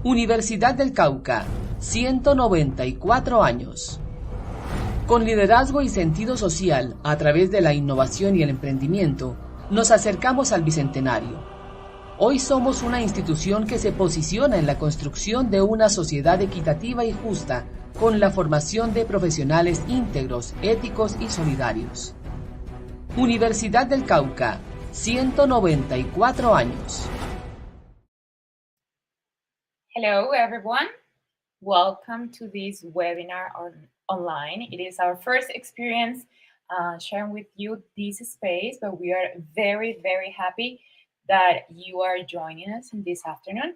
Universidad del Cauca, 194 años. Con liderazgo y sentido social, a través de la innovación y el emprendimiento, nos acercamos al Bicentenario. Hoy somos una institución que se posiciona en la construcción de una sociedad equitativa y justa, con la formación de profesionales íntegros, éticos y solidarios. Universidad del Cauca, 194 años. Hello, everyone. Welcome to this webinar online. It is our first experience sharing with you this space, but we are very, very happy that you are joining us in this afternoon.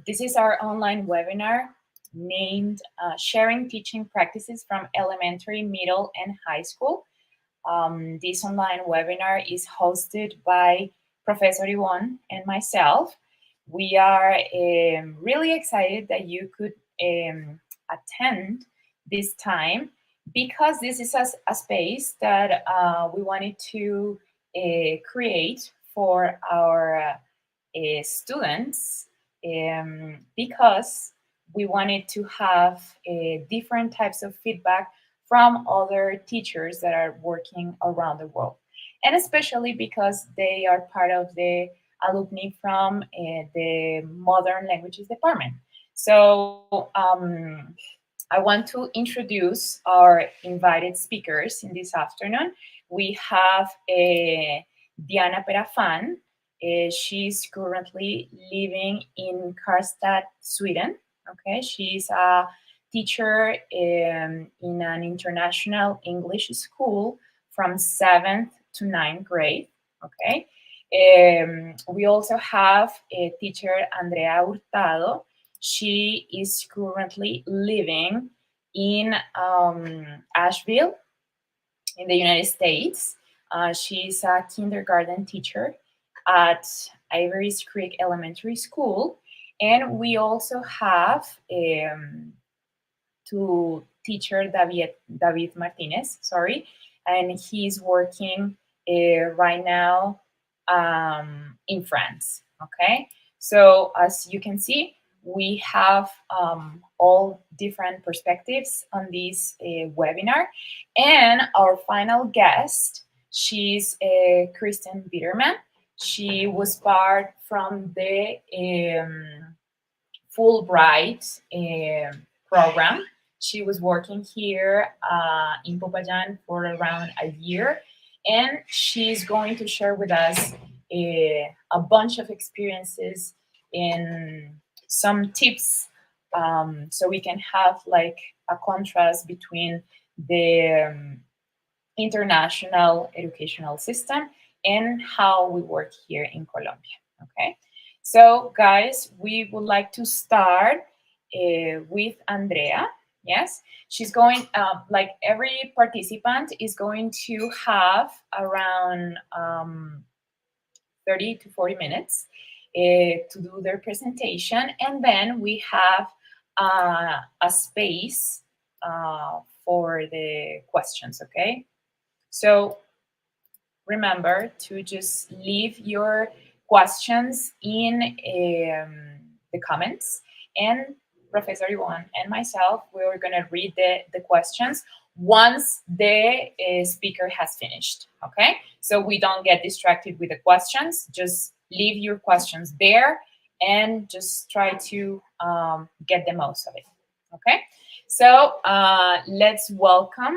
This is our online webinar named Sharing Teaching Practices from Elementary, Middle, and High School. This online webinar is hosted by Professor Yvonne and myself. We are really excited that you could attend this time because this is a space that we wanted to create for our students because we wanted to have different types of feedback from other teachers that are working around the world, and especially because they are part of the alumni from the Modern Languages Department. So I want to introduce our invited speakers in this afternoon. We have Diana Perafan. She's currently living in Karlstad, Sweden. Okay, she's a teacher in an international English school from 7th to 9th grade. Okay. We also have teacher Andrea Hurtado. She is currently living in Asheville in the United States. She's a kindergarten teacher at Ivory's Creek Elementary School. And we also have teacher David Martinez, and he's working right now in France. Okay, so as you can see, we have all different perspectives on this webinar, and our final guest, she's Kristen Bielerman. She was part from the Fulbright program. She was working here in Popayán for around a year, and she's going to share with us a bunch of experiences and some tips so we can have like a contrast between the international educational system and how we work here in Colombia. Okay, so guys, we would like to start with Andrea. Yes, she's going, like every participant is going to have around 30 to 40 minutes to do their presentation. And then we have a space for the questions, okay? So remember to just leave your questions in the comments, and Professor Yvonne and myself, we're going to read the questions once the speaker has finished, okay? So we don't get distracted with the questions. Just leave your questions there and just try to get the most of it, okay? So let's welcome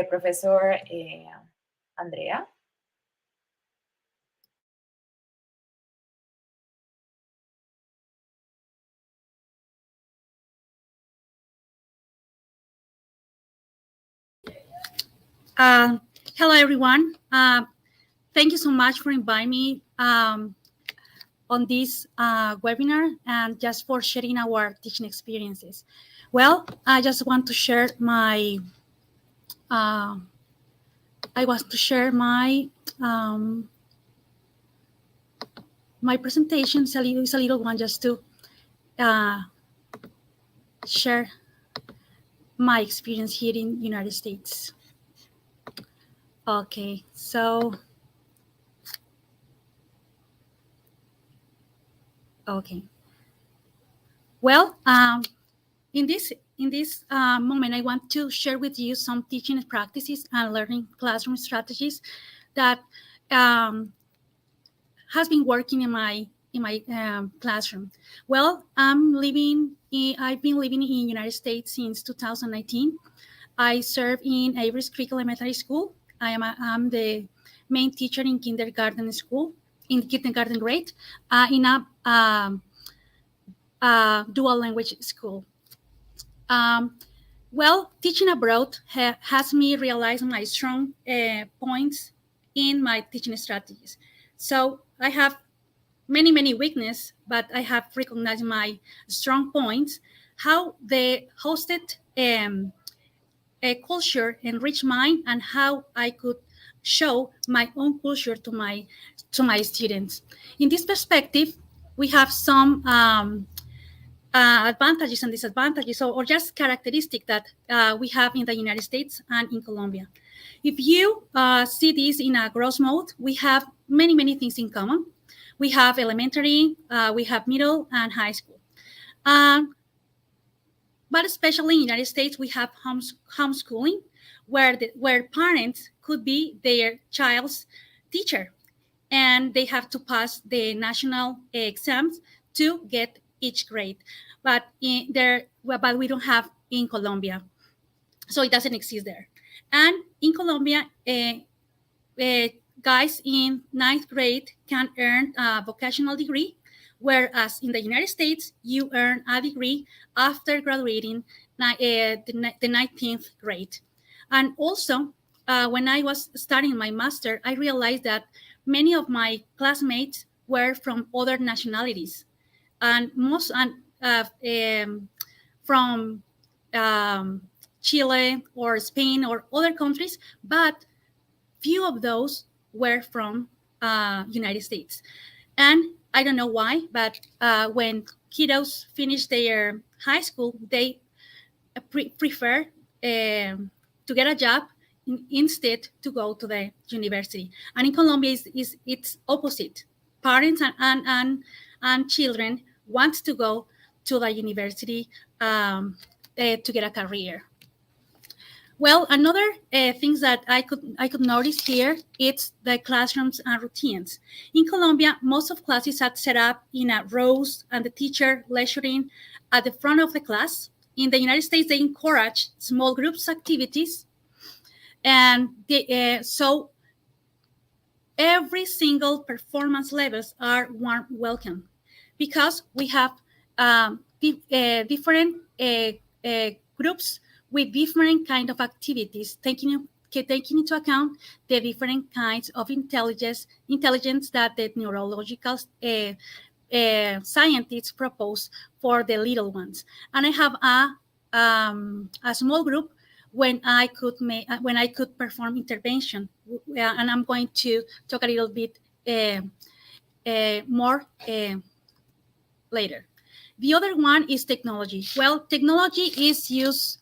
Professor Andrea. Hello, everyone. Thank you so much for inviting me on this webinar and just for sharing our teaching experiences. Well, I just want to share my my presentation. It's a little one just to share my experience here in the United States. Okay, so okay. Well, in this moment, I want to share with you some teaching practices and learning classroom strategies that has been working in my classroom. Well, I've been living in the United States since 2019. I serve in Avery's Creek Elementary School. I'm the main teacher in kindergarten school, in kindergarten grade, in a dual language school. Well, teaching abroad has me realize my strong points in my teaching strategies. So I have many weaknesses, but I have recognized my strong points, how the hosted a culture enrich mine, and how I could show my own culture to my students. In this perspective, we have some advantages and disadvantages, or just characteristic that we have in the United States and in Colombia. If you see this in a gross mode, we have many things in common. We have elementary, we have middle and high school. But especially in the United States, we have homeschooling, where parents could be their child's teacher, and they have to pass the national exams to get each grade. But but we don't have in Colombia, so it doesn't exist there. And in Colombia, guys in ninth grade can earn a vocational degree, whereas in the United States, you earn a degree after graduating the 19th grade. And also, when I was studying my master, I realized that many of my classmates were from other nationalities, and most from Chile or Spain or other countries, but few of those were from United States. And I don't know why, but when kiddos finish their high school, they prefer to get a job instead to go to the university. And in Colombia, it's opposite. Parents and children want to go to the university to get a career. Well, another things that I could notice here, it's the classrooms and routines. In Colombia, most of classes are set up in a rows, and the teacher lecturing at the front of the class. In the United States, they encourage small groups activities, and so every single performance levels are warm welcome, because we have different groups with different kind of activities, taking into account the different kinds of intelligence that the neurological scientists propose for the little ones. And I have a small group when I could perform intervention, and I'm going to talk a little bit more later. The other one is technology. Well, technology is used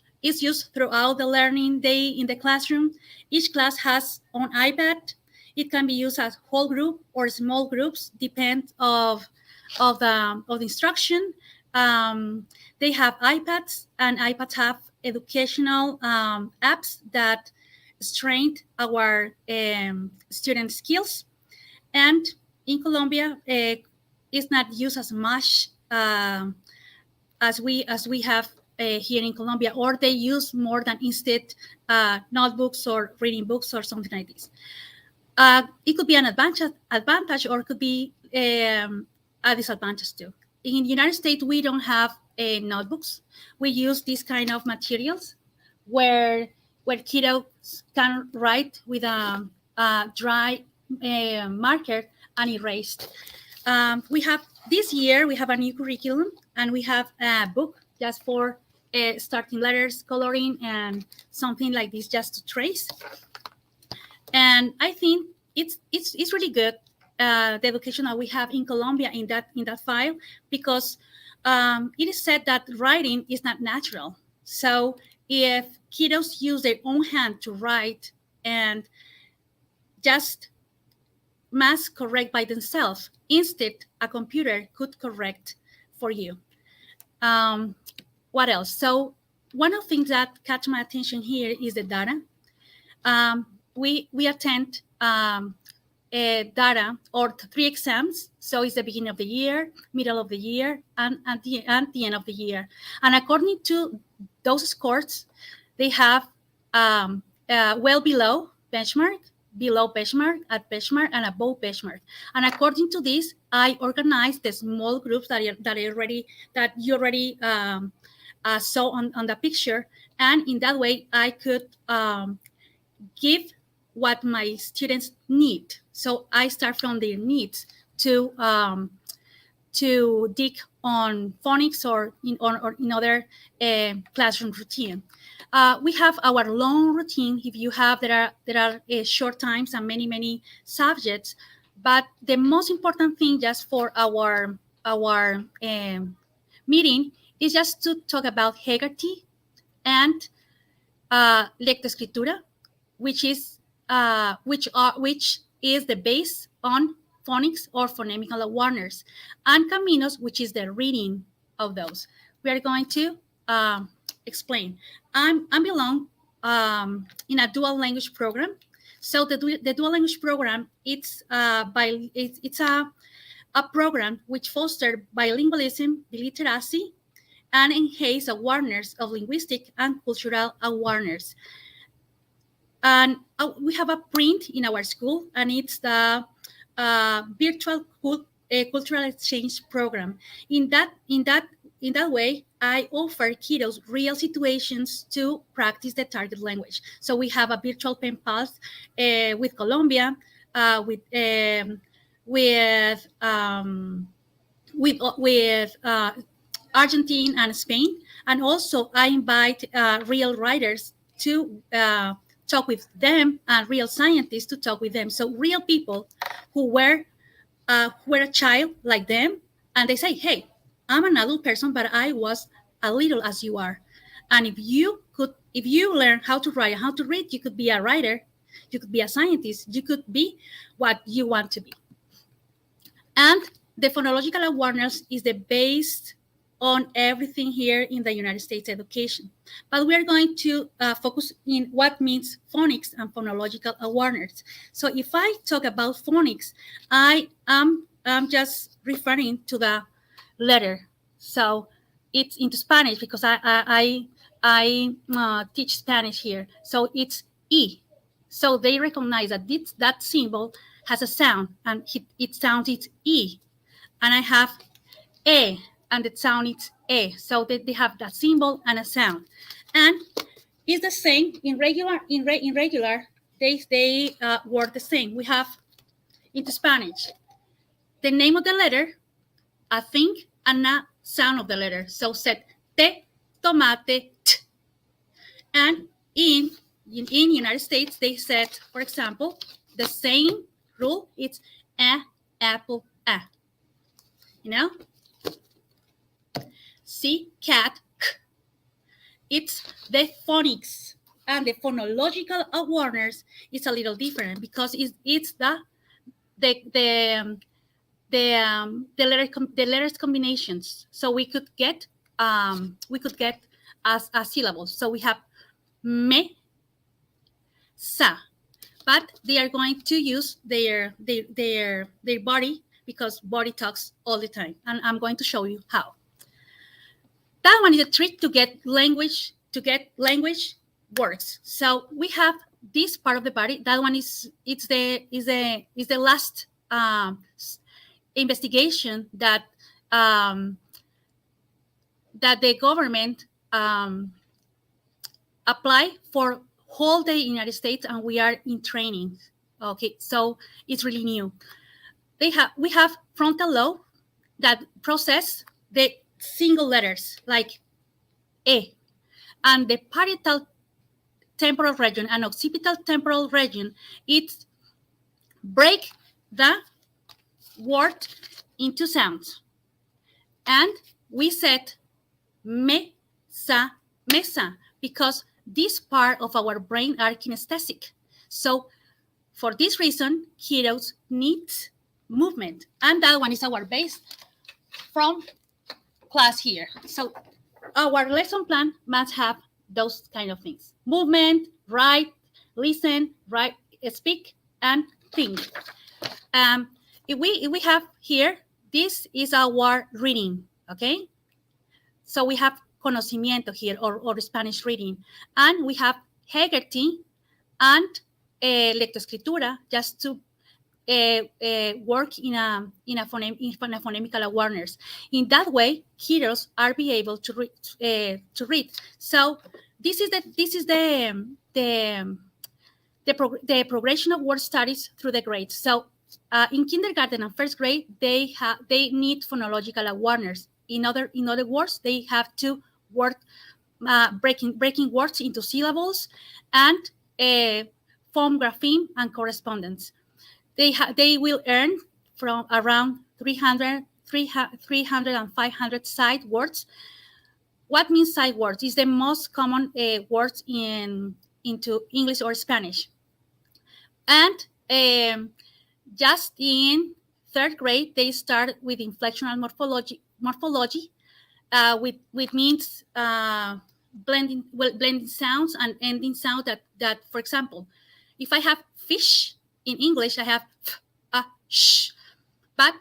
throughout the learning day in the classroom. Each class has an iPad. It can be used as whole group or small groups, depend of the instruction. They have iPads, and iPads have educational apps that strengthen our student skills. And in Colombia, it's not used as much as we have here in Colombia, or they use more than instead notebooks or reading books or something like this. It could be an advantage, or it could be a disadvantage too. In the United States, we don't have notebooks. We use these kind of materials where kiddos can write with a dry marker and erased. This year we have a new curriculum, and we have a book just for starting letters, coloring, and something like this, just to trace. And I think it's really good, the education that we have in Colombia in that file, because it is said that writing is not natural. So if kiddos use their own hand to write and just mass correct by themselves, instead a computer could correct for you. What else? So one of the things that catch my attention here is the data. We attend data or 3 exams. So it's the beginning of the year, middle of the year, and at the end of the year. And according to those scores, they have well below benchmark, at benchmark, and above benchmark. And according to this, I organized the small groups that you already saw on the picture. And in that way, I could give what my students need. So I start from their needs to dig on phonics or in other classroom routine. We have our long routine. If you have, there are short times and many subjects. But the most important thing just for our meeting is just to talk about Hegarty and lectoescritura, which is the base on phonics or phonemical awareness, and Caminos, which is the reading of those. We are going to explain. I belong in a dual language program. So the dual language program, it's a program which fosters bilingualism, biliteracy, and enhance awareness of linguistic and cultural awareness. And we have a print in our school, and it's the virtual cultural exchange program. In that way, I offer kiddos real situations to practice the target language. So we have a virtual pen pals with Colombia, with Argentina and Spain, and also I invite real writers to talk with them and real scientists to talk with them. So real people who were a child like them, and they say, hey, I'm an adult person, but I was a little as you are. And if you learn how to write and how to read, you could be a writer, you could be a scientist, you could be what you want to be. And the phonological awareness is the base on everything here in the United States education. But we are going to focus in what means phonics and phonological awareness. So if I talk about phonics, I am just referring to the letter. So it's into Spanish because I teach Spanish here. So it's E. So they recognize that that symbol has a sound, and it sounds it's E. And I have A, and the sound is A. So they have that symbol and a sound. And it's the same in regular, they work the same. We have into Spanish the name of the letter, a thing, and a sound of the letter. So said te, tomate, t. And in United States, they said, for example, the same rule, it's a, apple, a. You know? C, cat, k. It's the phonics, and the phonological awareness is a little different because it's the letters combinations. So we could get as syllables. So we have me, sa, but they are going to use their body because body talks all the time, and I'm going to show you how. That one is a trick to get language words. So we have this part of the body. That one is the last investigation that the government apply for whole the United States, and we are in training. Okay, so it's really new. We have frontal lobe that process the single letters like E, and the parietal temporal region and occipital temporal region, it break the word into sounds. And we said me, sa, mesa, because this part of our brain are kinesthetic. So for this reason, kiddos need movement. And that one is our base from class here. So our lesson plan must have those kind of things: movement, write, listen, write, speak, and think. If we have here, this is our reading, okay? So we have conocimiento here, or Spanish reading, and we have Hegarty and lectoescritura, just to work in a phonemical awareness. In that way, kiddos are be able to read. So this is the progression of word studies through the grades. So in kindergarten and first grade, they need phonological awareness. In other words, they have to work breaking words into syllables and form grapheme and correspondence. They will earn from around 300 and 500 sight words. What means sight words? Is the most common words into English or Spanish. And just in third grade, they start with inflectional morphology, which means blending sounds and ending sound that, for example, if I have fish in English, I have sh, but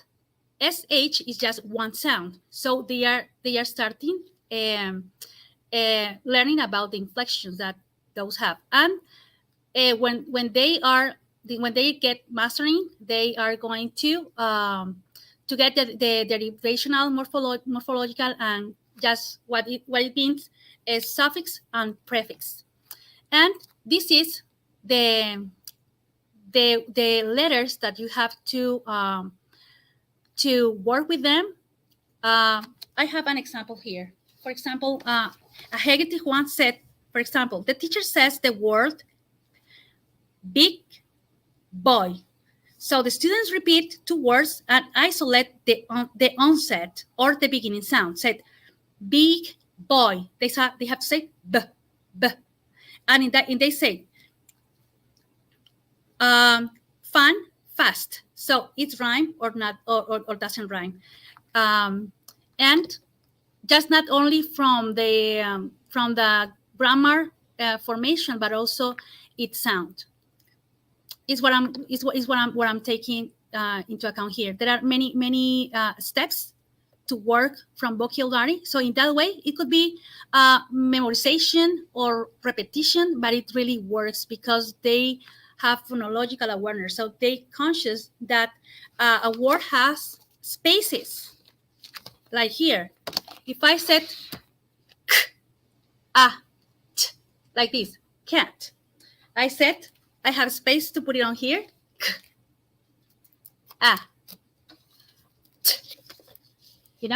sh is just one sound. So they are starting learning about the inflections that those have. And when they get mastering, they are going to get the derivational morphological and just what it means is suffix and prefix. And this is the letters that you have to work with them. I have an example here. For example, a Hegarty once said, for example, the teacher says the word big boy. So the students repeat two words and isolate the onset or the beginning sound. Said big boy. They have to say b, and they say fun, fast. So it's rhyme or not, or doesn't rhyme. And just not only from the grammar formation, but also its sound. Is what I'm taking into account here. There are many steps to work from vocabulary. So in that way, it could be memorization or repetition, but it really works because they have phonological awareness. So they conscious that a word has spaces. Like here, if I said k, t, like this, cat, I said I have space to put it on here. K, t,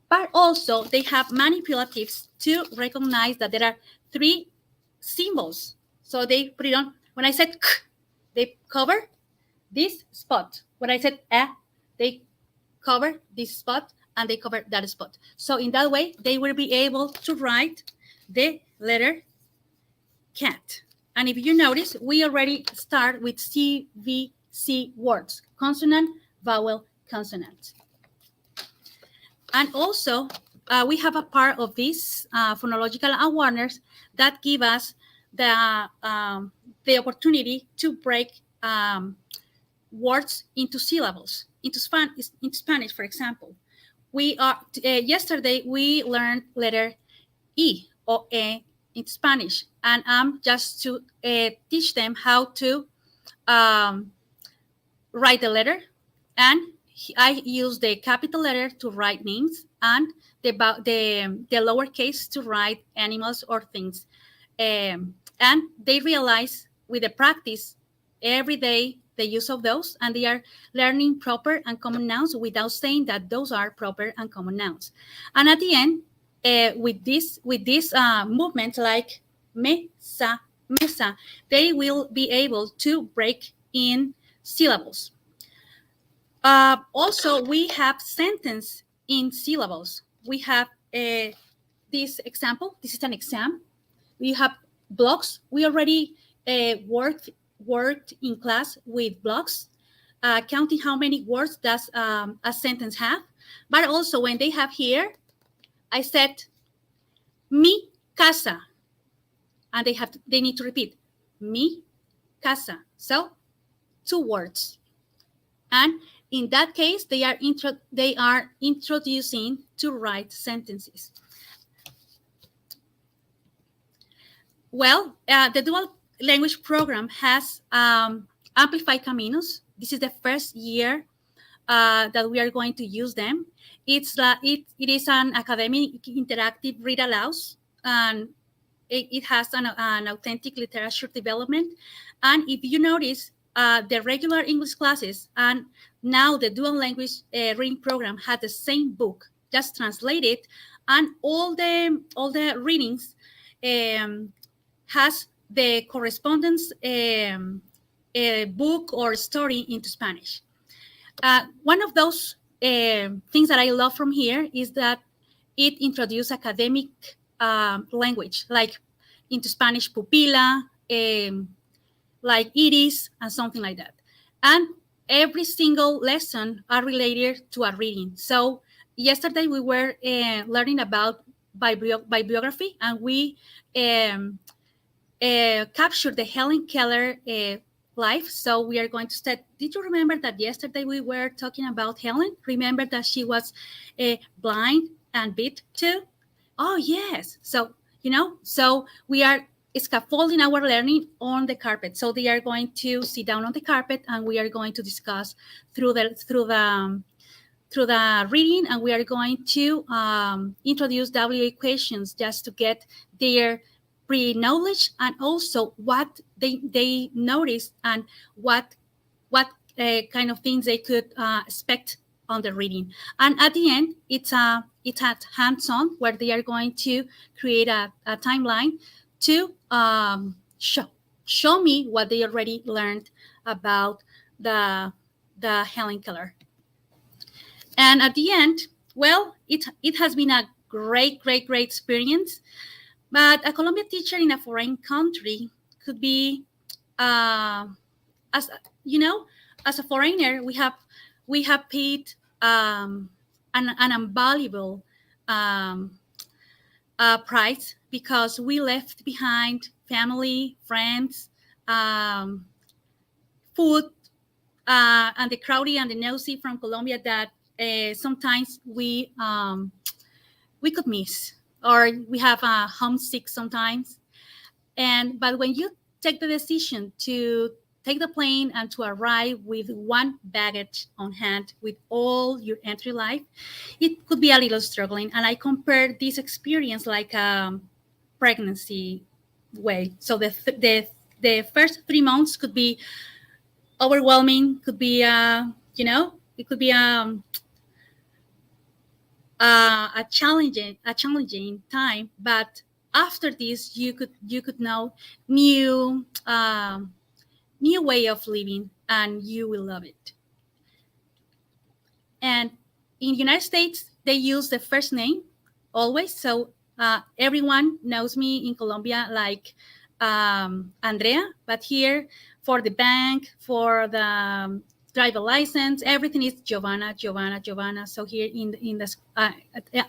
but also they have manipulatives to recognize that there are three symbols. So they put it on. When I said k, they cover this spot. When I said they cover this spot and they cover that spot. So in that way, they will be able to write the letter cat. And if you notice, we already start with CVC words, consonant, vowel, consonant. And also, we have a part of this phonological awareness that give us the opportunity to break words into syllables. Into Spanish, for example, yesterday we learned letter E or E in Spanish, and I'm just to teach them how to write the letter, and I use the capital letter to write names and the lowercase to write animals or things. And they realize with the practice every day the use of those, and they are learning proper and common nouns without saying that those are proper and common nouns. And at the end, with this movement like mesa, they will be able to break in syllables. Also, we have sentence in syllables. We have this example. This is an exam. We have blocks. We already worked in class with blocks, counting how many words does a sentence have. But also when they have here I said, mi casa. And they need to repeat, mi casa. So 2 words. And in that case, they are introducing to write sentences. Well, the dual language program has Amplify Caminos. This is the first year that we are going to use them. It is an academic interactive read alouds, and it has an authentic literature development. And if you notice, the regular English classes and now the dual language reading program had the same book, just translated, and all the readings has the correspondence book or story into Spanish. One of those things that I love from here is that it introduced academic language, like into Spanish pupila, like iris, and something like that. And every single lesson are related to a reading. So yesterday we were learning about bibliography, and we captured the Helen Keller life. So we are going to start. Did you remember that yesterday we were talking about Helen? Remember that she was blind and bit too? Oh, yes. So, so we are scaffolding our learning on the carpet. So they are going to sit down on the carpet, and we are going to discuss through the reading, and we are going to introduce WA questions just to get their pre-knowledge, and also what they noticed and what kind of things they could expect on the reading. And at the end, it's at hands-on, where they are going to create a timeline to show me what they already learned about the Helen Keller. And at the end, well, it has been a great experience. But a Colombian teacher in a foreign country could be, as a foreigner, we have paid an invaluable price, because we left behind family, friends, food, and the crowdy and the nosy from Colombia that sometimes we could miss, or we have a homesick sometimes. But when you take the decision to take the plane and to arrive with one baggage on hand with all your entry life, it could be a little struggling. And I compare this experience like a pregnancy way. So the first 3 months could be overwhelming, could be it could be a challenging time. But after this, you could know new way of living, and you will love it. And in the United States, they use the first name always. So everyone knows me in Colombia like Andrea, but here for the bank, for the driver license, everything is Giovanna. So here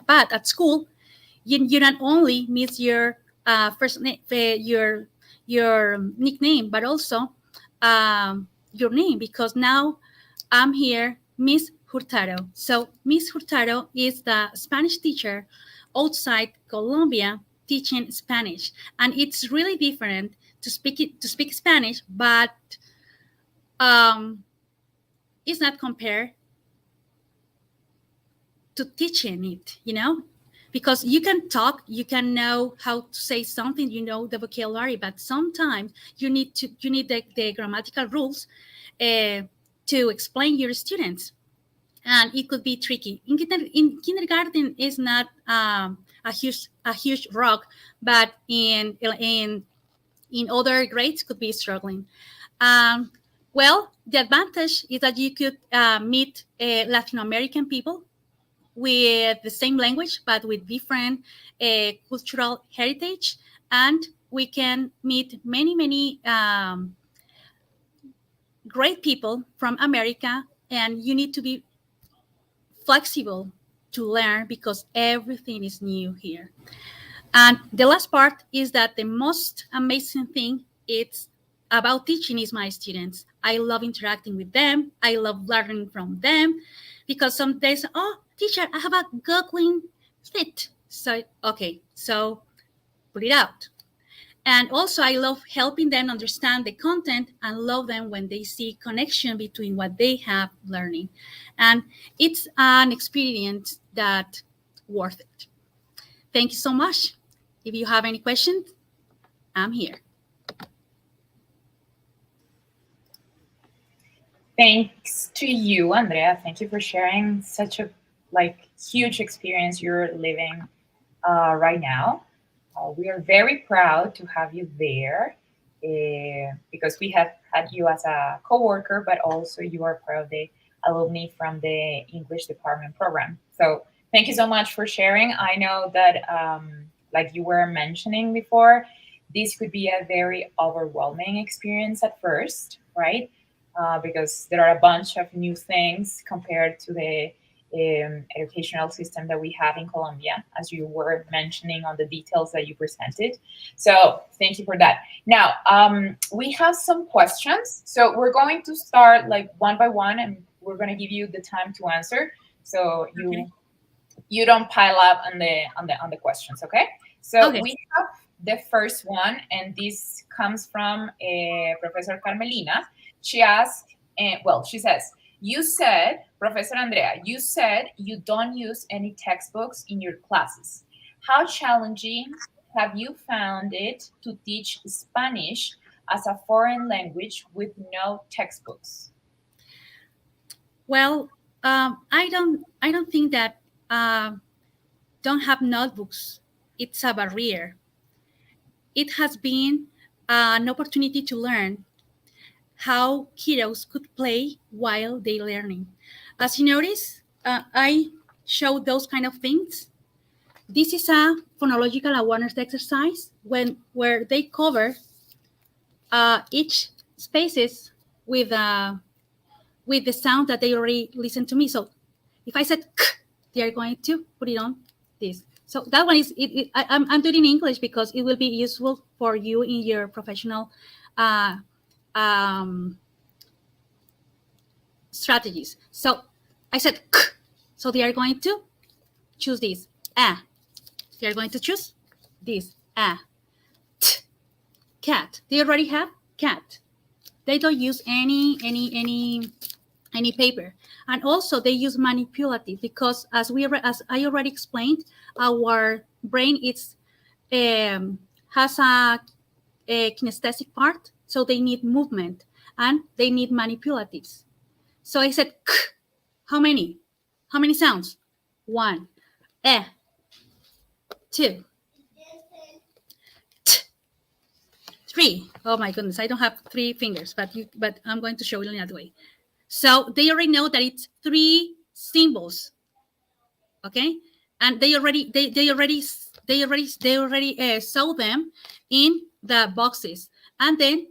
but at school, you not only miss your first name, your nickname, but also your name, because now I'm here, Miss Hurtado. So Miss Hurtado is the Spanish teacher outside Colombia teaching Spanish, and it's really different to speak Spanish, but it's not compared to teaching it, because you can talk, you can know how to say something, the vocabulary, but sometimes you need the grammatical rules to explain your students, and it could be tricky. In kindergarten is not a huge rock, but in other grades could be struggling. Well, the advantage is that you could meet Latin American people with the same language, but with different cultural heritage. And we can meet many great people from America, and you need to be flexible to learn because everything is new here. And the last part is that the most amazing thing it's about teaching is my students. I love interacting with them. I love learning from them because some days, oh, teacher, I have a goggling fit. So, okay, so put it out. And also, I love helping them understand the content and love them when they see connection between what they have learning. And it's an experience that worth it. Thank you so much. If you have any questions, I'm here. Thanks to you, Andrea. Thank you for sharing such a huge experience you're living right now. We are very proud to have you there because we have had you as a coworker, but also you are part of the alumni from the English department program. So thank you so much for sharing. I know that, like you were mentioning before, this could be a very overwhelming experience at first, right? Because there are a bunch of new things compared to the educational system that we have in Colombia, as you were mentioning on the details that you presented. So thank you for that. Now, we have some questions. So we're going to start like one by one, and we're going to give you the time to answer. So you don't pile up on the questions, okay? So we have the first one, and this comes from Professor Carmelina. She asked, she says, you said, Professor Andrea, you said you don't use any textbooks in your classes. How challenging have you found it to teach Spanish as a foreign language with no textbooks? Well, I don't think that don't have notebooks, it's a barrier. It has been an opportunity to learn how kiddos could play while they're learning. As you notice, I show those kind of things. This is a phonological awareness exercise where they cover each spaces with the sound that they already listened to me. So if I said k, they are going to put it on this. So that one is, I'm doing it in English because it will be useful for you in your professional strategies. So I said k, so they are going to choose this. They are going to choose this. T, cat. They already have cat. They don't use any paper, and also they use manipulative because as I already explained, our brain has a kinesthetic part, so they need movement and they need manipulatives. So I said k. How many sounds? 1, 2, 3. Oh my goodness, I don't have 3 fingers, but I'm going to show you in another way. So they already know that it's 3 symbols, okay? And they already saw them in the boxes, and then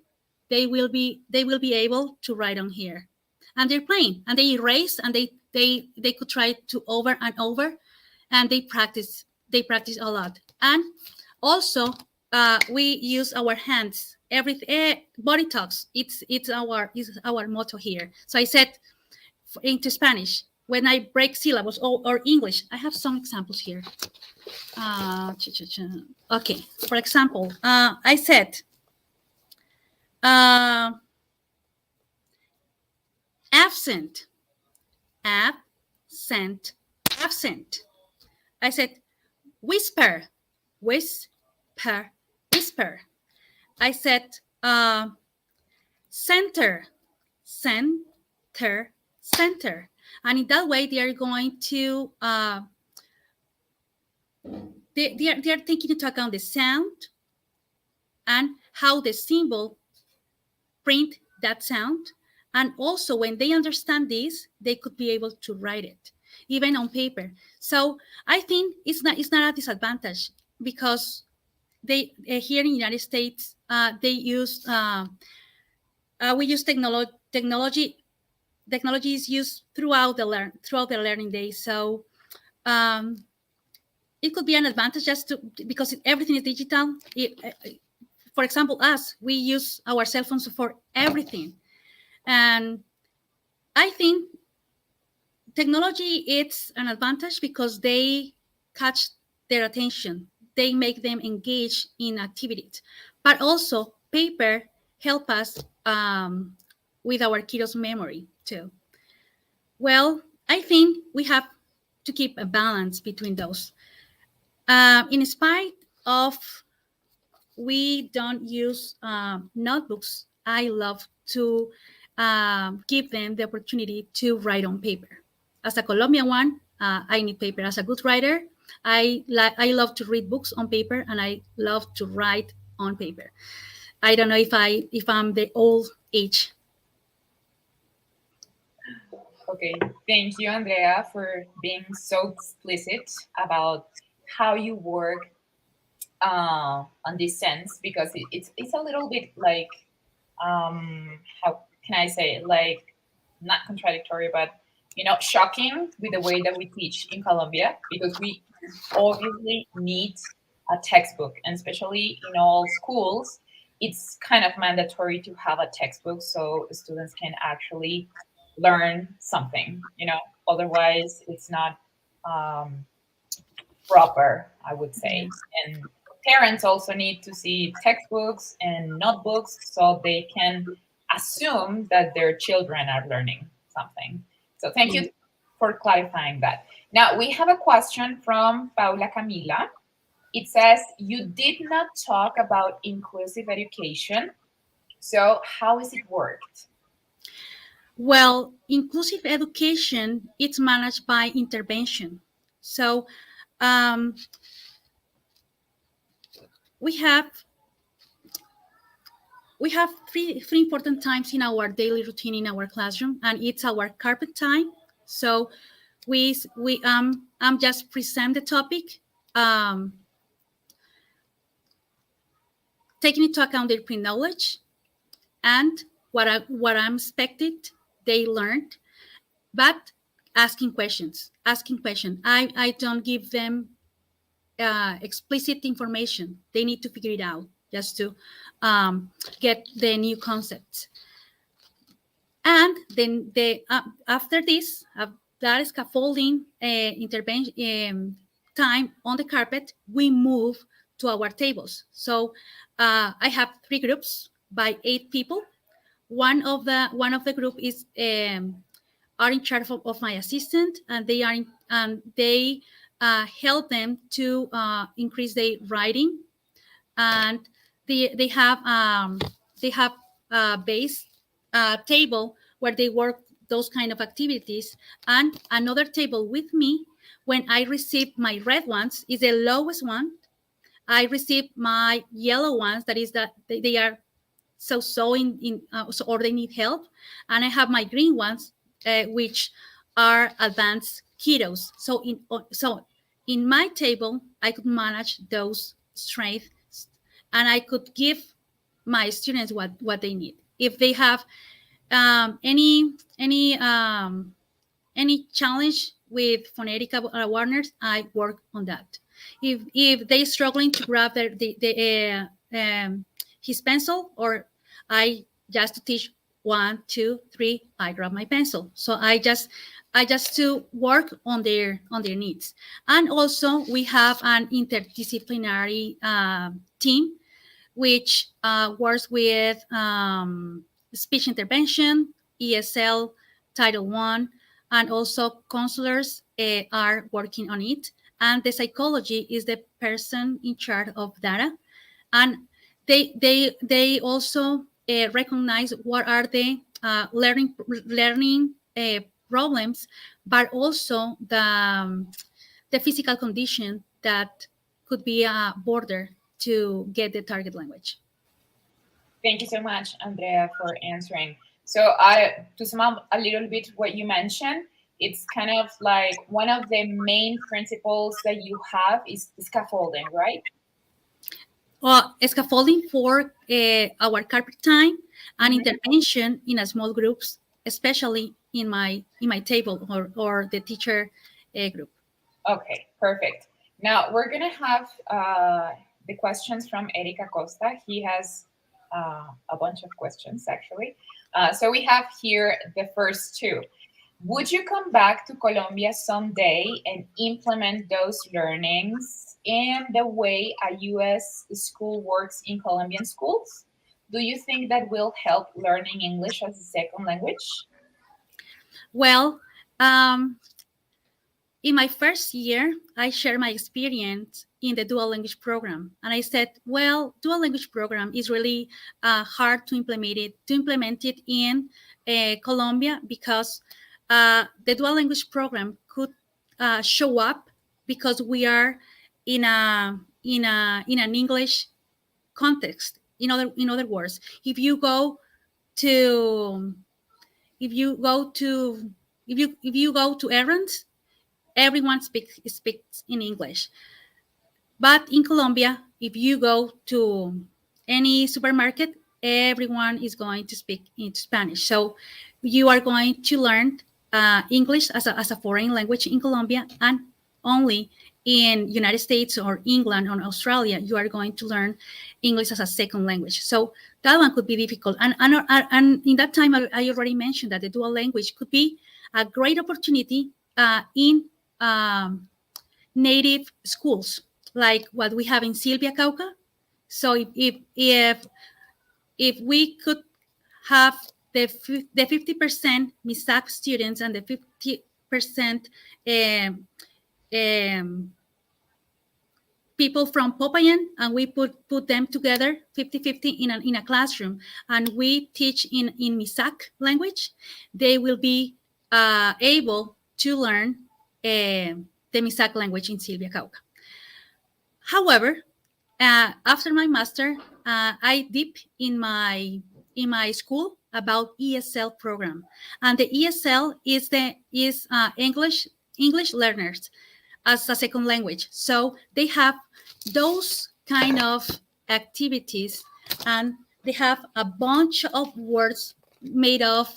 they will be able to write on here. And they're playing, and they erase, and they could try to over and over, and they practice a lot. And also we use our hands. Body talks. It's our motto here. So I said into Spanish, when I break syllables, or English, I have some examples here. Okay, for example, I said absent. Absent. I said whisper. Whisper. I said center. And in that way, they are going to they are taking into account the sound and how the symbol print that sound. And also, when they understand this, they could be able to write it, even on paper. So I think it's not a disadvantage because they here in the United States they use we use technology. Technology is used throughout the learning day. So it could be an advantage just to, because everything is digital. For example, we use our cell phones for everything. And I think technology, it's an advantage because they catch their attention. They make them engage in activities. But also paper help us with our kiddos' memory too. Well, I think we have to keep a balance between those. In spite of we don't use notebooks, I love to give them the opportunity to write on paper. As a Colombian one, I need paper. As a good writer, I love to read books on paper, and I love to write on paper. I don't know if I'm the old age. Okay, thank you, Andrea, for being so explicit about how you work on this sense, because it's a little bit like, how can I say it? Like, not contradictory, but shocking with the way that we teach in Colombia, because we obviously need a textbook, and especially in all schools, it's kind of mandatory to have a textbook so students can actually learn something. Otherwise it's not proper, I would say. And parents also need to see textbooks and notebooks so they can assume that their children are learning something. So thank you for clarifying that. Now we have a question from Paula Camila. It says, you did not talk about inclusive education. So how is it worked? Well, inclusive education, it's managed by intervention. So we have three important times in our daily routine in our classroom, and it's our carpet time. So I'm just present the topic, taking into account their pre-knowledge and what I'm expected they learned, but asking questions. I don't give them explicit information. They need to figure it out just to get the new concepts. And then after this, that scaffolding intervention time on the carpet, we move to our tables. So I have 3 groups by 8 people. One of the group is are in charge of my assistant, and they help them to increase their writing, and they have a base table where they work those kind of activities, and another table with me. When I receive my red ones, is the lowest one. I receive my yellow ones, that is that they are or they need help, and I have my green ones, which are advanced kiddos. So in my table, I could manage those strengths, and I could give my students what they need. If they have any challenge with phonetic awareness, I work on that. If they struggling to grab his pencil, or I just to teach 1, 2, 3, I grab my pencil. So I just to work on their needs. And also we have an interdisciplinary team which works with speech intervention, ESL, Title I, and also counselors are working on it. And the psychology is the person in charge of data. And they also recognize what are the learning problems, but also the physical condition that could be a border to get the target language. Thank you so much, Andrea, for answering. So to sum up a little bit what you mentioned, it's kind of like one of the main principles that you have is scaffolding, right? Scaffolding for our carpet time and intervention in a small groups, especially in my table or the teacher group. Okay, perfect. Now we're gonna have the questions from Eric Acosta. He has a bunch of questions actually. So we have here the first two. Would you come back to Colombia someday and implement those learnings in the way a US school works in Colombian schools? Do you think that will help learning English as a second language? Well, in my first year, I shared my experience in the dual language program, and I said, "Well, dual language program is really hard to implement it in Colombia because the dual language program could show up because we are in an English context. In other words, to if you go to if you go to errands, everyone speaks in English. But in Colombia, if you go to any supermarket, everyone is going to speak in Spanish. So you are going to learn English as a foreign language in Colombia, and only in United States or England or Australia, you are going to learn English as a second language. So that one could be difficult. And in that time, I already mentioned that the dual language could be a great opportunity in native schools like what we have in Silvia Cauca. So if we could have the 50% MISAC students and the 50% people from Popayan, and we put them together 50-50 in a classroom, and we teach in MISAC language, they will be able to learn the MISAC language in Silvia Cauca. However, after my master, I deep in my school about ESL program, and the ESL is English learners as a second language. So they have those kind of activities, and they have a bunch of words made of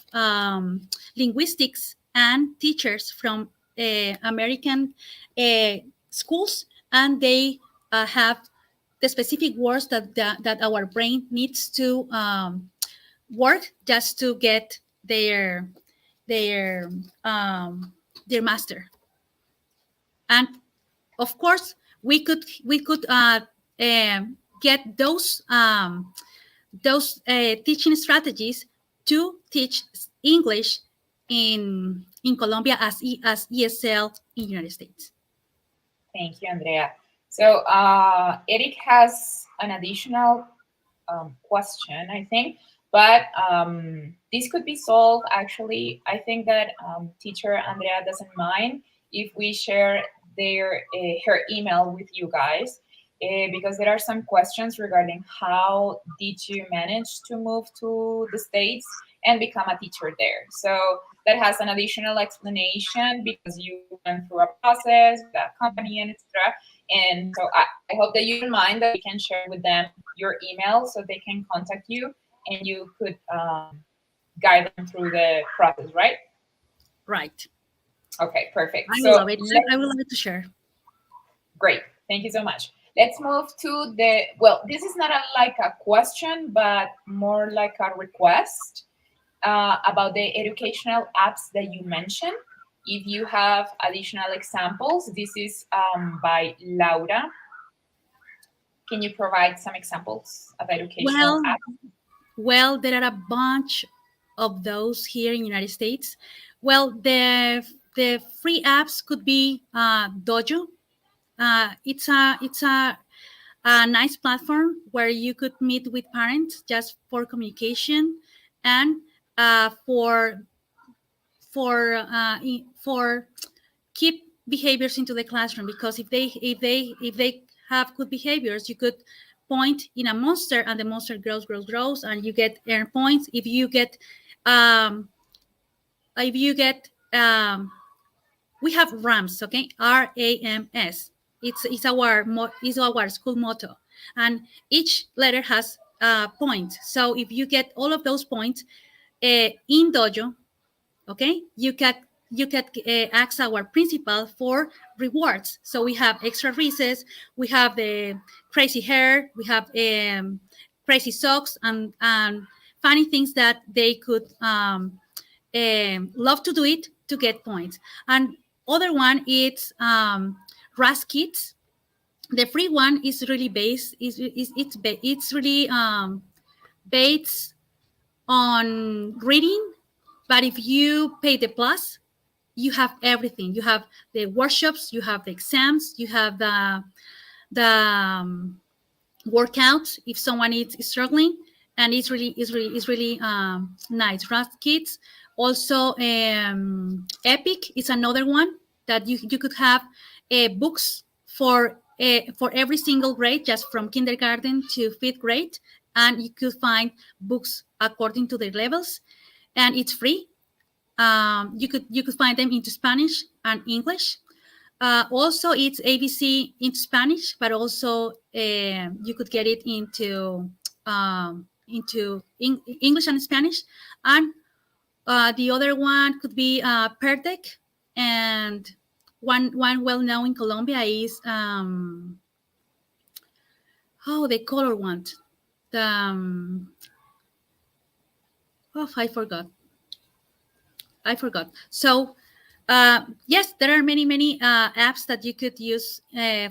linguistics and teachers from American schools, and they have the specific words that our brain needs to work just to get their master. And of course, we could get those teaching strategies to teach English in Colombia as ESL in the United States. Thank you, Andrea. So Eric has an additional question, I think, but this could be solved. Actually, I think that teacher Andrea doesn't mind if we share her email with you guys, because there are some questions regarding how did you manage to move to the States and become a teacher there. So that has an additional explanation because you went through a process, that company, and etc. And so I hope that you don't mind that we can share with them your email so they can contact you and you could guide them through the process, right? Right. Okay, perfect. I will love it. I will love it to share. Great. Thank you so much. Let's move to this is not like a question, but more like a request about the educational apps that you mentioned. If you have additional examples, this is by Laura. Can you provide some examples of educational apps? Well, there are a bunch of those here in the United States. Well, the free apps could be Dojo. It's a nice platform where you could meet with parents just for communication and for keep behaviors into the classroom, because if they have good behaviors, you could point in a monster and the monster grows and you get earn points. If you get we have RAMS, okay, RAMS. It's our school motto, and each letter has points. So if you get all of those points in Dojo, okay, you you can ask our principal for rewards. So we have extra recess, we have the crazy hair, we have crazy socks, and funny things that they could love to do it to get points. And other one is RAS Kids. The free one is really based it's really based on reading, but if you pay the plus, you have everything. You have the workshops, you have the exams, you have the workouts if someone is struggling, and it's really nice. Rust Kids, also Epic is another one that you could have books for every single grade, just from kindergarten to fifth grade, and you could find books according to their levels, and it's free. You could find them into Spanish and English. Also, it's ABC in Spanish, but also you could get it into English and Spanish. And the other one could be Perdec, and one well known in Colombia is the color one. The I forgot. So yes, there are many apps that you could use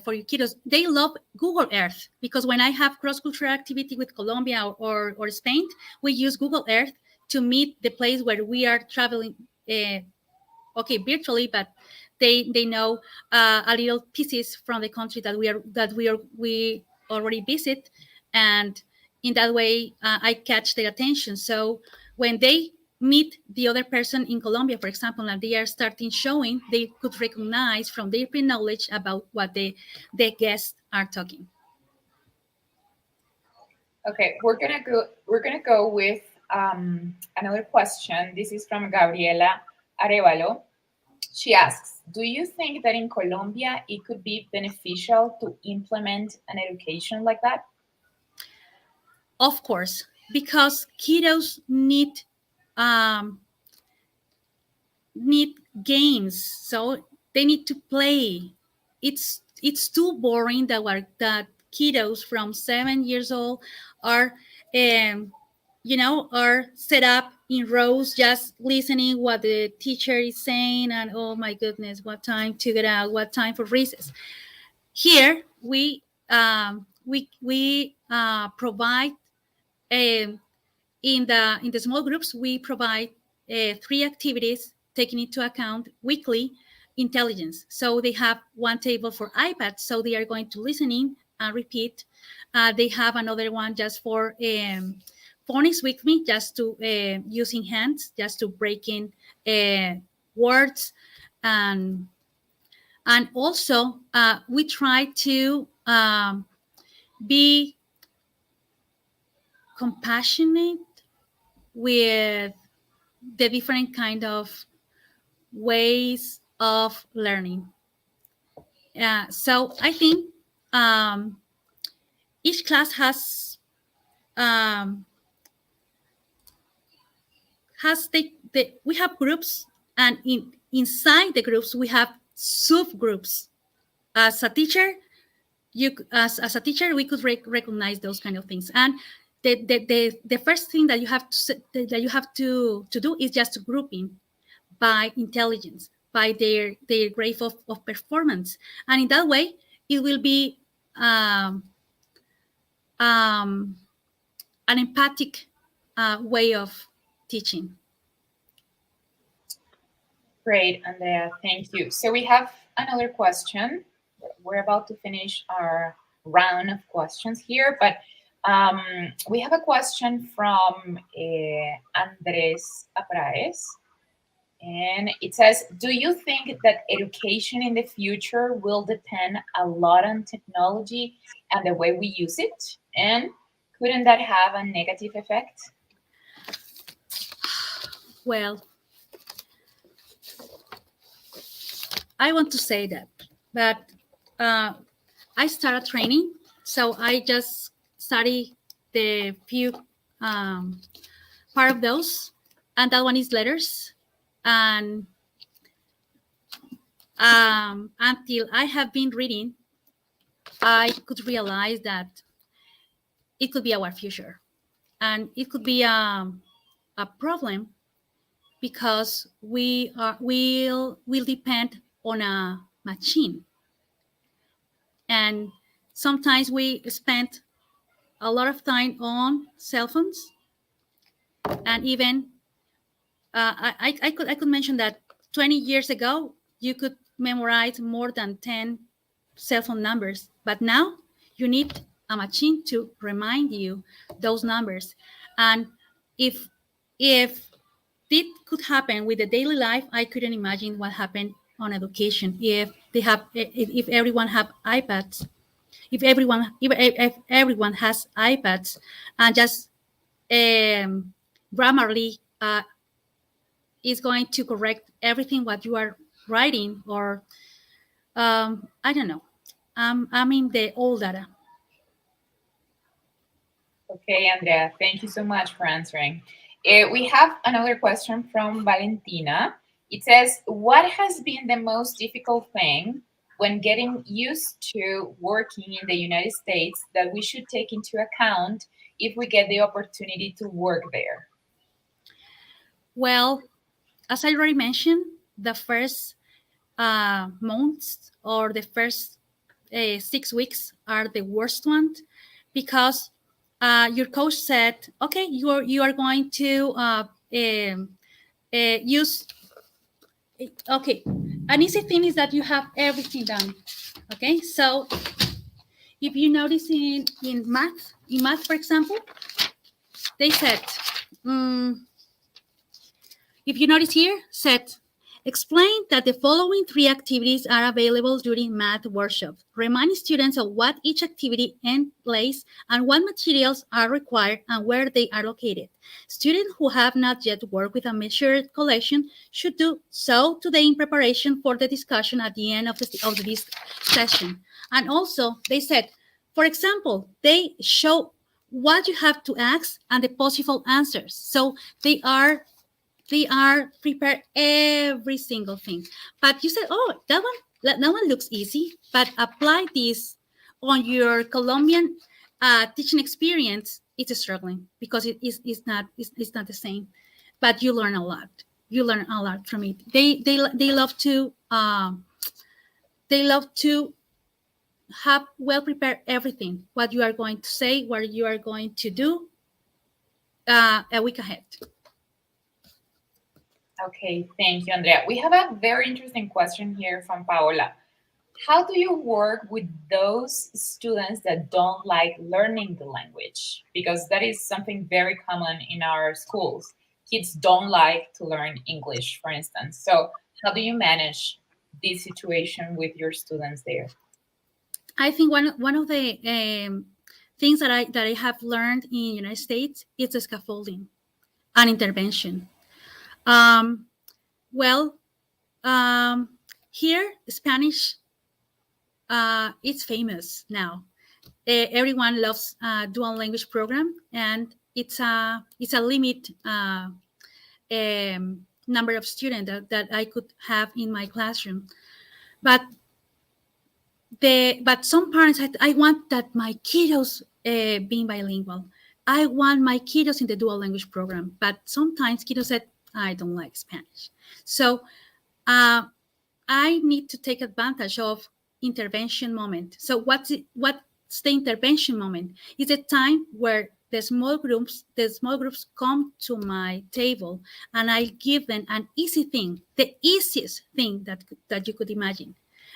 for your kiddos. They love Google Earth, because when I have cross-cultural activity with Colombia or Spain, we use Google Earth to meet the place where we are traveling. Virtually, but they know a little pieces from the country that we already visit, and in that way I catch their attention. So when they meet the other person in Colombia, for example, and they are starting showing, they could recognize from their pre-knowledge about what the guests are talking. Okay, we're gonna go with another question. This is from Gabriela Arevalo. She asks, do you think that in Colombia it could be beneficial to implement an education like that? Of course, because kiddos need games, so they need to play. It's too boring that kiddos from 7 years old are are set up in rows just listening what the teacher is saying, and oh my goodness, what time to get out, what time for recess. Here we provide in the small groups, we provide 3 activities taking into account weekly intelligence. So they have one table for iPad, so they are going to listen in and repeat. They have another one just for phonics with me, just to using hands, just to break in words, and also we try to be compassionate with the different kind of ways of learning. So I think each class has we have groups, and inside the groups we have subgroups. As a teacher, as a teacher, we could recognize those kind of things. And the first thing that you have to do is just grouping by intelligence, by their grade of performance, and in that way it will be an empathic way of teaching. Great, Andrea, thank you. So we have another question. We're about to finish our round of questions here, but we have a question from Andres Apraez, and it says, do you think that education in the future will depend a lot on technology and the way we use it? And couldn't that have a negative effect? Well, I want to say that, but I started training, so I just study the few part of those, and that one is letters. And Until I have been reading, I could realize that it could be our future, and it could be a problem because will depend on a machine, and sometimes we spend a lot of time on cell phones, and even I could mention that 20 years ago you could memorize more than 10 cell phone numbers, but now you need a machine to remind you those numbers. And if this could happen with the daily life, I couldn't imagine what happened on education if everyone have iPads, if everyone has iPads, and just Grammarly is going to correct everything what you are writing, or I don't know. I'm in the old data. Okay, Andrea, thank you so much for answering. We have another question from Valentina. It says, what has been the most difficult thing when getting used to working in the United States that we should take into account if we get the opportunity to work there? Well, as I already mentioned, the first months or the first 6 weeks are the worst ones, because your coach said, okay, you are going to use. Okay, an easy thing is that you have everything done. Okay, so if you notice in math, for example, they said, if you notice here, said, explain that the following 3 activities are available during math workshop. Remind students of what each activity entails and what materials are required and where they are located. Students who have not yet worked with a measured collection should do so today in preparation for the discussion at the end of this session. And also, they said, for example, they show what you have to ask and the possible answers. So they are prepare every single thing. But you said, oh, that one looks easy, but apply this on your Colombian teaching experience. It's struggling because it's not the same, but you learn a lot. You learn a lot from it. They love to have well prepared everything, what you are going to say, what you are going to do a week ahead. Okay, thank you, Andrea. We have a very interesting question here from Paola. How do you work with those students that don't like learning the language? Because that is something very common in our schools. Kids don't like to learn English, for instance. So how do you manage this situation with your students there? I think one of the things that I have learned in United States is the scaffolding and intervention. Here Spanish it's famous now. Everyone loves dual language program, and it's a limit number of students that I could have in my classroom. But some parents, I want that my kiddos being bilingual. I want my kiddos in the dual language program. But sometimes kiddos said, I don't like Spanish. So I need to take advantage of intervention moment. So what's the intervention moment? It's a time where the small groups come to my table, and I give them an easy thing, the easiest thing that you could imagine,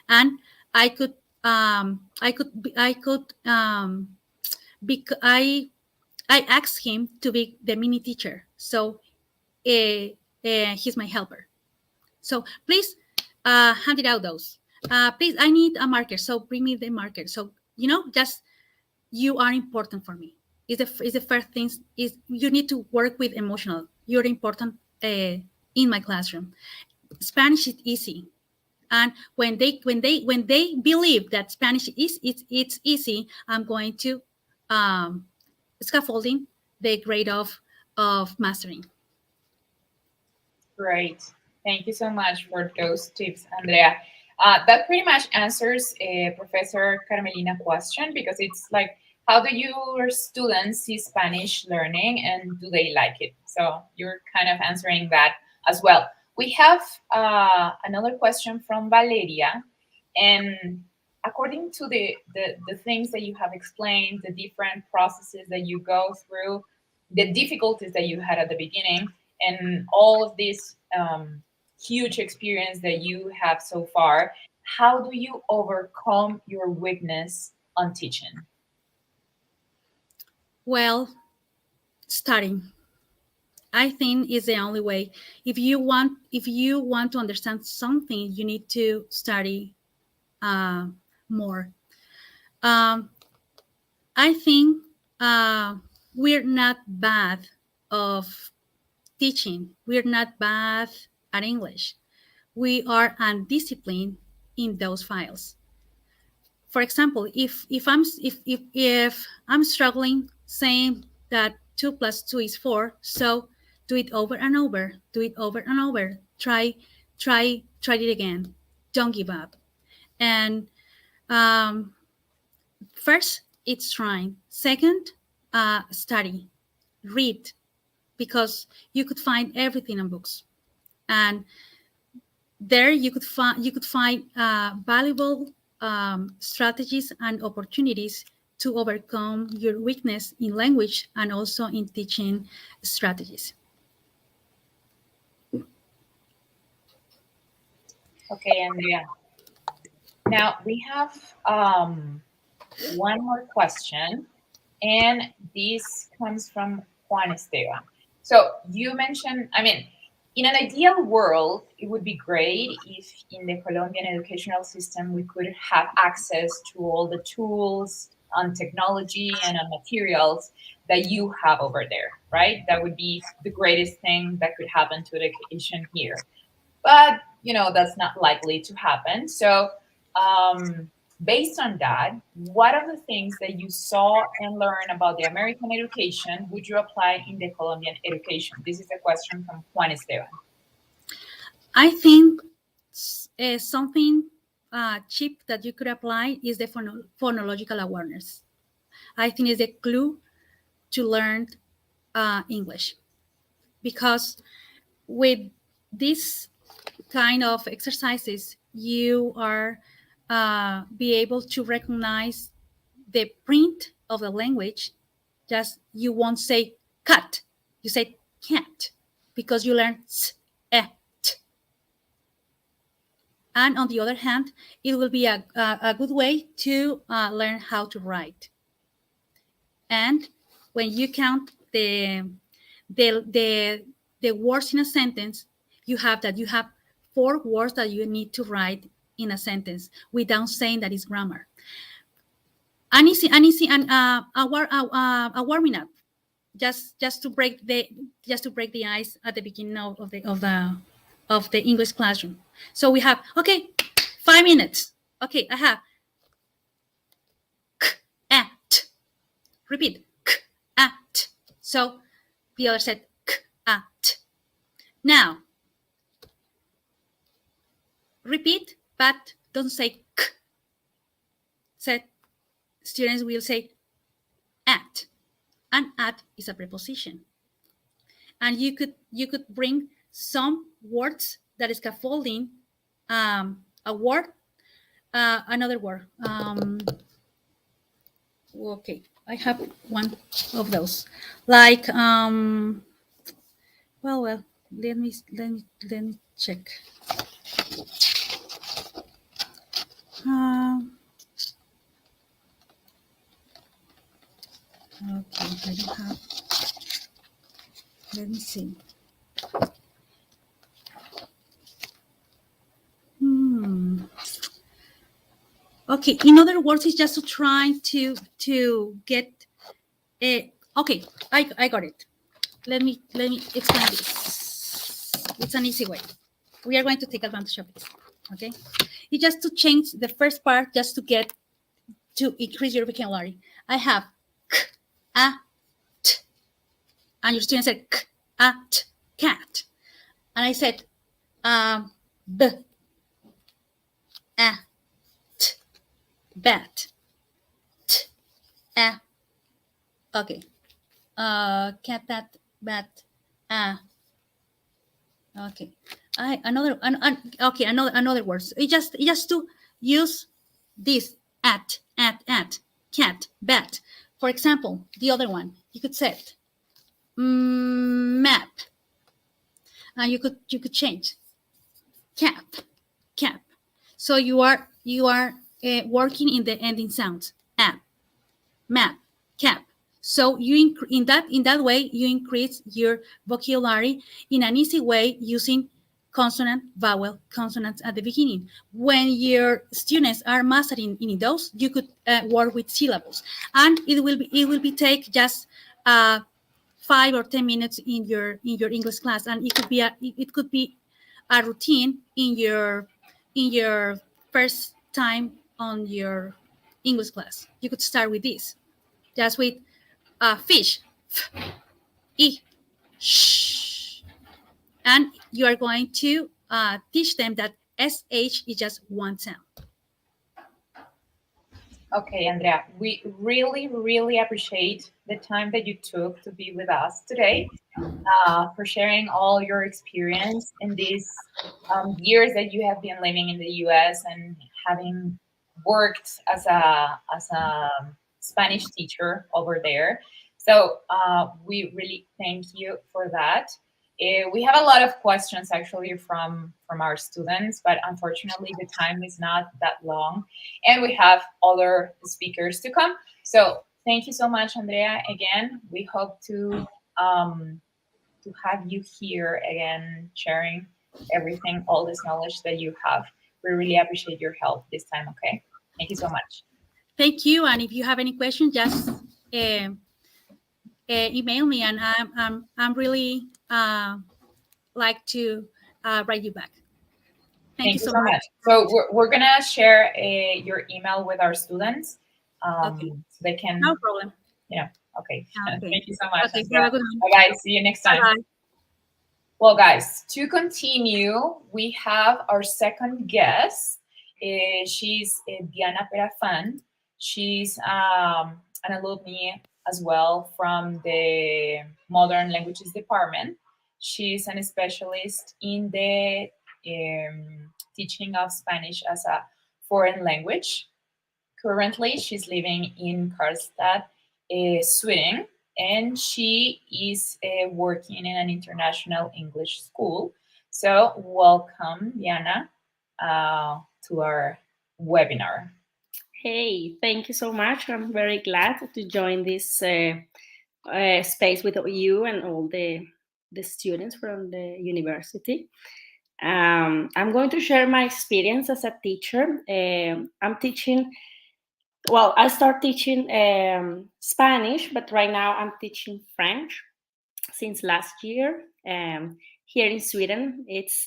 and I asked him to be the mini teacher, so he's my helper. So please hand it out those. Please, I need a marker, so bring me the marker. So just you are important for me. Is the first thing is you need to work with emotional. You're important in my classroom. Spanish is easy. And when they believe that Spanish it's easy, I'm going to scaffolding the grade of mastering. Great. Thank you so much for those tips, Andrea. That pretty much answers Professor Carmelina's question, because it's like, how do your students see Spanish learning and do they like it? So you're kind of answering that as well. We have another question from Valeria, and according to the things that you have explained, the different processes that you go through, the difficulties that you had at the beginning, and all of this huge experience that you have so far, how do you overcome your weakness on teaching? Well, studying, I think, is the only way. If you want to understand something, you need to study more. I think we're not bad of teaching. We're not bad at English. We are undisciplined in those files. For example, if I'm struggling saying that 2 + 2 is 4, so do it over and over, do it over and over. Try it again. Don't give up. And first, it's trying. Second, study, read, because you could find everything in books, and there you could find valuable strategies and opportunities to overcome your weakness in language and also in teaching strategies. Okay, Andrea. Now we have one more question, and this comes from Juan Esteban. So you mentioned, I mean, in an ideal world, it would be great if in the Colombian educational system we could have access to all the tools on technology and on materials that you have over there, right? That would be the greatest thing that could happen to education here. But, that's not likely to happen. So based on that, what are the things that you saw and learned about the American education would you apply in the Colombian education? This is a question from Juan Esteban. I think something cheap that you could apply is the phonological awareness. I think is a clue to learn English, because with this kind of exercises, you are be able to recognize the print of the language. Just you won't say cut, you say can't, because you learn s, e, t. And on the other hand, it will be a good way to learn how to write. And when you count the words in a sentence, you have 4 words that you need to write in a sentence without saying that it's grammar. And a warming up, just to break the ice at the beginning of the English classroom. So we have 5 minutes. Okay, I have k, at. Repeat, k, at. So the other said k, at. Now repeat, but don't say k. Said students will say at, and at is a preposition. And you could bring some words that is scaffolding a word, another word. Okay, I have one of those. Like well, let me check. Okay, I don't have. Let me see. Okay, in other words, it's just to try to get a. Okay, I got it. Let me explain this. It's an easy way. We are going to take advantage of this. Okay, it's just to change the first part, just to increase your vocabulary. I have k, a, t, and your student said k, a, t, cat, and I said b, t, bat, t, okay. Cat, bat, okay. Okay, another words. It just to use this at, cat, bat. For example, the other one, you could say it, map, and you could change cap, cap. So you are working in the ending sounds, app, map, cap. So you in that way you increase your vocabulary in an easy way using consonant, vowel, consonants at the beginning. When your students are mastering in those, you could work with syllables, and it will be take just 5 or 10 minutes in your English class, and it could be a routine in your first time on your English class. You could start with this, just with fish, e, sh, and you are going to teach them that sh is just one sound. Okay, Andrea, we really, really appreciate the time that you took to be with us today, for sharing all your experience in these years that you have been living in the US and having worked as a Spanish teacher over there. So we really thank you for that. We have a lot of questions actually from our students, but unfortunately the time is not that long, and we have other speakers to come. So thank you so much, Andrea. Again, we hope to have you here again, sharing everything, all this knowledge that you have. We really appreciate your help this time. Okay, thank you so much. Thank you, and if you have any questions, just email me, and I'm really like to write you back. Thank you so much. So we're gonna share your email with our students, Okay. so they can. No problem. Yeah. Okay. Okay. Thank you so much. Okay. Have a good one. Bye, guys. See you next time. Bye-bye. Well, guys, to continue, we have our second guest. She's Diana Perafan. She's an alumni as well from the Modern Languages Department. She's an specialist in the teaching of Spanish as a foreign language. Currently, she's living in Karlstad, Sweden, and she is working in an international English school. So welcome, Diana, to our webinar. Hey, thank you so much. I'm very glad to join this space with you and all the students from the university. I'm going to share my experience as a teacher. I'm teaching, well, I start teaching Spanish, but right now I'm teaching French since last year. Here in Sweden, it's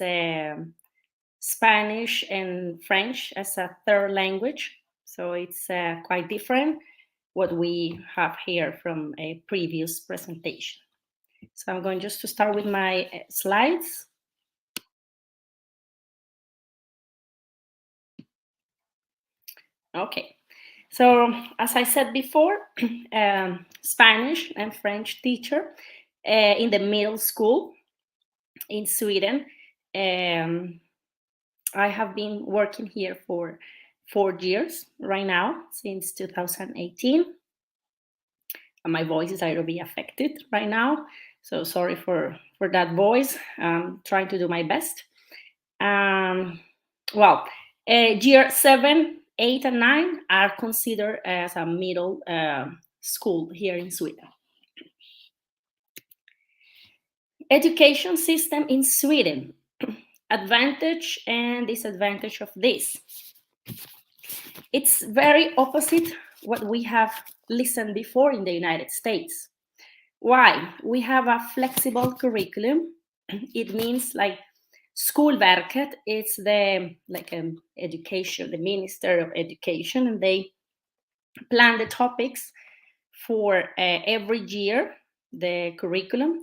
Spanish and French as a third language. So it's quite different what we have here from a previous presentation. So I'm going just to start with my slides. Okay, so as I said before, Spanish and French teacher in the middle school in Sweden. I have been working here for 4 years right now, since 2018. And my voice is a little bit affected right now, so sorry for that voice. I'm trying to do my best. Well, year 7, 8, and 9 are considered as a middle school here in Sweden. Education system in Sweden. Advantage and disadvantage of this. It's very opposite what we have listened before in the United States. Why? We have a flexible curriculum. It means like Skolverket, it's the education, the Minister of Education, and they plan the topics for every year, the curriculum.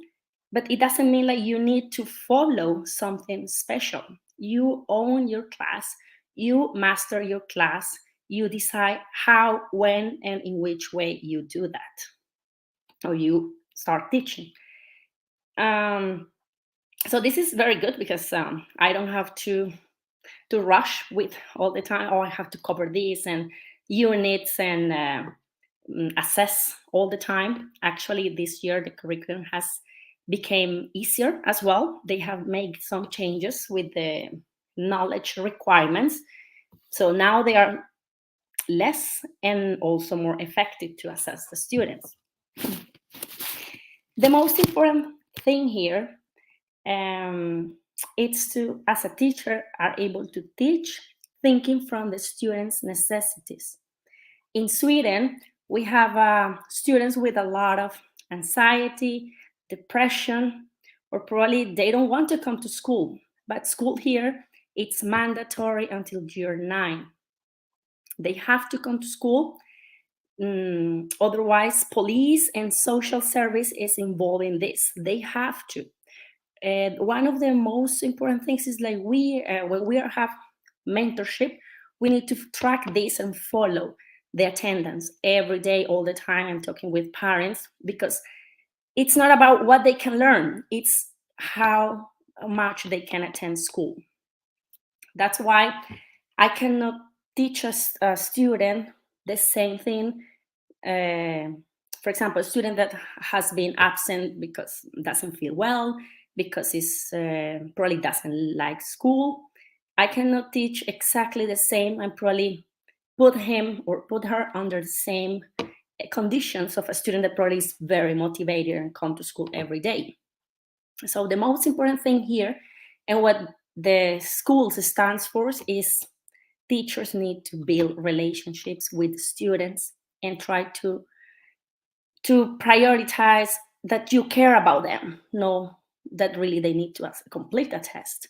But it doesn't mean like you need to follow something special. You own your class. You master your class. You decide how, when, and in which way you do that, or you start teaching. So this is very good because I don't have to rush with all the time. Oh, I have to cover this and units and assess all the time. Actually, this year the curriculum has become easier as well. They have made some changes with the knowledge requirements, so now they are less and also more effective to assess the students. The most important thing here it's to, as a teacher, are able to teach thinking from the students' necessities. In Sweden, we have students with a lot of anxiety, depression, or probably they don't want to come to school. But school here, it's mandatory until year 9. They have to come to school. Otherwise, police and social service is involved in this. They have to. And one of the most important things is like when we have mentorship, we need to track this and follow the attendance every day, all the time. I'm talking with parents because it's not about what they can learn, it's how much they can attend school. That's why I cannot teach a student the same thing. For example, a student that has been absent because doesn't feel well, because he's probably doesn't like school, I cannot teach exactly the same and probably put him or put her under the same conditions of a student that probably is very motivated and come to school every day. So the most important thing here, and what the schools stands for, is teachers need to build relationships with students and try to prioritize that you care about them. No, that really they need to complete a test,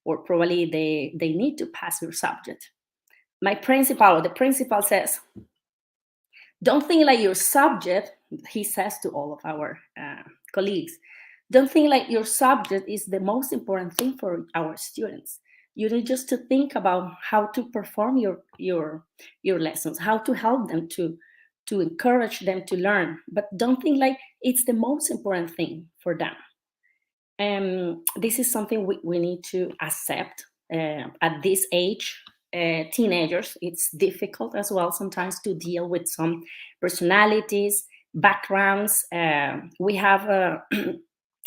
or probably they need to pass your subject. The principal says, don't think like your subject, he says to all of our colleagues, don't think like your subject is the most important thing for our students. You need just to think about how to perform your lessons, how to help them, to encourage them to learn, but don't think like it's the most important thing for them. This is something we need to accept at this age. Teenagers, it's difficult as well sometimes to deal with some personalities, backgrounds. We have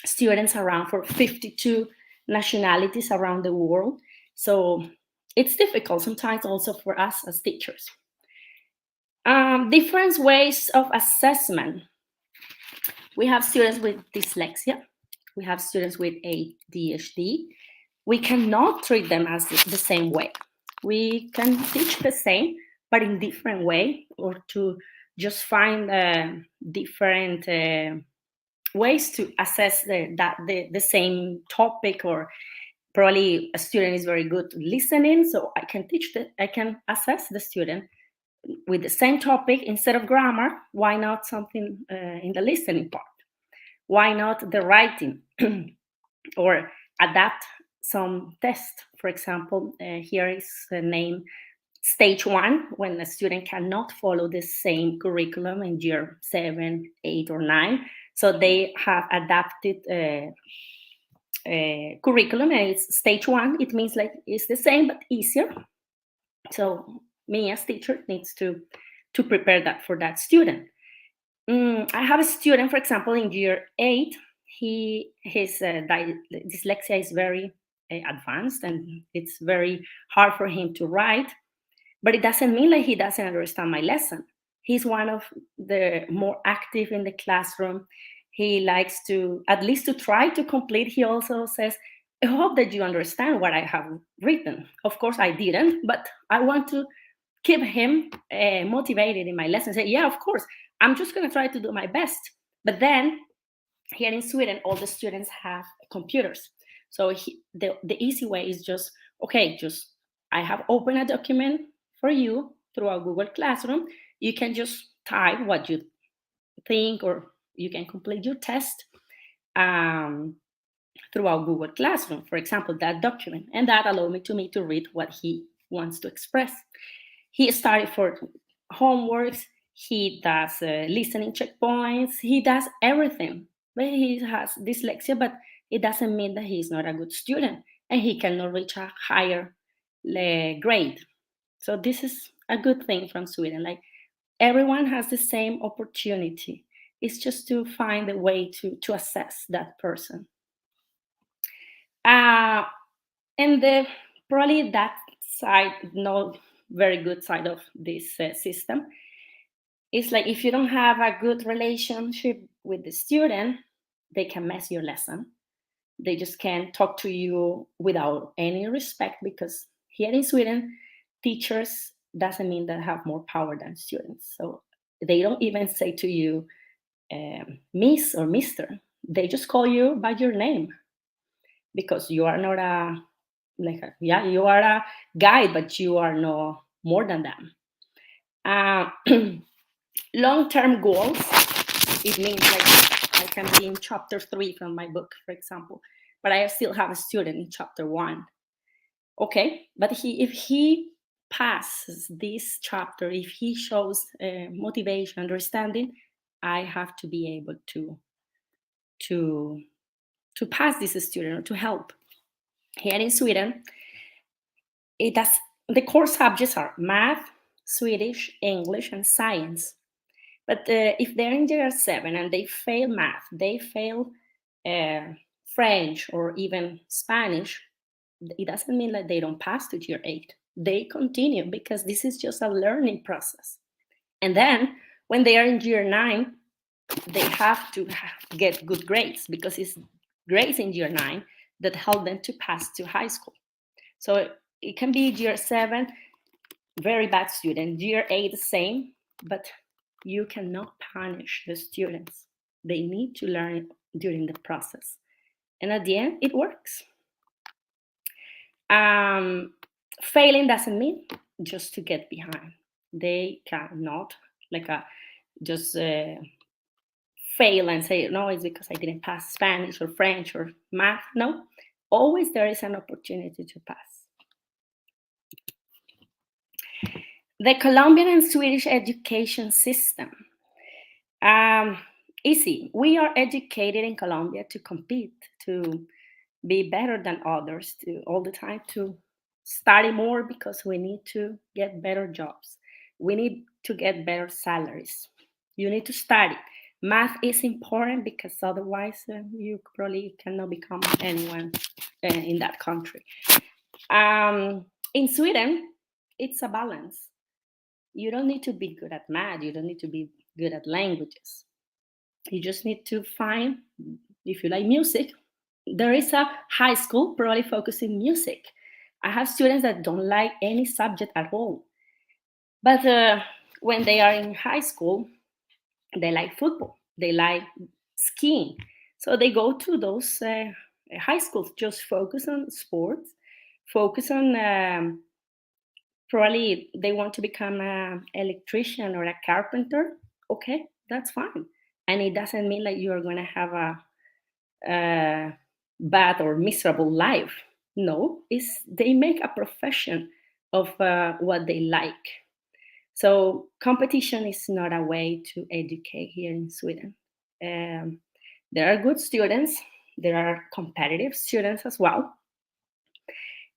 students around for 52 nationalities around the world. So it's difficult sometimes also for us as teachers. Different ways of assessment. We have students with dyslexia. We have students with ADHD. We cannot treat them as the same way. We can teach the same, but in different way, or to just find different ways to assess the same topic. Or probably a student is very good listening, so I can assess the student with the same topic. Instead of grammar, why not something in the listening part? Why not the writing? Or adapt some test. For example, here is the name stage 1, when a student cannot follow the same curriculum in year 7, 8, or 9. So they have adapted curriculum, and it's stage 1. It means like it's the same but easier. So me as teacher needs to prepare that for that student. I have a student, for example, in year 8. His dyslexia is very advanced, and it's very hard for him to write. But it doesn't mean like he doesn't understand my lesson. He's one of the more active in the classroom. He likes to, at least to try to complete. He also says, I hope that you understand what I have written. Of course, I didn't, but I want to keep him motivated in my lesson. Say, yeah, of course, I'm just going to try to do my best. But then here in Sweden, all the students have computers. So the easy way is just, okay, I have opened a document for you through our Google Classroom. You can just type what you think, or you can complete your test through our Google Classroom, for example, that document. And that allowed me to read what he wants to express. He started for homeworks, he does listening checkpoints, he does everything. But he has dyslexia, but it doesn't mean that he's not a good student and he cannot reach a higher grade. So this is a good thing from Sweden. Like, everyone has the same opportunity. It's just to find a way to assess that person. And probably that side, no very good side of this system, is like, if you don't have a good relationship with the student, they can mess your lesson. They just can't talk to you without any respect, because here in Sweden, teachers doesn't mean they have more power than students. So they don't even say to you, Miss or Mister. They just call you by your name, because you are not you are a guide, but you are no more than them. Long-term goals, it means like I can be in chapter 3 from my book, for example, but I still have a student in chapter 1. Okay, but if he passes this chapter, if he shows motivation, understanding, I have to be able to pass this student, or to help. Here in Sweden, the core subjects are math, Swedish, English, and science. But if they're in year 7 and they fail math, they fail French or even Spanish, it doesn't mean that they don't pass to year 8. They continue, because this is just a learning process. And then when they are in year 9, they have to get good grades, because it's grades in year 9 that help them to pass to high school. So it can be year 7, very bad student, year 8, the same, but you cannot punish the students. They need to learn during the process. And at the end, it works. Failing doesn't mean just to get behind. They cannot just fail and say, no, it's because I didn't pass Spanish or French or math. No, always there is an opportunity to pass. The Colombian and Swedish education system. Easy. We are educated in Colombia to compete, to be better than others, to all the time to study more, because we need to get better jobs. We need to get better salaries. You need to study. Math is important, because otherwise you probably cannot become anyone in that country. In Sweden, it's a balance. You don't need to be good at math. You don't need to be good at languages. You just need to find, if you like music, there is a high school probably focusing music. I have students that don't like any subject at all. But when they are in high school, they like football, they like skiing. So they go to those high schools, just focus on sports, focus on probably they want to become an electrician or a carpenter. Okay, that's fine. And it doesn't mean like you're going to have a bad or miserable life. No, they make a profession of what they like. So competition is not a way to educate here in Sweden. There are good students. There are competitive students as well.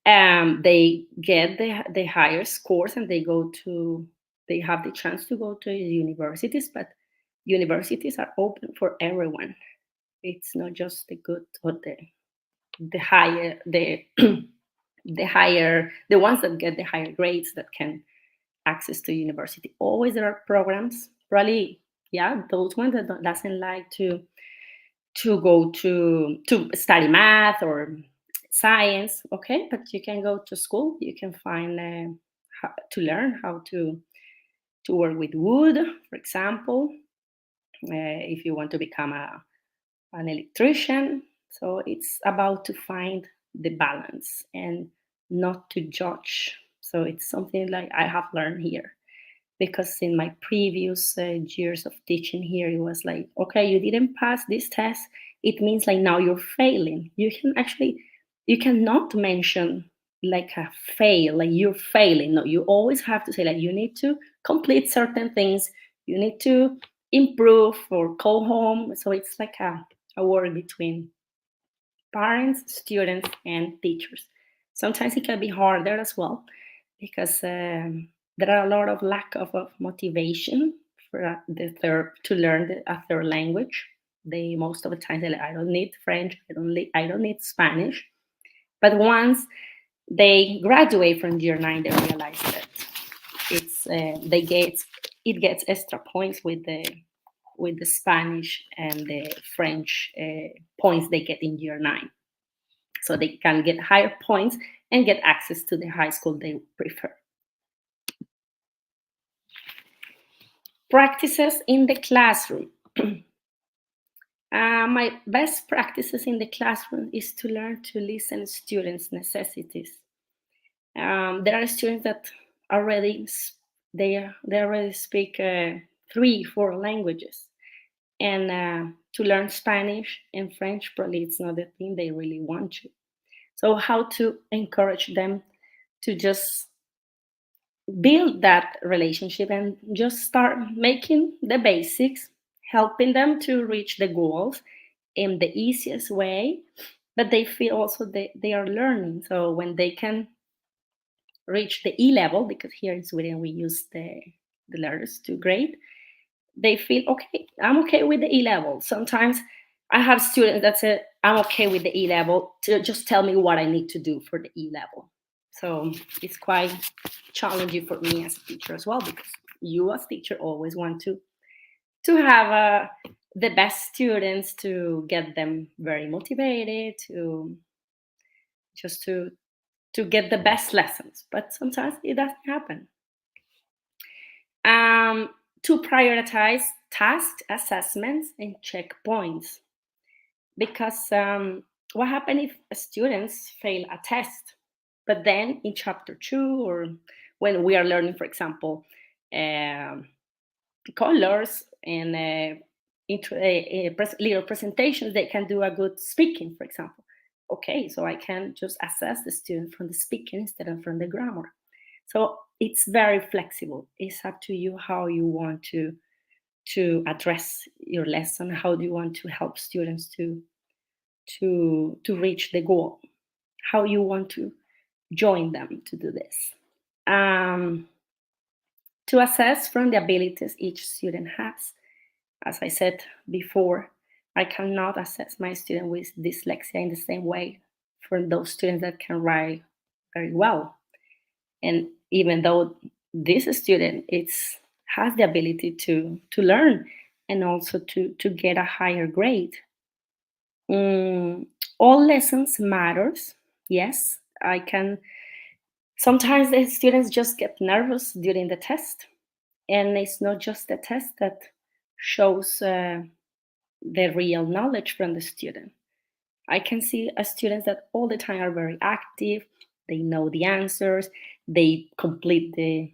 They get the higher scores, and they have the chance to go to universities, but universities are open for everyone. It's not just the good or the higher the the ones that get the higher grades that can access to university. Always there are programs, probably, those ones that doesn't like to go to study math or science. Okay, but you can go to school. You can find how to learn how to work with wood, for example, if you want to become an electrician. So it's about to find the balance and not to judge. So it's something like I have learned here, because in my previous years of teaching here, it was like, okay, you didn't pass this test. It means like now you're failing. You cannot mention like a fail, like you're failing. No, you always have to say like you need to complete certain things, you need to improve or go home. So it's like a work between parents, students, and teachers. Sometimes it can be harder as well because there are a lot of lack of motivation for to learn a third language. They most of the time say, like, I don't need French, I don't need Spanish. But once they graduate from year 9, they realize that it gets extra points with the Spanish and the French points they get in year 9. So they can get higher points and get access to the high school they prefer. Practices in the classroom. My best practices in the classroom is to learn to listen to students' necessities. There are students that already speak 3-4 languages, and to learn Spanish and French probably it's not the thing they really want to. So how to encourage them to just build that relationship and just start making the basics, helping them to reach the goals in the easiest way, but they feel also they are learning. So when they can reach the E level, because here in Sweden we use the letters to grade, they feel okay, I'm okay with the E level. Sometimes I have students that say, I'm okay with the E level, to just tell me what I need to do for the E level. So it's quite challenging for me as a teacher as well, because you as teacher always want to have the best students, to get them very motivated, to get the best lessons, but sometimes it doesn't happen. To prioritize task assessments and checkpoints, because what happens if students fail a test, but then in chapter 2, or when we are learning, for example, colors and little presentations, they can do a good speaking, for example. Okay, so I can just assess the student from the speaking instead of from the grammar. So it's very flexible. It's up to you how you want to address your lesson. How do you want to help students to reach the goal? How you want to join them to do this? To assess from the abilities each student has. As I said before, I cannot assess my student with dyslexia in the same way for those students that can write very well. And even though this student has the ability to learn and also to get a higher grade. All lessons matters. Yes, I can. Sometimes the students just get nervous during the test, and it's not just the test that shows the real knowledge from the student. I can see students that all the time are very active. They know the answers. They complete the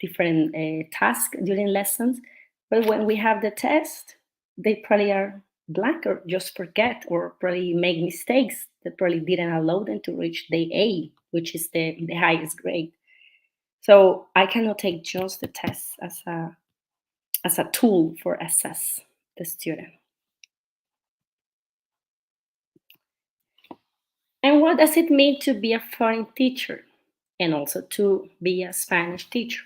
different tasks during lessons. But when we have the test, they probably are blank or just forget, or probably make mistakes that probably didn't allow them to reach the A, which is the highest grade. So I cannot take just the test as a tool for assess the student. And what does it mean to be a foreign teacher and also to be a Spanish teacher?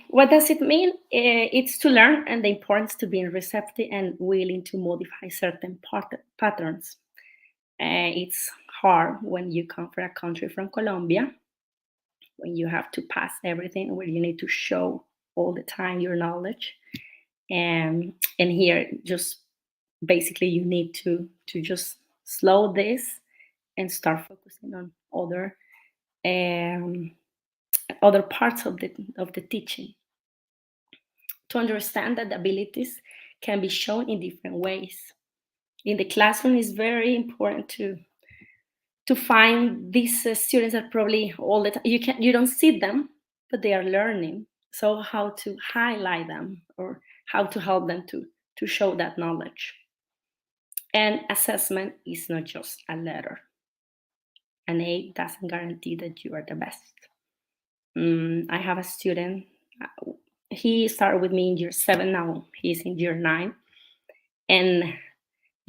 What does it mean? It's to learn, and the importance to being receptive and willing to modify certain patterns. It's hard when you come from a country from Colombia, when you have to pass everything, where you need to show all the time your knowledge. And here, just basically, you need to just slow this and start focusing on other parts of the teaching, to understand that the abilities can be shown in different ways. In the classroom, it's very important to find these students that probably all the time you don't see them, but they are learning. So how to highlight them, or how to help them to show that knowledge. And assessment is not just a letter. an A doesn't guarantee that you are the best. I have a student, he started with me in year 7, now he's in year 9. And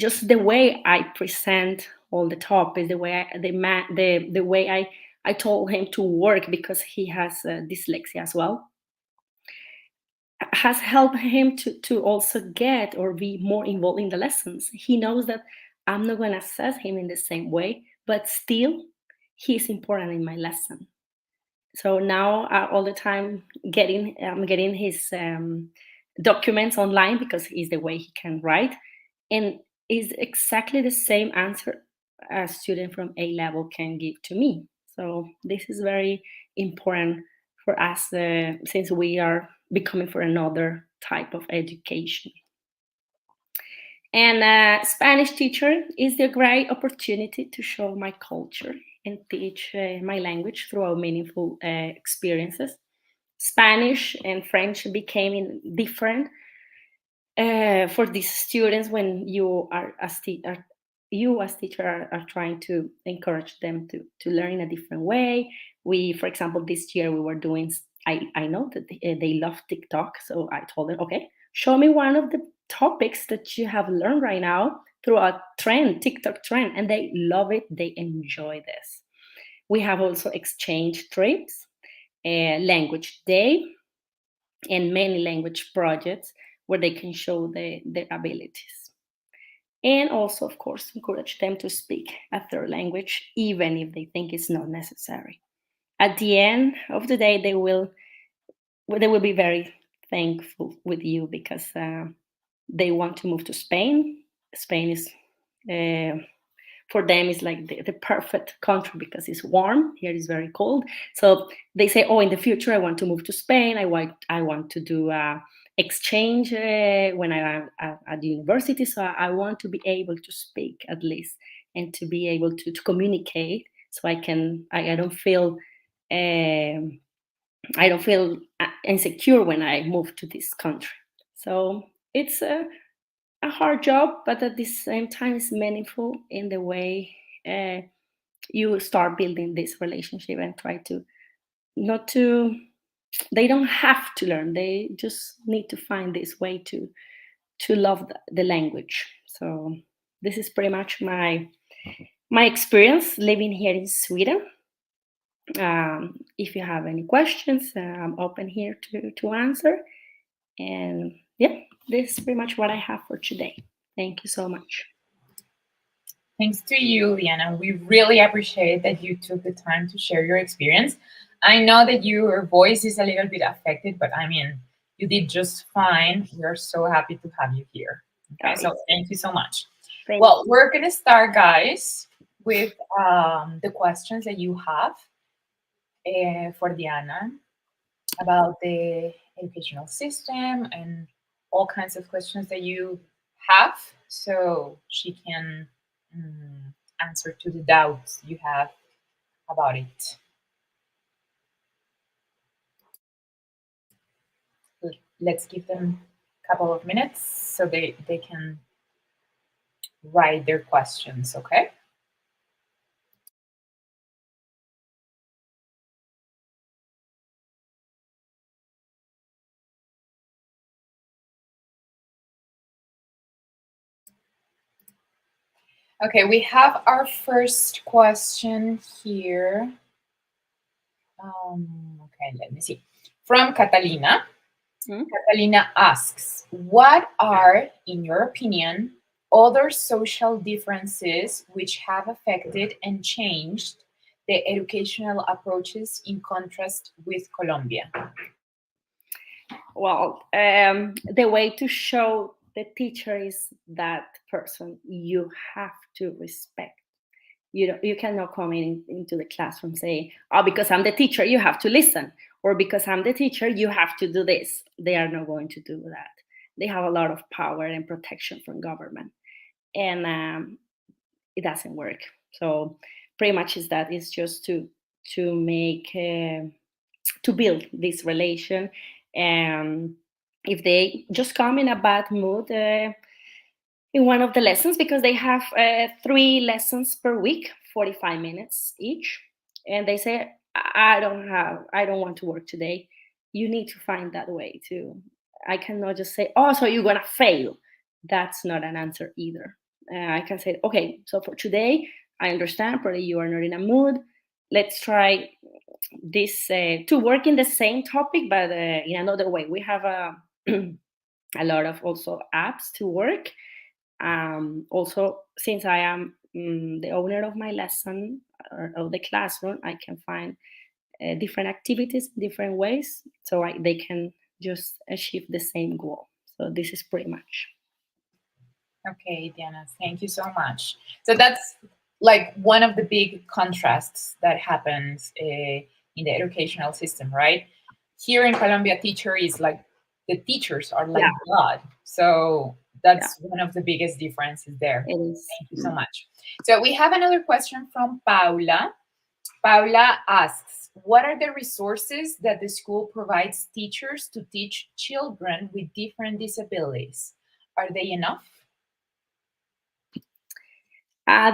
just the way I present all the topics, the way I told him to work, because he has dyslexia as well, has helped him to also get or be more involved in the lessons. He knows that I'm not going to assess him in the same way, but still he's important in my lesson. So now all the time I'm getting his documents online, because it's the way he can write, and is exactly the same answer a student from A level can give to me. So this is very important for us, since we are becoming for another type of education. And Spanish teacher is the great opportunity to show my culture and teach my language through meaningful experiences. Spanish and French became different for these students when you as teacher are trying to encourage them to learn in a different way. We, for example, this year we were doing, I know that they love TikTok, so I told them, okay, show me one of the topics that you have learned right now through a TikTok trend, and they love it, they enjoy this. We have also exchange trips, language day, and many language projects where they can show their abilities. And also, of course, encourage them to speak a third language, even if they think it's not necessary. At the end of the day, they will be very thankful with you, because they want to move to Spain. Spain is, for them, is like the perfect country, because it's warm. Here is very cold. So they say, oh, in the future, I want to move to Spain. I want to do exchange when I'm at the university. So I want to be able to speak at least, and to be able to communicate, so I don't feel insecure when I move to this country. So it's a hard job, but at the same time, it's meaningful in the way you start building this relationship and try to they don't have to learn, they just need to find this way to love the language. So this is pretty much my experience living here in Sweden. If you have any questions, I'm open here to answer. And yeah, this is pretty much what I have for today. Thank you so much. Thanks to you, Liana. We really appreciate that you took the time to share your experience. I know that your voice is a little bit affected, but I mean, you did just fine. We're so happy to have you here. Okay, so thank you so much. Well, we're going to start, guys, with the questions that you have for Diana about the educational system and all kinds of questions that you have, so she can answer to the doubts you have about it. Let's give them a couple of minutes so they can write their questions, okay? Okay, we have our first question here. Okay, let me see. From Catalina. Catalina asks, what are, in your opinion, other social differences which have affected and changed the educational approaches in contrast with Colombia? Well, the way to show the teacher is that person you have to respect. You cannot come into the classroom saying, oh, because I'm the teacher, you have to listen. Or because I'm the teacher, you have to do this. They are not going to do that. They have a lot of power and protection from government. And it doesn't work. So pretty much it's just to make, to build this relation. And if they just come in a bad mood in one of the lessons, because they have 3 lessons per week 45 minutes each, and they say, I don't want to work today. You need to find that way too. I cannot just say, oh, so you're gonna fail. That's not an answer either. I can say, okay, so for today, I understand probably you are not in a mood. Let's try this to work in the same topic, but in another way. We have a lot of also apps to work. Also, since I am the owner of my lesson or of the classroom, I can find different activities, different ways, so they can just achieve the same goal. So this is pretty much. Okay, Diana, thank you so much. So that's like one of the big contrasts that happens in the educational system, right? Here in Colombia, teacher is like, the teachers are like God. So that's one of the biggest differences there. It is. Thank you so much. So we have another question from Paula. Paula asks, what are the resources that the school provides teachers to teach children with different disabilities? Are they enough?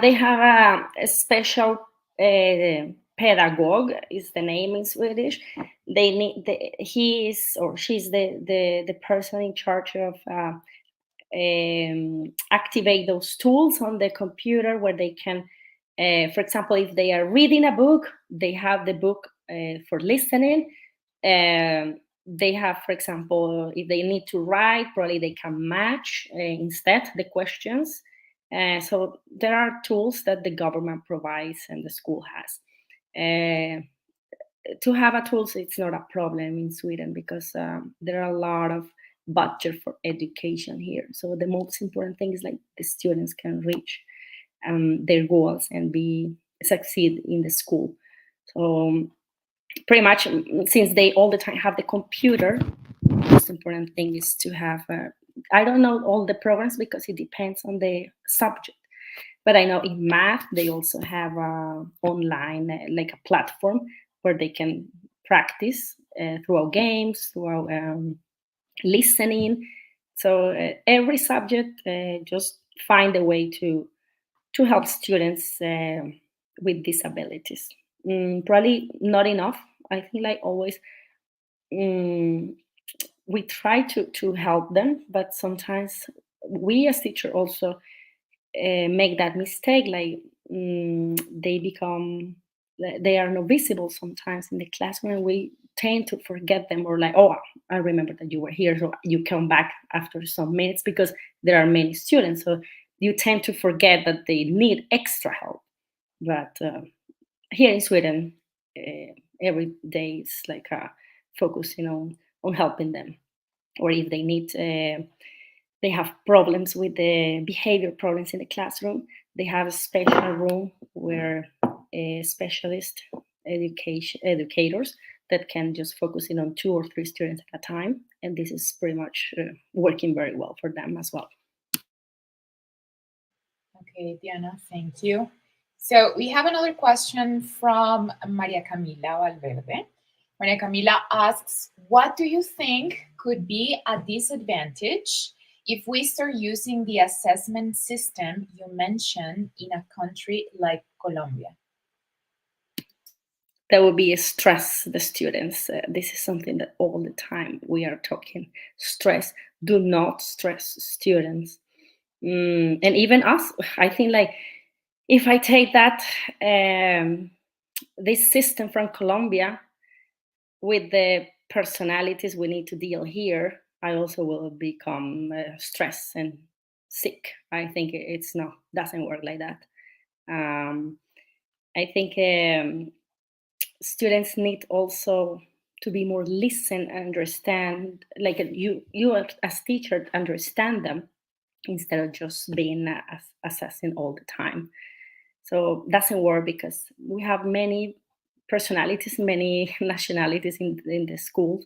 They have a special pedagogue, is the name in Swedish. They need he is or she's the person in charge of activate those tools on the computer where they can, for example, if they are reading a book, they have the book for listening. They have, for example, if they need to write, probably they can match instead the questions. So there are tools that the government provides and the school has. To have a tools, it's not a problem in Sweden because there are a lot of budget for education here. So the most important thing is like the students can reach their goals and succeed in the school. So pretty much, since they all the time have the computer, the most important thing is to have I don't know all the programs because it depends on the subject, but I know in math they also have online like a platform where they can practice throughout games, throughout listening. So every subject just find a way to help students with disabilities. Probably not enough. I think like always we try to help them, but sometimes we as teacher also make that mistake. Like they are not visible sometimes in the classroom, and we tend to forget them, or like, oh, I remember that you were here, so you come back after some minutes because there are many students. So you tend to forget that they need extra help. But here in Sweden, every day is like focusing on helping them, or if they need, they have problems with the behavior problems in the classroom, they have a special room where specialist educators that can just focus in on 2 or 3 students at a time, and this is pretty much working very well for them as well. Okay, Diana, thank you. So we have another question from Maria Camila Valverde. Maria Camila asks, what do you think could be a disadvantage if we start using the assessment system you mentioned in a country like Colombia? There will be a stress the students. This is something that all the time we are talking. Stress. Do not stress students. And even us. I think like if I take that this system from Colombia with the personalities we need to deal here, I also will become stressed and sick. I think it's not doesn't work like that. I think students need also to be more listen and understand, like you as teacher understand them instead of just being assessing all the time. So it doesn't work because we have many personalities, many nationalities in the schools,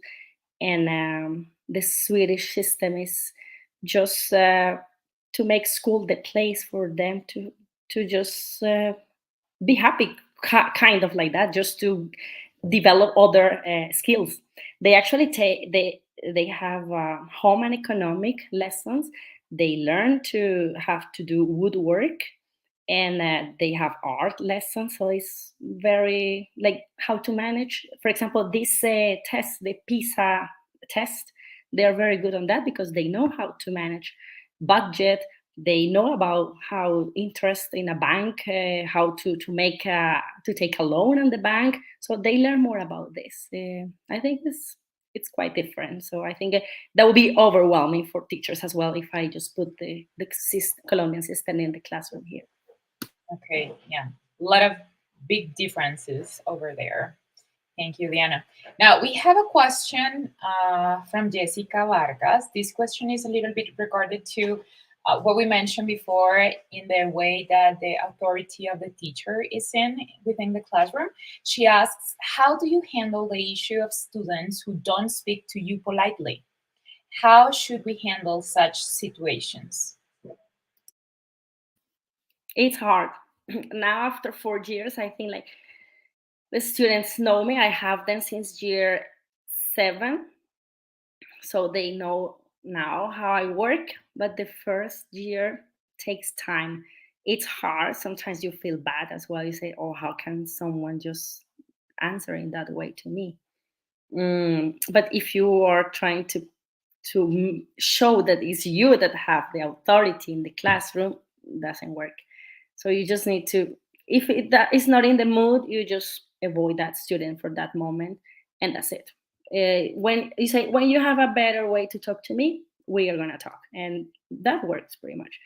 and the Swedish system is just to make school the place for them to just be happy, kind of like that, just to develop other skills. They actually they have home and economic lessons. They learn to have to do woodwork. and they have art lessons. So it's very like how to manage. For example, this test, the PISA test, they are very good on that because they know how to manage budget. They know about how interest in a bank, how to take a loan on the bank. So they learn more about this. I think it's quite different. So I think that would be overwhelming for teachers as well if I just put the Colombian system in the classroom here. Okay, yeah, a lot of big differences over there. Thank you, Diana. Now, we have a question from Jessica Vargas. This question is a little bit regarded to what we mentioned before in the way that the authority of the teacher is within the classroom. She asks, how do you handle the issue of students who don't speak to you politely? How should we handle such situations? It's hard. Now, after 4 years, I think like the students know me. I have them since year 7. So they know now how I work, but the first year takes time. It's hard. Sometimes you feel bad as well. You say, oh, how can someone just answer in that way to me? But if you are trying to show that it's you that have the authority in the classroom, it doesn't work. So you just need to, if that is not in the mood, you just avoid that student for that moment, and that's it. When you say, when you have a better way to talk to me, we are gonna talk, and that works pretty much.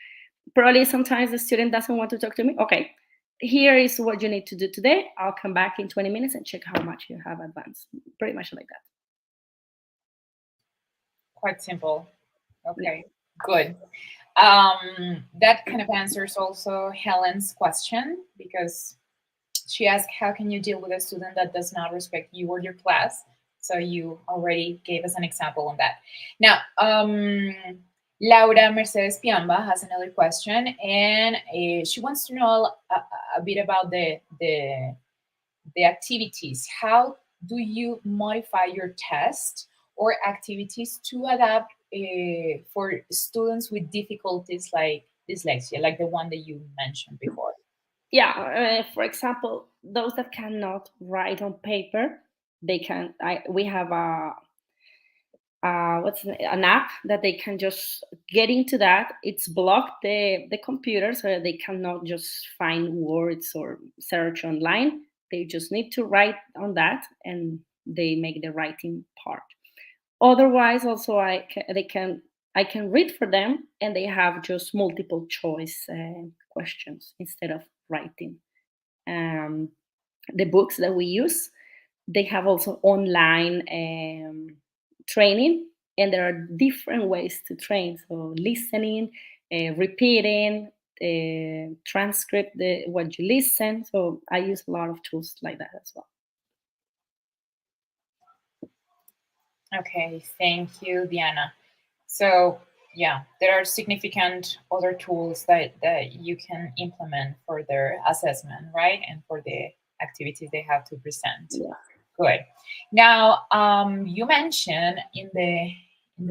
Probably sometimes the student doesn't want to talk to me. Okay, here is what you need to do today. I'll come back in 20 minutes and check how much you have advanced. Pretty much like that. Quite simple. Okay, good. That kind of answers also Helen's question, because she asked, how can you deal with a student that does not respect you or your class? So you already gave us an example on that. Now, Laura Mercedes Piamba has another question, and she wants to know a bit about the activities. How do you modify your test or activities to adapt for students with difficulties like dyslexia, like the one that you mentioned before? Yeah, for example, those that cannot write on paper, they can. We have an app that they can just get into that. It's blocked the computer, so they cannot just find words or search online. They just need to write on that, and they make the writing part. Otherwise, also I can read for them, and they have just multiple choice questions instead of writing. The books that we use, they have also online training, and there are different ways to train. So listening, repeating, transcript what you listen. So I use a lot of tools like that as well. Okay, thank you, Diana. So yeah, there are significant other tools that you can implement for their assessment, right? And for the activities they have to present. Yeah. Good. Now, you mentioned in the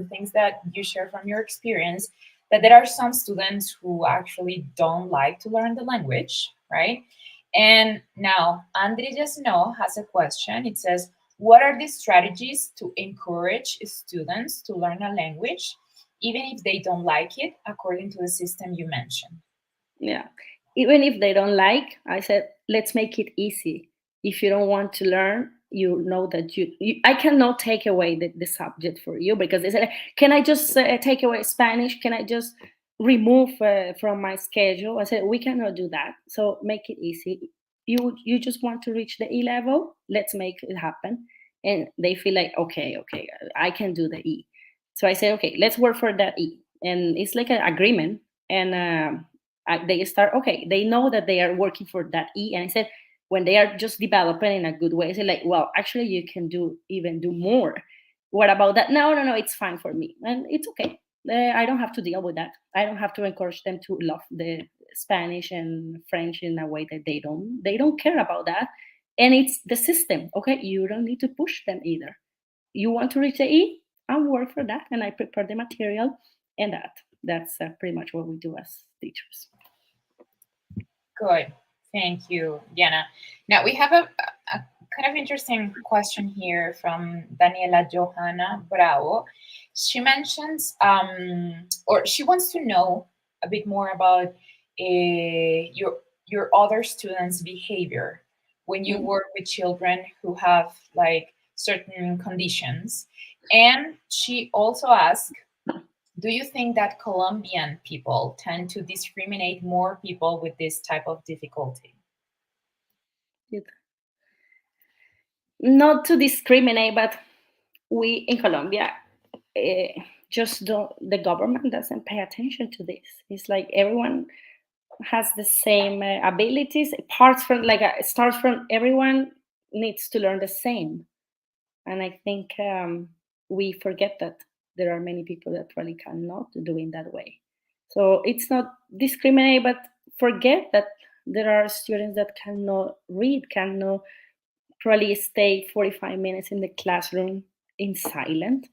things that you share from your experience that there are some students who actually don't like to learn the language, right? And now, Andre Jasno has a question. It says, what are the strategies to encourage students to learn a language, even if they don't like it, according to the system you mentioned? Yeah. Even if they don't like, I said, let's make it easy. If you don't want to learn, you know that I cannot take away the subject for you, because they said, can I just take away Spanish? Can I just remove from my schedule? I said, we cannot do that. So make it easy. You just want to reach the E level. Let's make it happen. And they feel like, okay, I can do the E. So I said, okay, let's work for that E. And it's like an agreement. And they start, okay, they know that they are working for that E. And I said, when they are just developing in a good way, I say like, well, actually you can do more. What about that? No, it's fine for me. And it's okay. I don't have to deal with that. I don't have to encourage them to love the Spanish and French in a way that they don't care about that. And it's the system. Okay, you don't need to push them either. You want to reach the E? I'll work for that, and I prepare the material, and that's pretty much what we do as teachers. Good. Thank you, Diana. Now we have a kind of interesting question here from Daniela Johanna Bravo. She mentions, or she wants to know a bit more about your other students' behavior when you work with children who have like certain conditions. And she also asked, do you think that Colombian people tend to discriminate more people with this type of difficulty? Not to discriminate, but we in Colombia just don't, the government doesn't pay attention to this. It's like everyone has the same abilities. It starts from everyone needs to learn the same, and I think we forget that there are many people that really cannot do it that way. So it's not discriminate, but forget that there are students that cannot read, cannot probably stay 45 minutes in the classroom in silent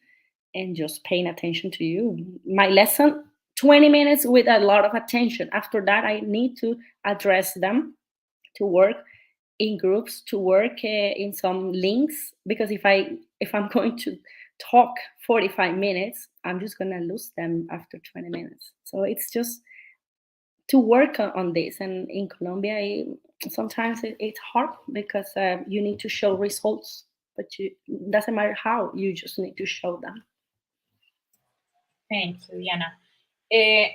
and just paying attention to you. My lesson, 20 minutes with a lot of attention. After that, I need to address them, to work in groups, to work in some links, because if I'm going to talk 45 minutes, I'm just going to lose them after 20 minutes. So it's just to work on this. And in Colombia, sometimes it's hard because you need to show results, but it doesn't matter how, you just need to show them. Thank you, Diana.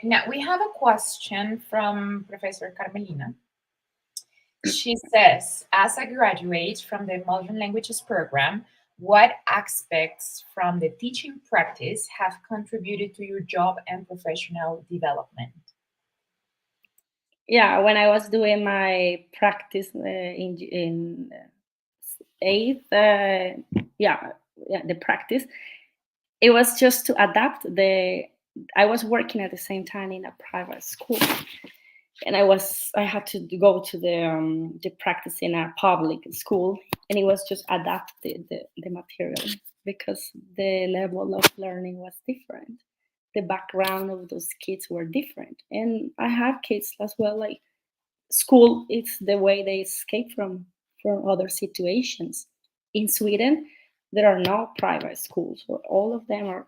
Now we have a question from Professor Carmelina. She says, as a graduate from the Modern Languages program, what aspects from the teaching practice have contributed to your job and professional development? Yeah, when I was doing my practice in eighth, the practice, it was just to adapt I was working at the same time in a private school, and I had to go to the practice in a public school, and it was just adapted the material because the level of learning was different. The background of those kids were different, and I have kids as well. Like school, it's the way they escape from other situations. In Sweden, there are no private schools, so all of them are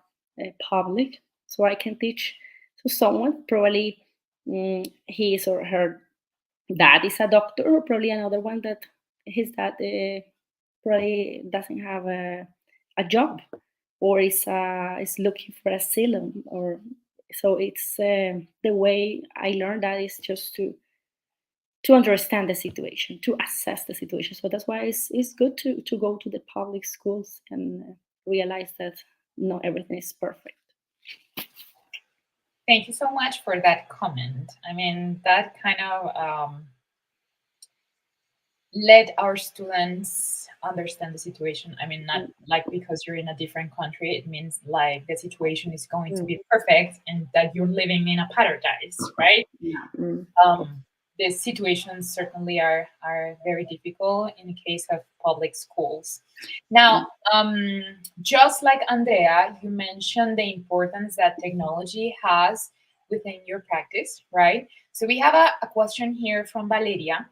public. So I can teach to someone probably his or her dad is a doctor, or probably another one that his dad probably doesn't have a job, or is looking for asylum, or so it's the way I learned that is just to understand the situation, to assess the situation. So that's why it's good to go to the public schools and realize that not everything is perfect. Thank you so much for that comment. I mean, that kind of let our students understand the situation. I mean, not like because you're in a different country, it means like the situation is going to be perfect and that you're living in a paradise, right? The situations certainly are very difficult in the case of public schools. Now, just like Andrea, you mentioned the importance that technology has within your practice, right? So we have a question here from Valeria.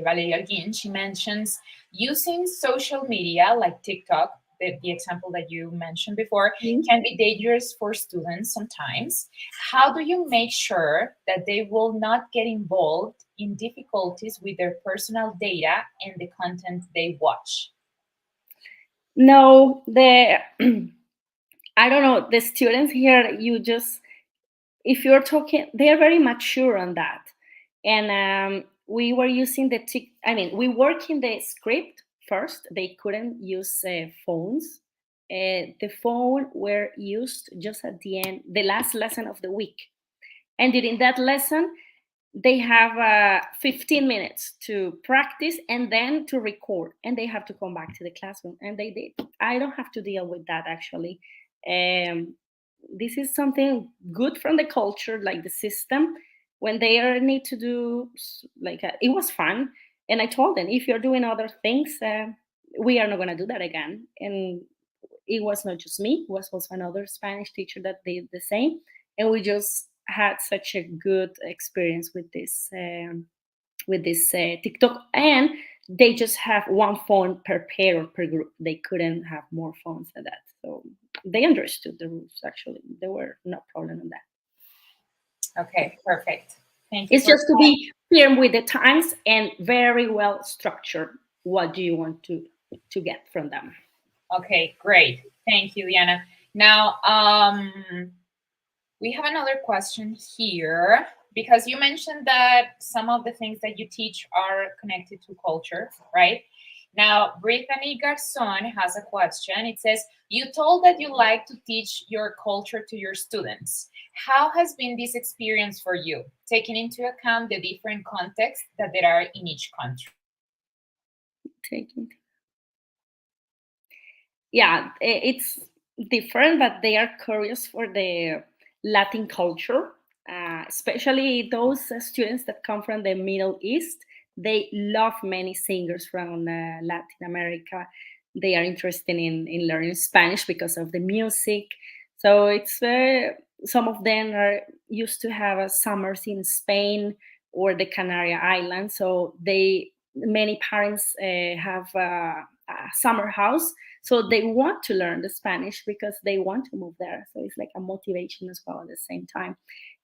Valeria again, she mentions using social media like TikTok, the example that you mentioned before, can be dangerous for students sometimes. How do you make sure that they will not get involved in difficulties with their personal data and the content they watch? No, I don't know, the students here, if you're talking, they're very mature on that. And we were using we work in the script first. They couldn't use phones. The phone were used just at the end, the last lesson of the week. And during that lesson, they have 15 minutes to practice and then to record, and they have to come back to the classroom. And they did. I don't have to deal with that, actually. This is something good from the culture, like the system. When they need to do, it was fun. And I told them, if you're doing other things, we are not going to do that again. And it was not just me, it was also another Spanish teacher that did the same. And we just had such a good experience with this with this TikTok, and they just have one phone per pair or per group. They couldn't have more phones than that. So they understood the rules, actually. There were no problem on that. Okay, perfect. Thank you. It's just to be firm with the times and very well structured. What do you want to get from them? Okay, great. Thank you, Diana. Now, we have another question here, because you mentioned that some of the things that you teach are connected to culture, right? Now, Brittany Garzon has a question. It says, you told that you like to teach your culture to your students. How has been this experience for you, taking into account the different contexts that there are in each country? Yeah, it's different, but they are curious for the Latin culture, especially those students that come from the Middle East. They love many singers from Latin America. They are interested in learning Spanish because of the music. So it's some of them are used to have summers in Spain or the Canary Islands. So many parents have a summer house, so they want to learn the Spanish because they want to move there. So it's like a motivation as well at the same time.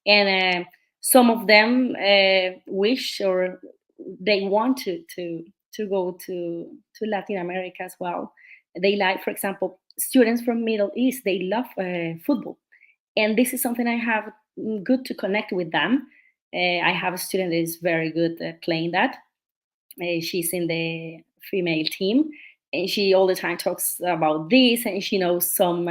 And some of them wish or they want to go to Latin America as well. They like, for example, students from Middle East. They love football, and this is something I have good to connect with them. I have a student that is very good at playing that. She's in the female team, and she all the time talks about this, and she knows some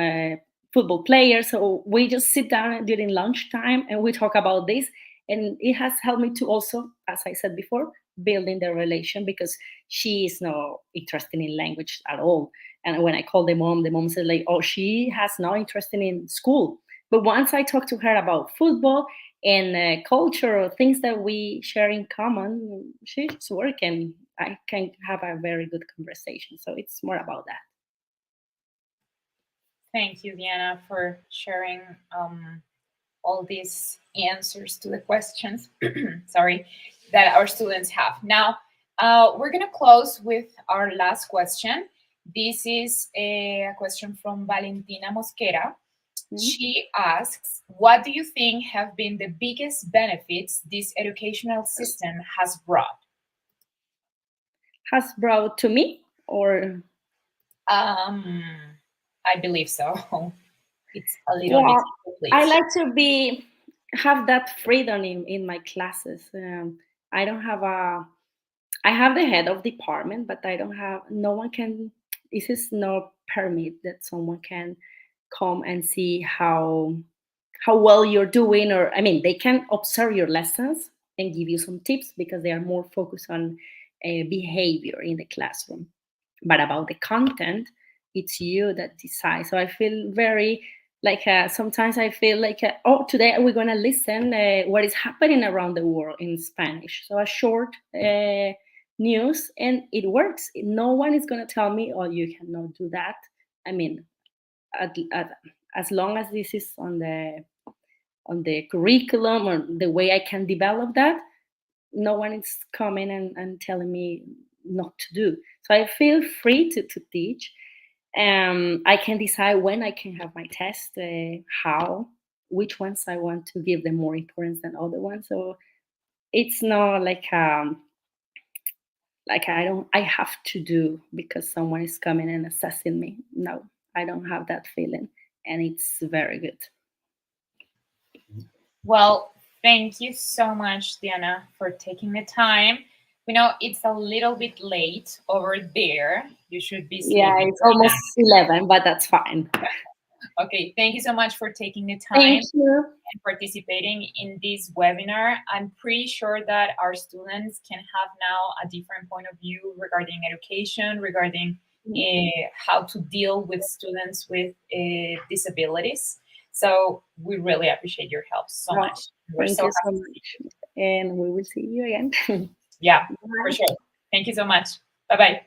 football players. So we just sit down during lunchtime and we talk about this, and it has helped me to also, as I said before, building the relation, because she is not interested in language at all. And when I called the mom said like, oh, she has no interest in school. But once I talked to her about football and culture or things that we share in common, she's working. I can have a very good conversation. So it's more about that. Thank you, Diana, for sharing all these answers to the questions, sorry, that our students have. Now, we're going to close with our last question. This is a question from Valentina Mosquera. She asks, what do you think have been the biggest benefits this educational system has brought? Has brought to me, or? I believe so. It's a little bit complete. I like to have that freedom in my classes. I don't have I have the head of department, but I don't have, no one can, this is no permit that someone can come and see how well you're doing, or, I mean, they can observe your lessons and give you some tips because they are more focused on behavior in the classroom. But about the content, it's you that decide. So I feel very like sometimes I feel like oh, today we're going to listen what is happening around the world in Spanish. So a short news, and it works. No one is going to tell me, oh, you cannot do that. I mean, as long as this is on the curriculum or the way I can develop that, no one is coming and telling me not to do. So I feel free to teach. I can decide when I can have my test, which ones I want to give them more importance than other ones. So it's not like I have to do because someone is coming and assessing me. No, I don't have that feeling, and it's very good. Well, thank you so much, Diana, for taking the time. We know it's a little bit late over there. You should be sleeping. Yeah, it's almost 11, but that's fine. Okay, thank you so much for taking the time and participating in this webinar. I'm pretty sure that our students can have now a different point of view regarding education, regarding how to deal with students with disabilities. So we really appreciate your help so much. Thank you so much. And we will see you again. Yeah, for sure. Thank you so much. Bye-bye.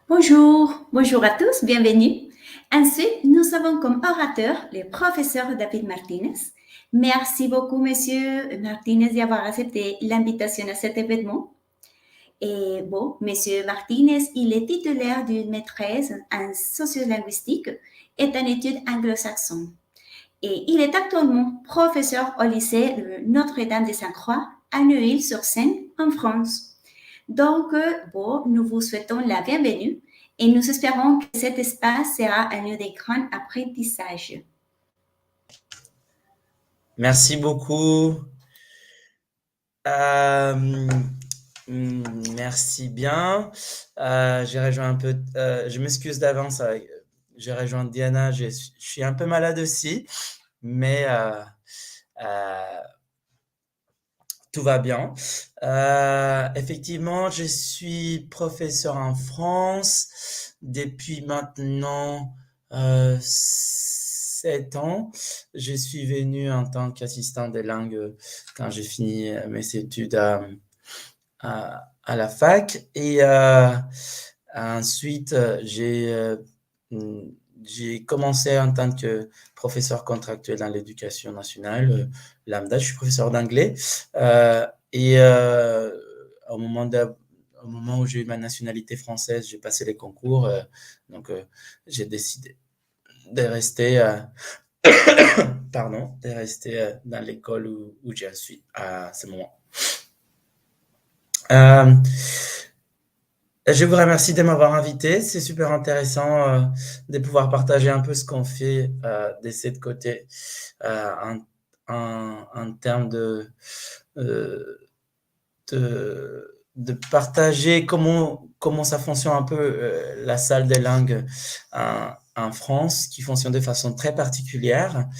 Bonjour à tous, bienvenue. Ensuite, nous avons comme orateur le professeur David Martinez. Merci beaucoup, Monsieur Martinez, d'avoir accepté l'invitation à cet événement. Et bon, Monsieur Martinez, il est titulaire d'une maîtrise en sociolinguistique et en études anglo-saxonnes. Et il est actuellement professeur au lycée de Notre-Dame de Sainte-Croix à Neuilly-sur-Seine, en France. Donc, bon, nous vous souhaitons la bienvenue et nous espérons que cet espace sera un lieu de grand apprentissage. Merci beaucoup. Merci bien. J'ai rejoint un peu, je m'excuse d'avance, j'ai rejoint Diana, je suis un peu malade aussi, mais tout va bien. Effectivement, je suis professeur en France depuis maintenant 7 ans. Je suis venu en tant qu'assistant des langues quand j'ai fini mes études à la fac. Et ensuite, j'ai commencé en tant que professeur contractuel dans l'éducation nationale, lambda. Je suis professeur d'anglais. Et au moment où j'ai eu ma nationalité française, j'ai passé les concours. Donc, j'ai décidé de rester, dans l'école où je suis à ce moment. Je vous remercie de m'avoir invité. C'est super intéressant de pouvoir partager un peu ce qu'on fait de ce côté en termes de partager comment ça fonctionne un peu la salle des langues en France, qui fonctionne de façon très particulière.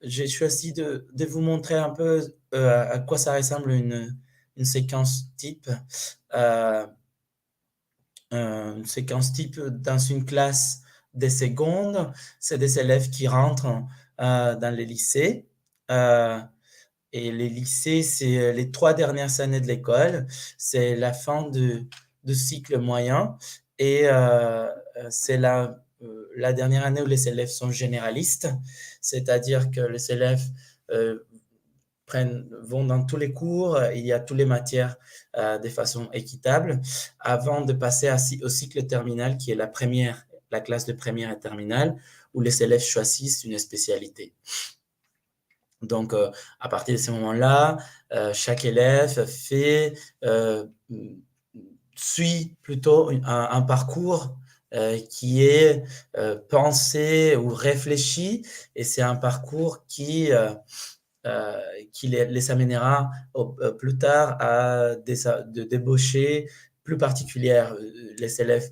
J'ai choisi de vous montrer un peu à quoi ça ressemble une séquence type. Une séquence type dans une classe de seconde, c'est des élèves qui rentrent dans les lycées. Et les lycées, c'est les 3 dernières années de l'école. C'est la fin de cycle moyen. Et c'est la dernière année où les élèves sont généralistes, c'est-à-dire que les élèves vont dans tous les cours, il y a toutes les matières de façon équitable, avant de passer au cycle terminal, qui est la classe de première et terminale, où les élèves choisissent une spécialité. Donc, à partir de ce moment-là, chaque élève suit plutôt un parcours qui est pensé ou réfléchi, et c'est un parcours qui les amènera plus tard à de débauchés plus particulières. Les élèves,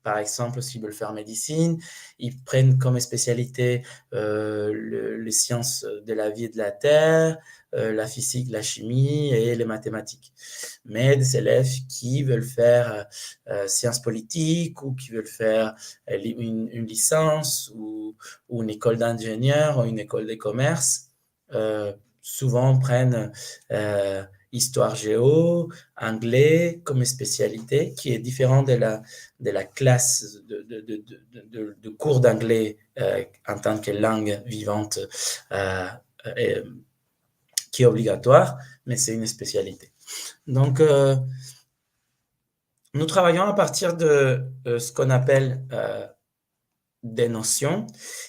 par exemple, s'ils veulent faire médecine, ils prennent comme spécialité les sciences de la vie et de la terre, la physique, la chimie et les mathématiques. Mais des élèves qui veulent faire sciences politiques ou qui veulent faire une licence ou une école d'ingénieur ou une école de commerce, souvent prennent histoire géo, anglais comme spécialité, qui est différent de la classe de cours d'anglais en tant que langue vivante qui est obligatoire, mais c'est une spécialité. Donc, nous travaillons à partir de ce qu'on appelle des notions,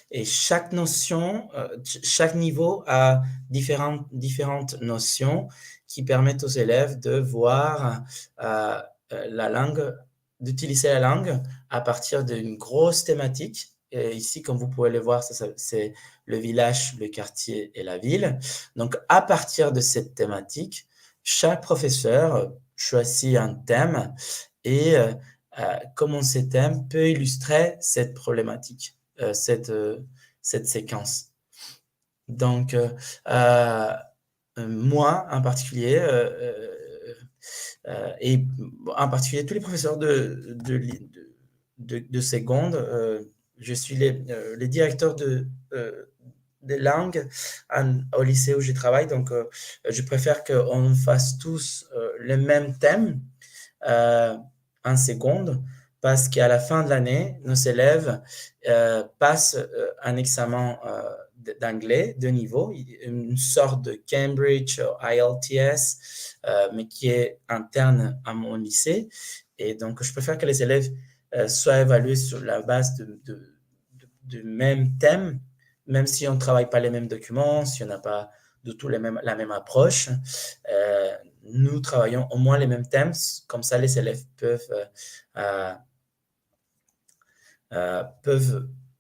et chaque notion, chaque niveau a différentes notions qui permettent aux élèves de voir la langue, d'utiliser la langue à partir d'une grosse thématique. Et ici, comme vous pouvez le voir, c'est le village, le quartier et la ville. Donc, à partir de cette thématique, chaque professeur choisit un thème et comment ce thème peut illustrer cette problématique, cette séquence. Donc, moi, en particulier, et en particulier tous les professeurs de seconde, je suis les directeurs des langues au lycée où je travaille. Donc, je préfère qu'on fasse tous le même thème. en seconde parce qu'à la fin de l'année, nos élèves passent un examen d'anglais de niveau, une sorte de Cambridge ou IELTS, mais qui est interne à mon lycée. Et donc, je préfère que les élèves soient évalués sur la base du même thème, même si on ne travaille pas les mêmes documents, si on n'a pas du tout la même approche. Nous travaillons au moins les mêmes thèmes, comme ça les élèves peuvent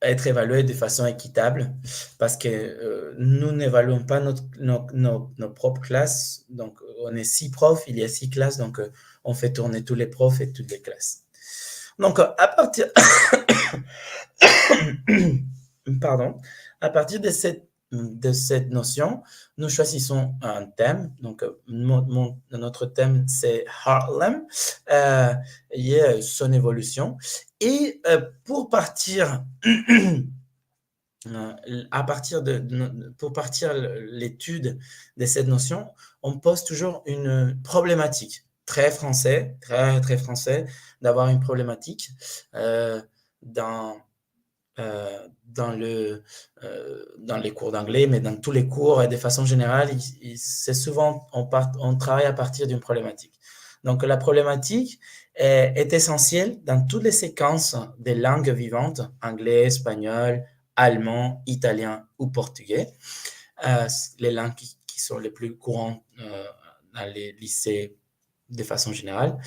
être évalués de façon équitable, parce que nous n'évaluons pas nos propres classes. Donc, on est 6 profs, il y a 6 classes, donc on fait tourner tous les profs et toutes les classes. Donc, à partir de cette notion, nous choisissons un thème. Donc, notre thème, c'est Harlem et son évolution. Et pour partir l'étude de cette notion, on pose toujours une problématique. Très français, très français, d'avoir une problématique dans les cours d'anglais, mais dans tous les cours et de façon générale, c'est souvent, on travaille à partir d'une problématique. Donc, la problématique est essentielle dans toutes les séquences des langues vivantes, anglais, espagnol, allemand, italien ou portugais, les langues qui sont les plus courantes dans les lycées de façon générale.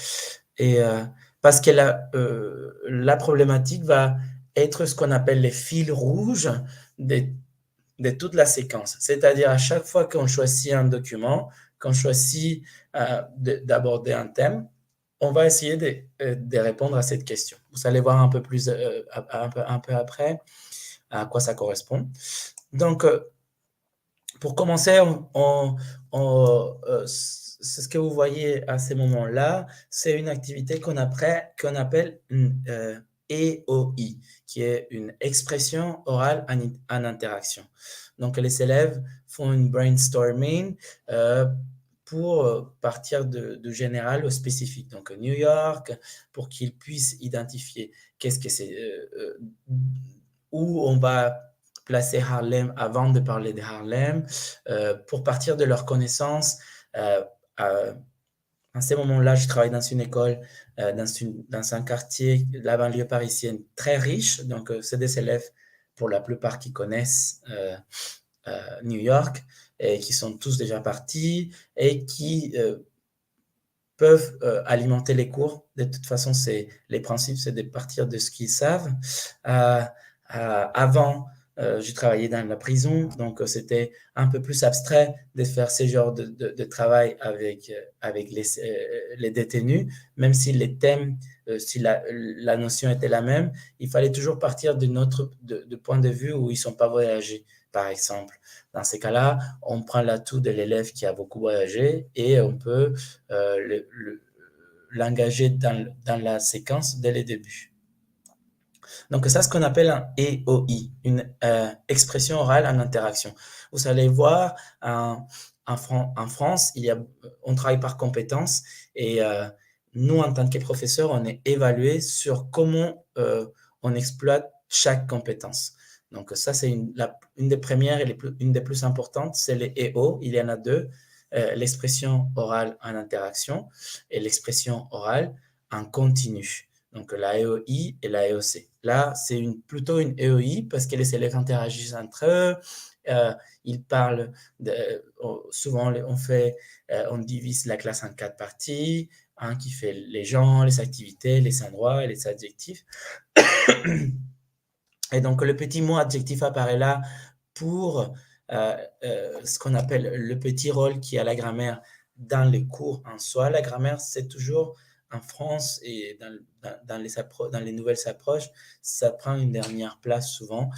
Et parce que la problématique va être ce qu'on appelle les fils rouges de toute la séquence. C'est-à-dire, à chaque fois qu'on choisit un document, qu'on choisit d'aborder un thème, on va essayer de répondre à cette question. Vous allez voir un peu plus un peu après à quoi ça correspond. Donc, pour commencer, c'est ce que vous voyez à ces moments-là, c'est une activité qu'on appelle une EOI, qui est une expression orale en interaction. Donc, les élèves font une brainstorming pour partir du général au spécifique. Donc, New York, pour qu'ils puissent identifier qu'est-ce que c'est, où on va placer Harlem avant de parler de Harlem, pour partir de leurs connaissances. À ce moment-là, je travaille dans une école, dans un quartier, la banlieue parisienne, très riche. Donc, c'est des élèves, pour la plupart, qui connaissent New York et qui sont tous déjà partis et qui peuvent alimenter les cours. De toute façon, les principes, c'est de partir de ce qu'ils savent. Avant, j'ai travaillé dans la prison, donc c'était un peu plus abstrait de faire ce genre de travail avec les détenus, même si les thèmes, si la notion était la même, il fallait toujours partir de point de vue où ils ne sont pas voyagés, par exemple. Dans ces cas-là, on prend l'atout de l'élève qui a beaucoup voyagé et on peut l'engager dans la séquence dès le début. Donc, ça, c'est ce qu'on appelle un EOI, une expression orale en interaction. Vous allez voir, en France, on travaille par compétences et nous, en tant que professeurs, on est évalués sur comment on exploite chaque compétence. Donc, ça, c'est une des premières et une des plus importantes, c'est les EO. Il y en a deux, l'expression orale en interaction et l'expression orale en continu. Donc, la EOI et la EOC. Là, c'est plutôt une EOI parce que les élèves interagissent entre eux. Ils parlent, souvent on divise la classe en 4 parties. Un qui fait les gens, les activités, les endroits et les adjectifs. Et donc, le petit mot adjectif apparaît là pour ce qu'on appelle le petit rôle qui a la grammaire dans les cours en soi. La grammaire, c'est toujours en France et dans les nouvelles approches, ça prend une dernière place souvent.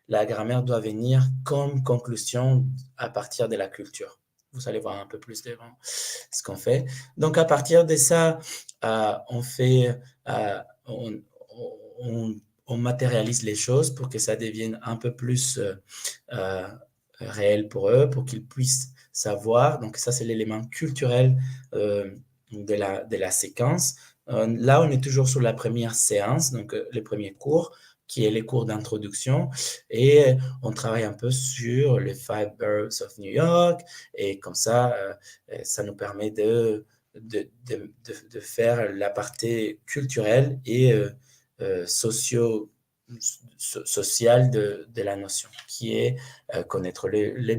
La grammaire doit venir comme conclusion à partir de la culture. Vous allez voir un peu plus devant ce qu'on fait. Donc, à partir de ça, on matérialise les choses pour que ça devienne un peu plus réel pour eux, pour qu'ils puissent savoir. Donc, ça, c'est l'élément culturel de la séquence. Là, on est toujours sur la première séance, donc les premiers cours, qui est les cours d'introduction, et on travaille un peu sur les 5 boroughs of New York, et comme ça, ça nous permet de faire la partie culturelle et sociale de la notion, qui est connaître les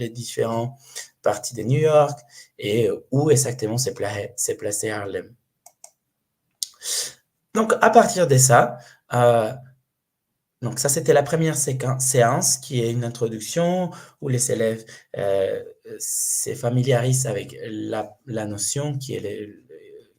différentes parties de New York et où exactement c'est placé Harlem. Donc, à partir de ça, donc ça, c'était la première séance qui est une introduction où les élèves se familiarisent avec la notion qui est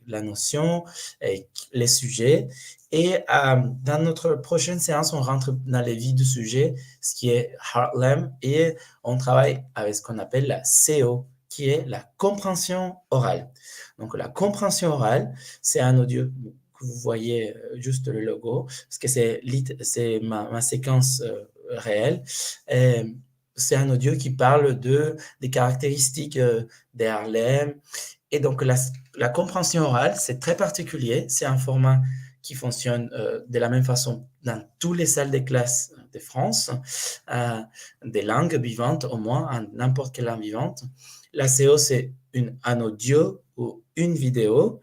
la notion et les sujets. Et dans notre prochaine séance, on rentre dans les vies du sujet, ce qui est Harlem, et on travaille avec ce qu'on appelle la CO, qui est la compréhension orale. Donc, la compréhension orale, c'est un audio que vous voyez juste le logo, parce que c'est ma séquence réelle. C'est un audio qui parle des caractéristiques des Harlem. Et donc, la compréhension orale, c'est très particulier. C'est un format qui fonctionne de la même façon dans toutes les salles de classe de France, des langues vivantes au moins, en n'importe quelle langue vivante. La CO, c'est un audio ou une vidéo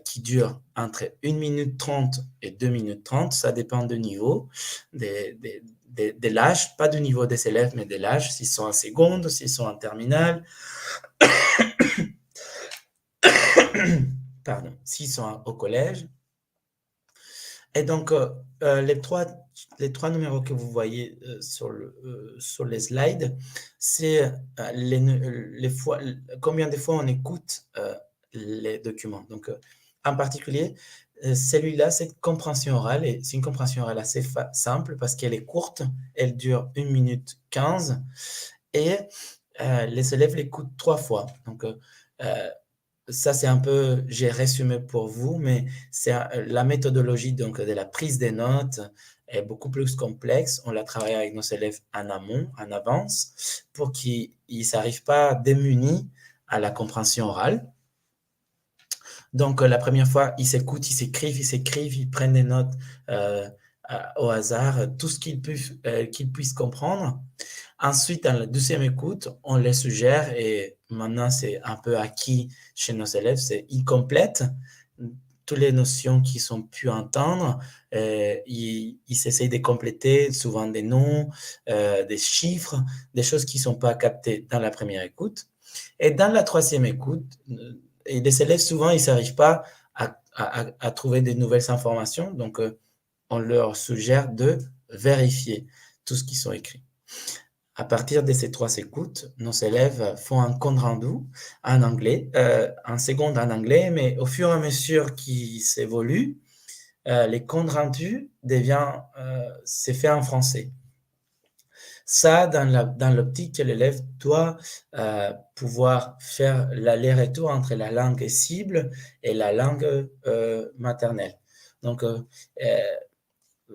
qui dure entre 1 minute 30 et 2 minutes 30. Ça dépend du niveau, de l'âge, pas du niveau des élèves, mais de l'âge, s'ils sont en seconde, s'ils sont en terminale. Pardon, s'ils sont au collège. Et donc, les trois numéros que vous voyez sur les slides, c'est combien de fois on écoute les documents. Donc, en particulier, celui-là, c'est compréhension orale, et c'est une compréhension orale assez simple parce qu'elle est courte, elle dure 1 minute 15, et les élèves l'écoutent 3 fois. Donc, ça, c'est un peu, j'ai résumé pour vous, mais c'est la méthodologie donc, de la prise des notes est beaucoup plus complexe. On l'a travaillé avec nos élèves en amont, en avance, pour qu'ils n'arrivent pas démunis à la compréhension orale. Donc, la première fois, ils s'écoutent, ils prennent des notes au hasard, tout ce qu'ils puissent comprendre. Ensuite, dans la deuxième écoute, on les suggère, et maintenant c'est un peu acquis chez nos élèves, ils complètent toutes les notions qu'ils ont pu entendre. Ils essayent de compléter souvent des noms, des chiffres, des choses qui ne sont pas captées dans la première écoute. Et dans la troisième écoute, les élèves, souvent, ils n'arrivent pas à trouver de nouvelles informations, donc on leur suggère de vérifier tout ce qui sont écrits. À partir de ces 3 écoutes, nos élèves font un compte rendu en anglais, en seconde en anglais, mais au fur et à mesure qu'ils s'évoluent, les comptes rendus c'est fait en français. Ça, dans l'optique que l'élève doit pouvoir faire l'aller-retour entre la langue cible et la langue maternelle. Donc,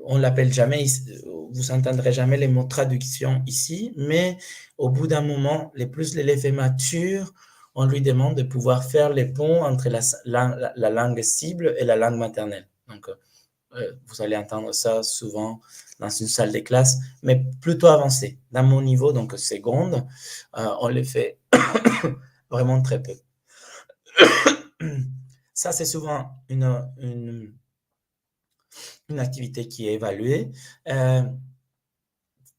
on l'appelle jamais, vous n'entendrez jamais les mots traduction ici, mais au bout d'un moment, plus l'élève est mature, on lui demande de pouvoir faire les ponts entre la langue cible et la langue maternelle. Donc, vous allez entendre ça souvent dans une salle de classe, mais plutôt avancée. Dans mon niveau, donc seconde, on le fait vraiment très peu. Ça, c'est souvent une activité qui est évaluée.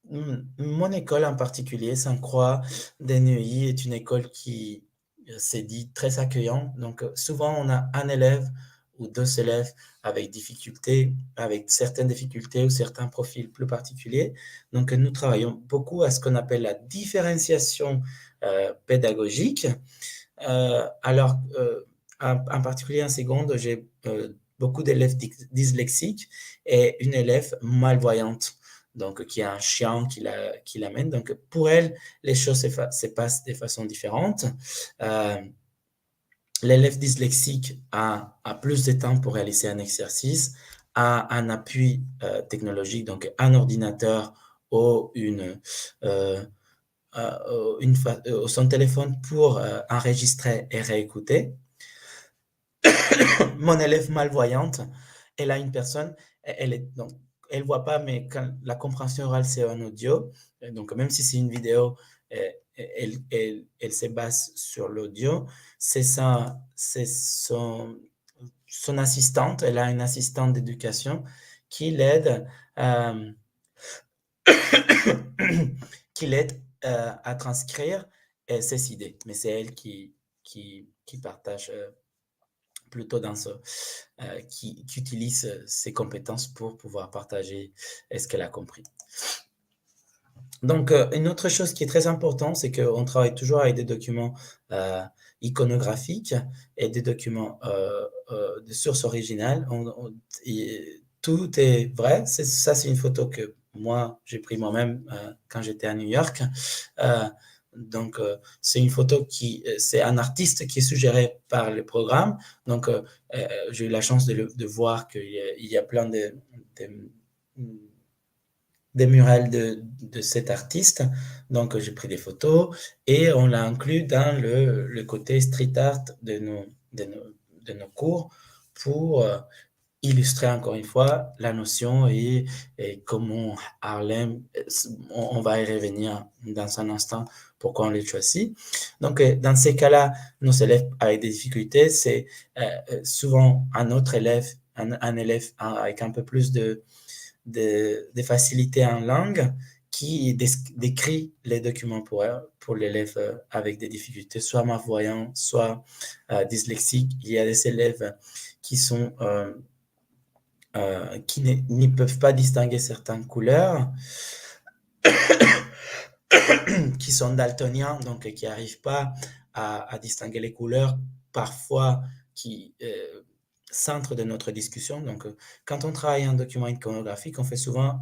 Mon école en particulier, Sainte-Croix des Neuilly, est une école qui s'est dit très accueillante. Donc, souvent, on a un élève ou 2 élèves avec certaines difficultés ou certains profils plus particuliers. Donc, nous travaillons beaucoup à ce qu'on appelle la différenciation pédagogique. Alors, en particulier en seconde, j'ai beaucoup d'élèves dyslexiques et une élève malvoyante, donc qui a un chien qui l'amène. Donc, pour elle, les choses se passent de façon différente. L'élève dyslexique a plus de temps pour réaliser un exercice, a un appui technologique, donc un ordinateur ou son téléphone pour enregistrer et réécouter. mon élève malvoyante, elle a une personne, donc, elle voit pas, mais quand la compréhension orale, c'est en audio. Donc, même si c'est une vidéo, elle se base sur l'audio. C'est son assistante. Elle a une assistante d'éducation qui l'aide qui l'aide à transcrire ses idées. Mais c'est elle qui partage plutôt qui utilise ses compétences pour pouvoir partager ce qu'elle a compris. Donc, une autre chose qui est très importante, c'est qu'on travaille toujours avec des documents iconographiques et des documents de source originale. Tout est vrai. Ça, c'est une photo que moi, j'ai prise moi-même quand j'étais à New York. Donc, c'est une photo c'est un artiste qui est suggéré par le programme. Donc, j'ai eu la chance de voir qu'il y a plein des murales de cet artiste. Donc, j'ai pris des photos et on l'a inclus dans le côté street art de nos cours pour illustrer encore une fois la notion et comment Harlem, on va y revenir dans un instant, pourquoi on l'a choisi. Donc, dans ces cas-là, nos élèves avec des difficultés, c'est souvent un autre élève, un élève avec un peu plus de facilité en langue qui décrit les documents pour l'élève avec des difficultés, soit malvoyant, soit dyslexique. Il y a des élèves qui sont qui ne peuvent pas distinguer certaines couleurs, qui sont daltoniens, donc qui n'arrivent pas à distinguer les couleurs, parfois qui centre de notre discussion. Donc, quand on travaille un document iconographique, on fait souvent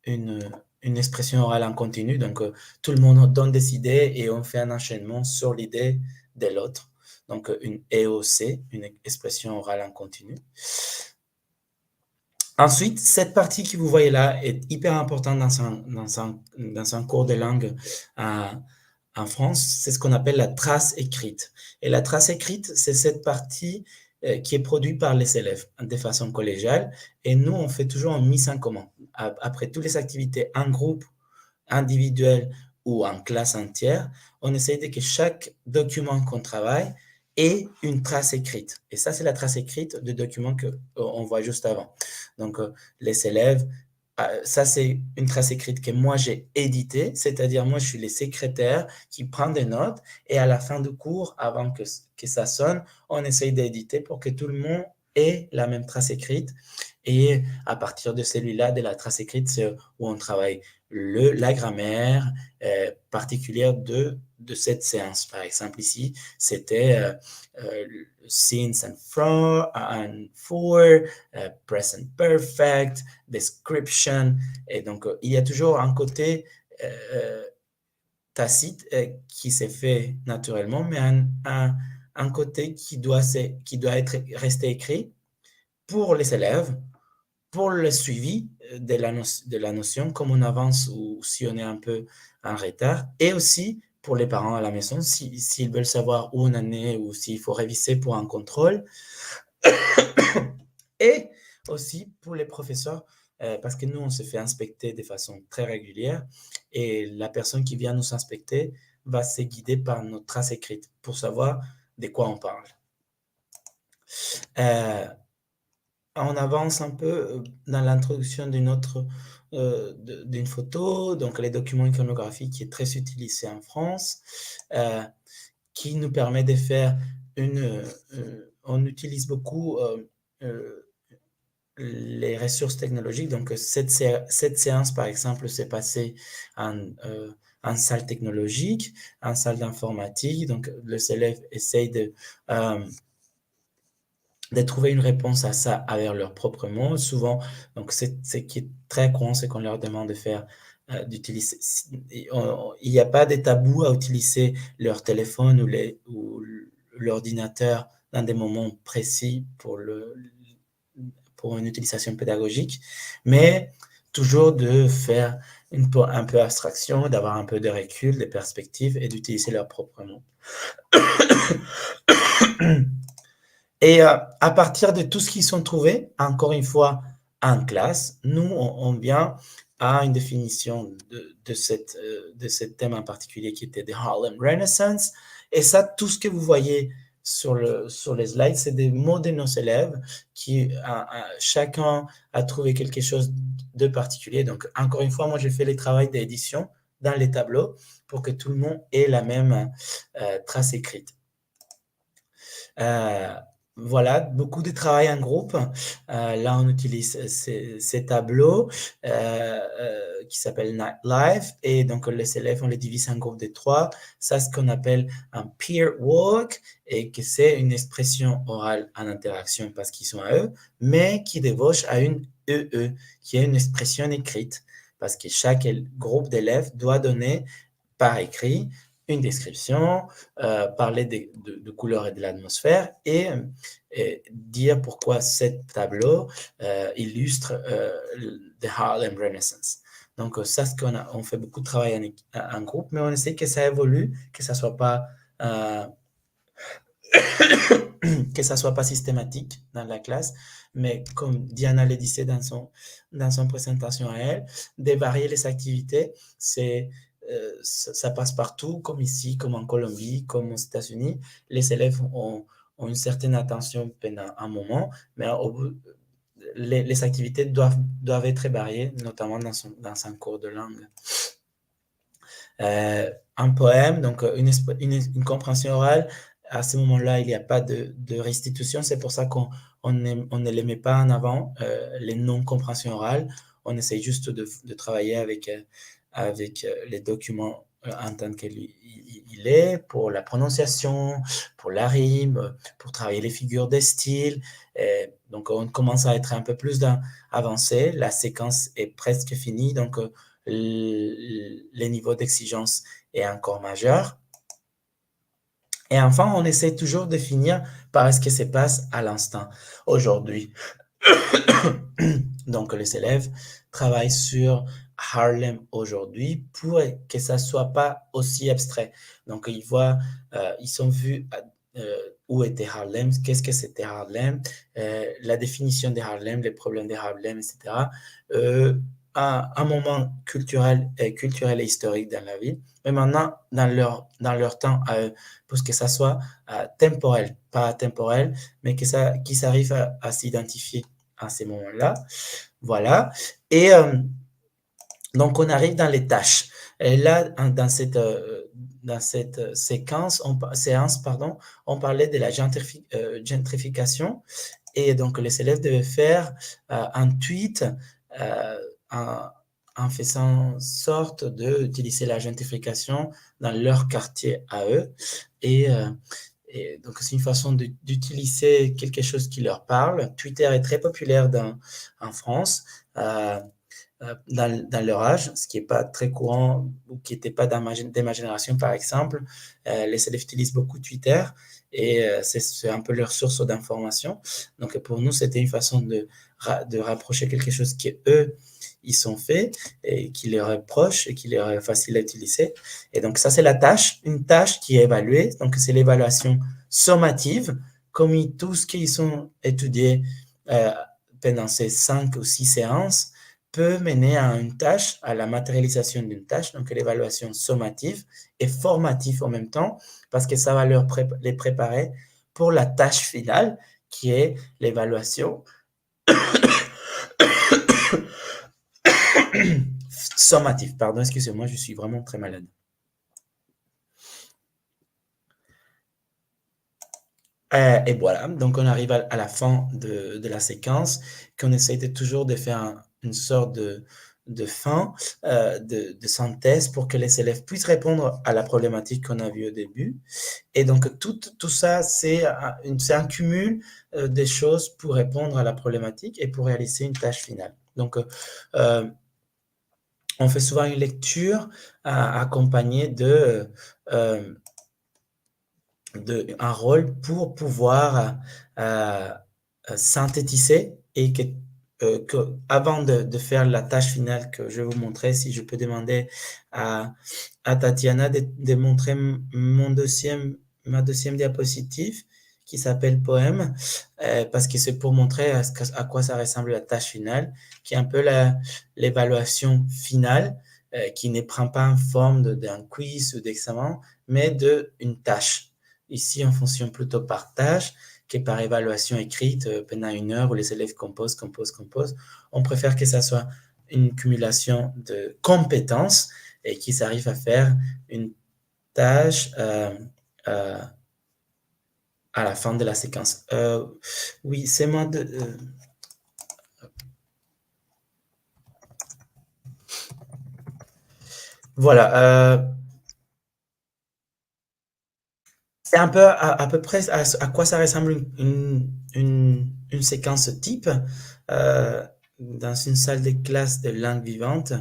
une expression orale en continu. Donc, tout le monde donne des idées et on fait un enchaînement sur l'idée de l'autre. Donc, une EOC, une expression orale en continu. Ensuite, cette partie que vous voyez là est hyper importante dans un cours de langue en France. C'est ce qu'on appelle la trace écrite. Et la trace écrite, c'est cette partie qui est produite par les élèves de façon collégiale. Et nous, on fait toujours une mise en commun. Après toutes les activités en groupe, individuel ou en classe entière, on essaie de que chaque document qu'on travaille ait une trace écrite. Et ça, c'est la trace écrite du document qu'on voit juste avant. Donc, les élèves, ça, c'est une trace écrite que moi, j'ai éditée, c'est-à-dire moi, je suis le secrétaire qui prend des notes et à la fin du cours, avant que ça sonne, on essaye d'éditer pour que tout le monde ait la même trace écrite. Et à partir de celui-là, de la trace écrite, c'est où on travaille la grammaire particulière de cette séance. Par exemple, ici, c'était since and for, present perfect, description. Et donc, il y a toujours un côté tacite qui s'est fait naturellement, mais un côté qui doit rester écrit pour les élèves, pour le suivi de la notion, comme on avance ou si on est un peu en retard, et aussi pour les parents à la maison, s'ils veulent savoir où on en est ou s'il faut réviser pour un contrôle, et aussi pour les professeurs, parce que nous, on se fait inspecter de façon très régulière, et la personne qui vient nous inspecter va se guider par notre trace écrite pour savoir de quoi on parle. On avance un peu dans l'introduction d'une photo, donc les documents iconographiques qui est très utilisé en France, qui nous permet de faire on utilise beaucoup les ressources technologiques. Donc, cette séance, par exemple, s'est passée en salle technologique, en salle d'informatique. Donc, les élèves essayent de trouver une réponse à ça avec leurs propres mots. Souvent, donc, ce qui est très courant, c'est qu'on leur demande de faire, d'utiliser. Il n'y a pas de tabou à utiliser leur téléphone ou l'ordinateur dans des moments précis pour une utilisation pédagogique, mais toujours de faire un peu abstraction, d'avoir un peu de recul, de perspective et d'utiliser leurs propres mots. Et à partir de tout ce qu'ils sont trouvés, encore une fois, en classe, nous, on vient à une définition de ce thème en particulier qui était the Harlem Renaissance. Et ça, tout ce que vous voyez sur les slides, c'est des mots de nos élèves qui, chacun a trouvé quelque chose de particulier. Donc, encore une fois, moi, j'ai fait les travaux d'édition dans les tableaux pour que tout le monde ait la même trace écrite. Voilà, beaucoup de travail en groupe. Là, on utilise ces tableaux qui s'appellent Night Life. Et donc, les élèves, on les divise en groupe de 3. Ça, c'est ce qu'on appelle un peer walk et que c'est une expression orale en interaction parce qu'ils sont à eux, mais qui débauche à une EE, qui est une expression écrite parce que chaque groupe d'élèves doit donner par écrit une description, parler de couleurs et de l'atmosphère et dire pourquoi ce tableau illustre the Harlem Renaissance. Donc, ça, ce on fait beaucoup de travail en groupe, mais on essaie que ça évolue, que ça soit pas que ça soit pas systématique dans la classe, mais comme Diana le disait dans son présentation à elle, de varier les activités, ça passe partout, comme ici, comme en Colombie, comme aux États-Unis. Les élèves ont une certaine attention pendant un moment, mais les activités doivent être variées, notamment dans un cours de langue. Un poème, donc une compréhension orale, à ce moment-là, il n'y a pas de restitution. C'est pour ça qu'on ne les met pas en avant, les non-compréhensions orales. On essaie juste de travailler avec les documents en tant qu'il est, pour la prononciation, pour la rime, pour travailler les figures de style. Donc, on commence à être un peu plus avancé. La séquence est presque finie, donc les niveaux d'exigence est encore majeur. Et enfin, on essaie toujours de finir par ce qui se passe à l'instant, aujourd'hui. Donc, les élèves travaillent sur Harlem aujourd'hui pour que ça soit pas aussi abstrait. Donc, ils sont vus où était Harlem, qu'est-ce que c'était Harlem, la définition de Harlem, les problèmes de Harlem, etc. Un moment culturel et historique dans la ville, mais maintenant, dans leur temps, pour que ça soit temporel, pas temporel, mais qu'ils arrivent à s'identifier à ces moments-là. Voilà. Et donc, on arrive dans les tâches. Et là, dans cette séance, on parlait de la gentrification. Et donc, les élèves devaient faire un tweet en faisant sorte d'utiliser la gentrification dans leur quartier à eux. Et donc, c'est une façon d'utiliser quelque chose qui leur parle. Twitter est très populaire en France, dans leur âge, ce qui n'est pas très courant ou qui n'était pas de ma génération, par exemple. Les élèves utilisent beaucoup Twitter et c'est un peu leur source d'information. Donc, pour nous, c'était une façon de rapprocher quelque chose qu'eux, ils sont faits et qui leur est proche et qui leur est facile à utiliser. Et donc, ça, c'est la tâche, une tâche qui est évaluée. Donc, c'est l'évaluation sommative, comme tout ce qu'ils ont étudié pendant ces 5 ou 6 séances peut mener à une tâche, à la matérialisation d'une tâche, donc l'évaluation sommative et formative en même temps, parce que ça va les préparer pour la tâche finale, qui est l'évaluation sommative. Pardon, excusez-moi, je suis vraiment très malade. Et voilà, donc on arrive à la fin de la séquence, qu'on essaie toujours de faire une sorte de fin, de synthèse pour que les élèves puissent répondre à la problématique qu'on a vue au début. Et donc, tout ça, c'est un cumul des choses pour répondre à la problématique et pour réaliser une tâche finale. Donc, on fait souvent une lecture accompagnée un rôle pour pouvoir synthétiser et que avant de faire la tâche finale que je vais vous montrer, si je peux demander à Tatiana de montrer ma deuxième diapositive qui s'appelle poème, parce que c'est pour montrer à quoi ça ressemble la tâche finale, qui est un peu l'évaluation finale, qui ne prend pas en forme d'un quiz ou d'examen, mais d'une tâche. Ici, on fonctionne plutôt par tâche que par évaluation écrite pendant 1 heure où les élèves composent. On préfère que ça soit une cumulation de compétences et qu'ils arrivent à faire une tâche à la fin de la séquence. Oui, c'est moi de... voilà. C'est un peu à peu près à quoi ça ressemble une séquence type dans une salle de classe de langue vivante.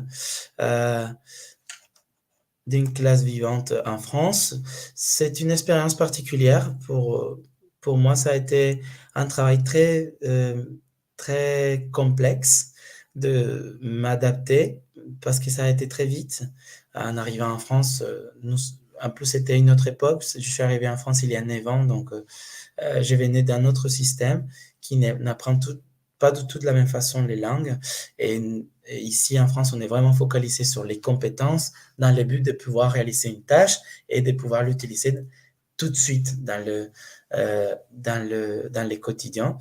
D'une classe vivante en France. C'est une expérience particulière pour moi. Ça a été un travail très complexe de m'adapter parce que ça a été très vite. En arrivant en France, en plus, c'était une autre époque. Je suis arrivé en France il y a 9 ans, donc je venais d'un autre système qui n'apprend pas du tout de la même façon les langues. Et ici, en France, on est vraiment focalisé sur les compétences dans le but de pouvoir réaliser une tâche et de pouvoir l'utiliser tout de suite dans les quotidiens.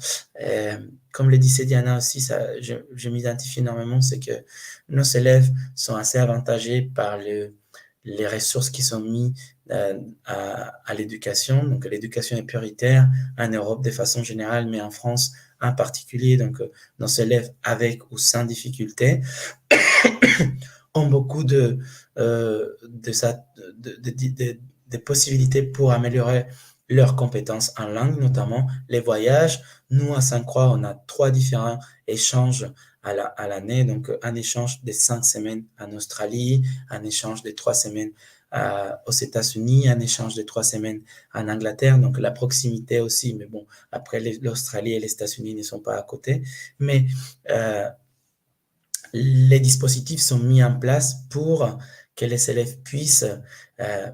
Comme le disait Diana aussi, je m'identifie énormément, c'est que nos élèves sont assez avantagés par les ressources qui sont mises à l'éducation. Donc, l'éducation est prioritaire en Europe de façon générale, mais en France en particulier. Donc, nos élèves avec ou sans difficulté ont beaucoup de possibilités pour améliorer leurs compétences en langue, notamment les voyages. Nous, à Sainte-Croix, on a 3 différents échanges à l'année, donc un échange de 5 semaines en Australie, un échange de 3 semaines aux États-Unis, un échange de 3 semaines en Angleterre, donc la proximité aussi, mais bon, après l'Australie et les États-Unis ne sont pas à côté, mais les dispositifs sont mis en place pour que les élèves puissent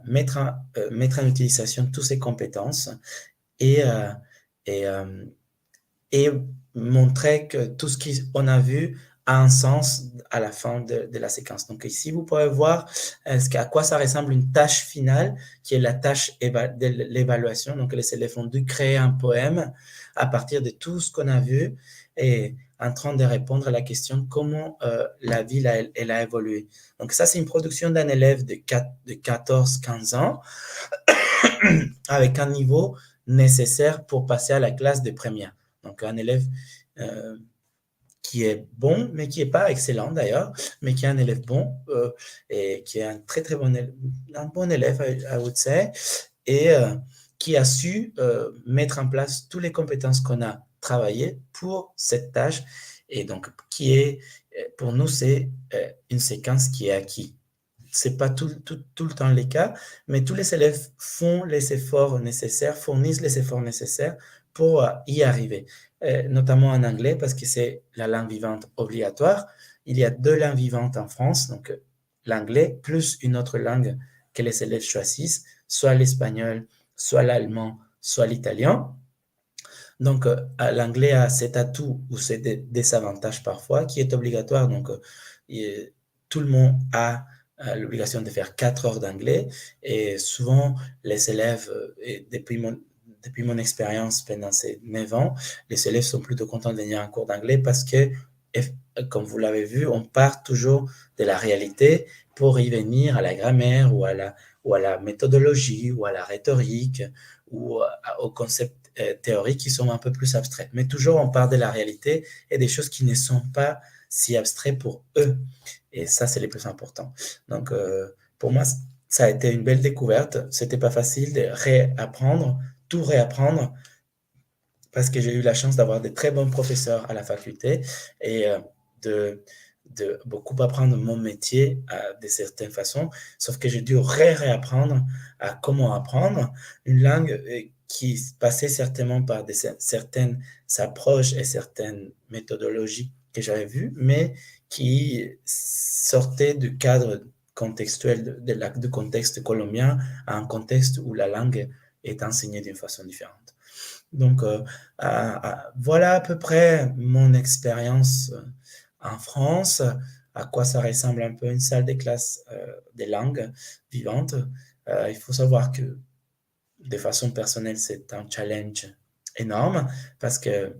mettre en utilisation toutes ces compétences et montrer que tout ce qu'on a vu a un sens à la fin de la séquence. Donc ici, vous pouvez voir à quoi ça ressemble une tâche finale, qui est la tâche de l'évaluation. Donc les élèves ont dû créer un poème à partir de tout ce qu'on a vu et en train de répondre à la question comment la ville elle a évolué. Donc ça, c'est une production d'un élève de 14-15 ans avec un niveau nécessaire pour passer à la classe de première. Donc, un élève qui est bon, mais qui n'est pas excellent d'ailleurs, mais qui est un élève bon et qui est un très, très bon élève, I would say, et qui a su mettre en place toutes les compétences qu'on a travaillées pour cette tâche. Et donc, pour nous, c'est une séquence qui est acquise. Ce n'est pas tout le temps le cas, mais tous les élèves font les efforts nécessaires, fournissent les efforts nécessaires pour y arriver, notamment en anglais, parce que c'est la langue vivante obligatoire. Il y a 2 langues vivantes en France, donc l'anglais plus une autre langue que les élèves choisissent, soit l'espagnol, soit l'allemand, soit l'italien. Donc, l'anglais a cet atout ou ses désavantages parfois, qui est obligatoire. Donc, tout le monde a l'obligation de faire 4 heures d'anglais et souvent les élèves, depuis mon expérience pendant ces 9 ans, les élèves sont plutôt contents de venir en cours d'anglais parce que, comme vous l'avez vu, on part toujours de la réalité pour y venir à la grammaire ou à la méthodologie ou à la rhétorique ou au concept théoriques qui sont un peu plus abstraits. Mais toujours, on part de la réalité et des choses qui ne sont pas si abstraites pour eux. Et ça, c'est le plus important. Donc, pour moi, ça a été une belle découverte. C'était pas facile de tout réapprendre, parce que j'ai eu la chance d'avoir de très bons professeurs à la faculté et de beaucoup apprendre mon métier de certaines façons, sauf que j'ai dû réapprendre à comment apprendre une langue qui passait certainement par certaines approches et certaines méthodologies que j'avais vues, mais qui sortaient du cadre contextuel, du contexte colombien à un contexte où la langue est enseignée d'une façon différente. Donc, voilà à peu près mon expérience en France, à quoi ça ressemble un peu une salle de classe des langues vivantes. Il faut savoir que de façon personnelle, c'est un challenge énorme parce que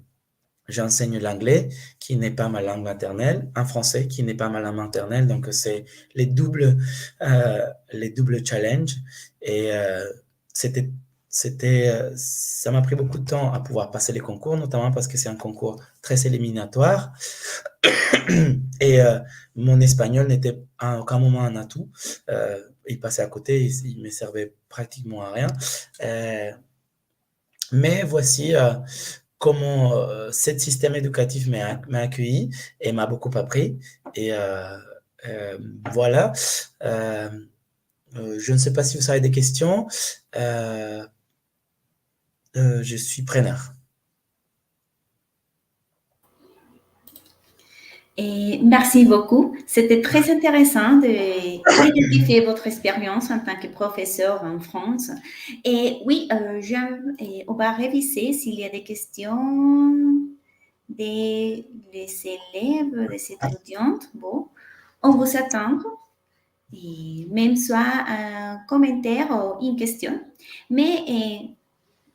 j'enseigne l'anglais, qui n'est pas ma langue maternelle, un français qui n'est pas ma langue maternelle, donc c'est les doubles challenges. Et ça m'a pris beaucoup de temps à pouvoir passer les concours, notamment parce que c'est un concours très éliminatoire. Et mon espagnol n'était à aucun moment un atout. Il passait à côté, il me servait pratiquement à rien. Mais voici comment ce système éducatif m'a accueilli et m'a beaucoup appris. Et voilà. Je ne sais pas si vous avez des questions. Je suis preneur. Et merci beaucoup. C'était très intéressant d'identifier votre expérience en tant que professeur en France. Et oui, on va réviser s'il y a des questions des élèves, des étudiantes. Bon, on vous attend. Et même soit un commentaire ou une question. Mais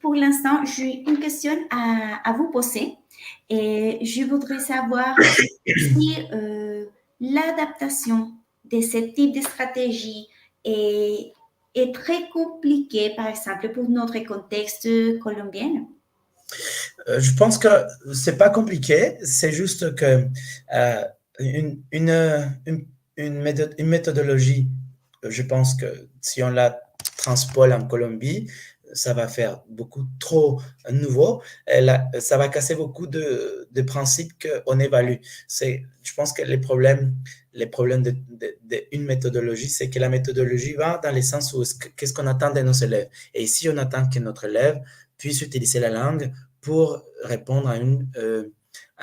pour l'instant, j'ai une question à vous poser. Et je voudrais savoir si l'adaptation de ce type de stratégie est très compliquée, par exemple, pour notre contexte colombien. Je pense que c'est pas compliqué, c'est juste que une méthodologie, je pense que si on la transpose en Colombie, ça va faire beaucoup trop nouveau. Ça va casser beaucoup de principes qu'on évalue. Je pense que les problèmes d'une méthodologie, c'est que la méthodologie va dans le sens où qu'est-ce qu'on attend de nos élèves. Et ici, on attend que notre élève puisse utiliser la langue pour répondre à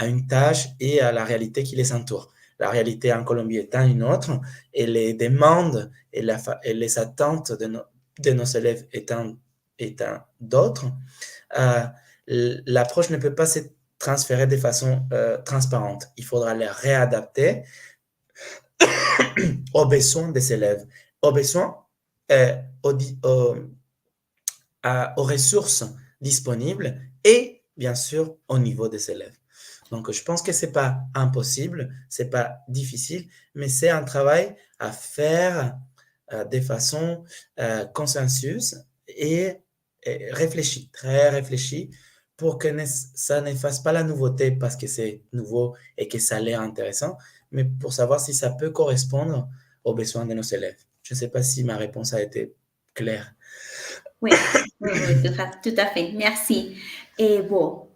une tâche et à la réalité qui les entoure. La réalité en Colombie étant une autre, et les demandes et les attentes de nos élèves étant d'autres, l'approche ne peut pas se transférer de façon transparente. Il faudra les réadapter aux besoins des élèves, aux besoins, aux ressources disponibles et bien sûr au niveau des élèves. Donc, je pense que c'est pas impossible, c'est pas difficile, mais c'est un travail à faire de façon consensus et réfléchi, très réfléchi, pour que ça ne fasse pas la nouveauté parce que c'est nouveau et que ça a l'air intéressant, mais pour savoir si ça peut correspondre aux besoins de nos élèves. Je ne sais pas si ma réponse a été claire. Oui, tout à fait. Merci. Et bon,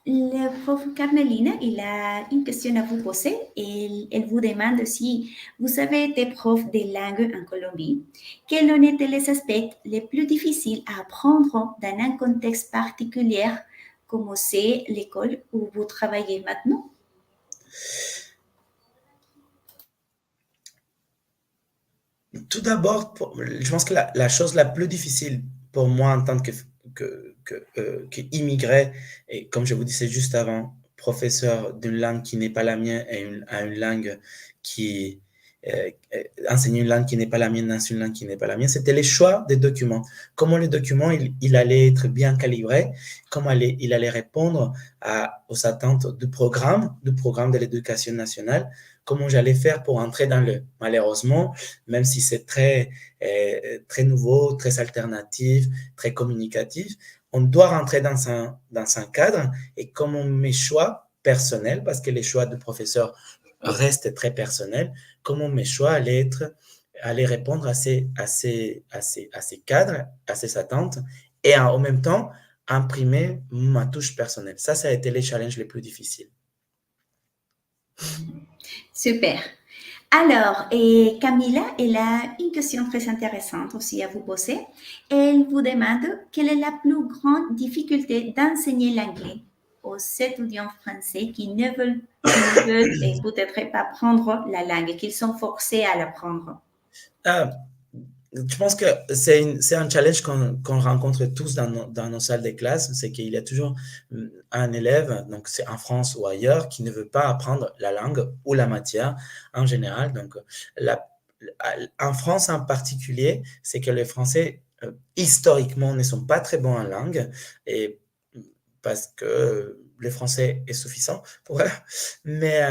le prof Carmelina, il a une question à vous poser. Elle vous demande si vous avez été prof de langue en Colombie, quels en étaient les aspects les plus difficiles à apprendre dans un contexte particulier comme c'est l'école où vous travaillez maintenant? Tout d'abord, je pense que la chose la plus difficile pour moi en tant qu'immigré, et comme je vous disais juste avant, professeur d'une langue qui n'est pas la mienne et une langue qui enseigner une langue qui n'est pas la mienne dans une langue qui n'est pas la mienne, c'était les choix des documents. Comment le document il allait être bien calibré, comment il allait répondre aux attentes du programme de l'éducation nationale, comment j'allais faire pour entrer dans malheureusement, même si c'est très nouveau, très alternatif, très communicatif, on doit rentrer dans un cadre et comment mes choix personnels, parce que les choix du professeur restent très personnels, comment mes choix allaient répondre à ces cadres, à ces attentes et en même temps imprimer ma touche personnelle. Ça a été les challenges les plus difficiles. Super. Alors, Camilla, elle a une question très intéressante aussi à vous poser. Elle vous demande quelle est la plus grande difficulté d'enseigner l'anglais aux étudiants français qui ne veulent peut-être pas apprendre la langue, qu'ils sont forcés à l'apprendre. je pense que c'est un challenge qu'on rencontre tous dans nos salles de classe, c'est qu'il y a toujours un élève, donc c'est en France ou ailleurs, qui ne veut pas apprendre la langue ou la matière en général. Donc, en France en particulier, c'est que les Français, historiquement, ne sont pas très bons en langue, et parce que le français est suffisant pour eux, mais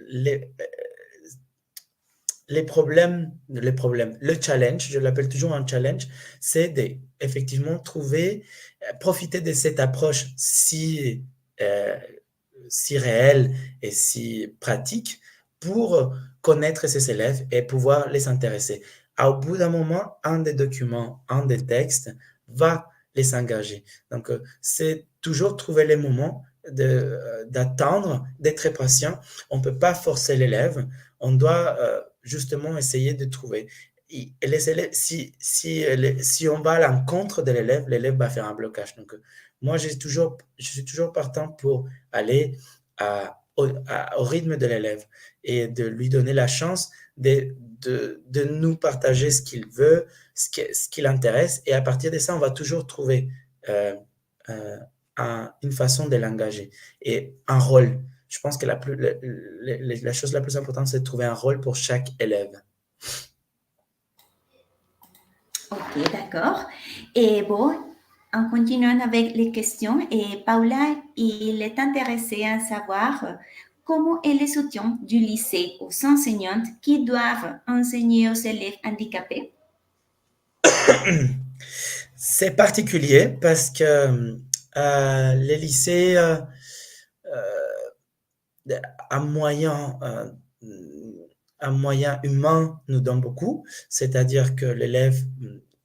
les, le challenge, je l'appelle toujours un challenge, c'est d'effectivement trouver, profiter de cette approche si réelle et si pratique pour connaître ces élèves et pouvoir les intéresser. Au bout d'un moment, un des documents, un des textes va les engager. Donc, c'est toujours trouver les moments d'attendre, d'être patient. On ne peut pas forcer l'élève, on doit justement essayer de trouver. Et les élèves, si on va à l'encontre de l'élève, l'élève va faire un blocage. Donc, moi, je suis toujours partant pour aller au rythme de l'élève et de lui donner la chance de nous partager ce qu'il veut, ce qui l'intéresse. Et à partir de ça, on va toujours trouver une façon de l'engager et un rôle. Je pense que la chose la plus importante, c'est de trouver un rôle pour chaque élève. Ok, d'accord. Et bon, en continuant avec les questions, et Paula, il est intéressé à savoir comment est les étudiants du lycée aux enseignantes qui doivent enseigner aux élèves handicapés. C'est particulier parce que les lycées à moyen humain nous donne beaucoup, c'est-à-dire que l'élève,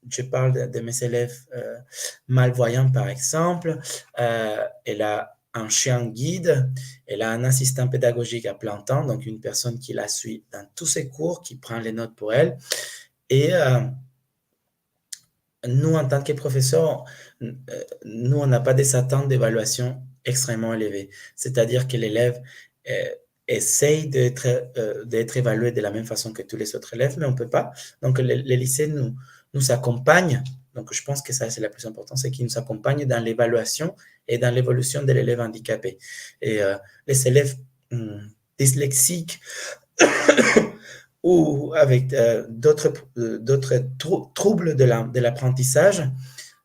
je parle de mes élèves malvoyants par exemple, elle a un chien guide, elle a un assistant pédagogique à plein temps, donc une personne qui la suit dans tous ses cours, qui prend les notes pour elle, et nous, en tant que professeurs, nous, on n'a pas des attentes d'évaluation extrêmement élevées. C'est-à-dire que l'élève essaye d'être évalué de la même façon que tous les autres élèves, mais on ne peut pas. Donc, les lycées nous accompagnent. Donc, je pense que ça, c'est la plus importante, c'est qu'ils nous accompagnent dans l'évaluation et dans l'évolution de l'élève handicapé. Et les élèves dyslexiques ou avec d'autres troubles de l'apprentissage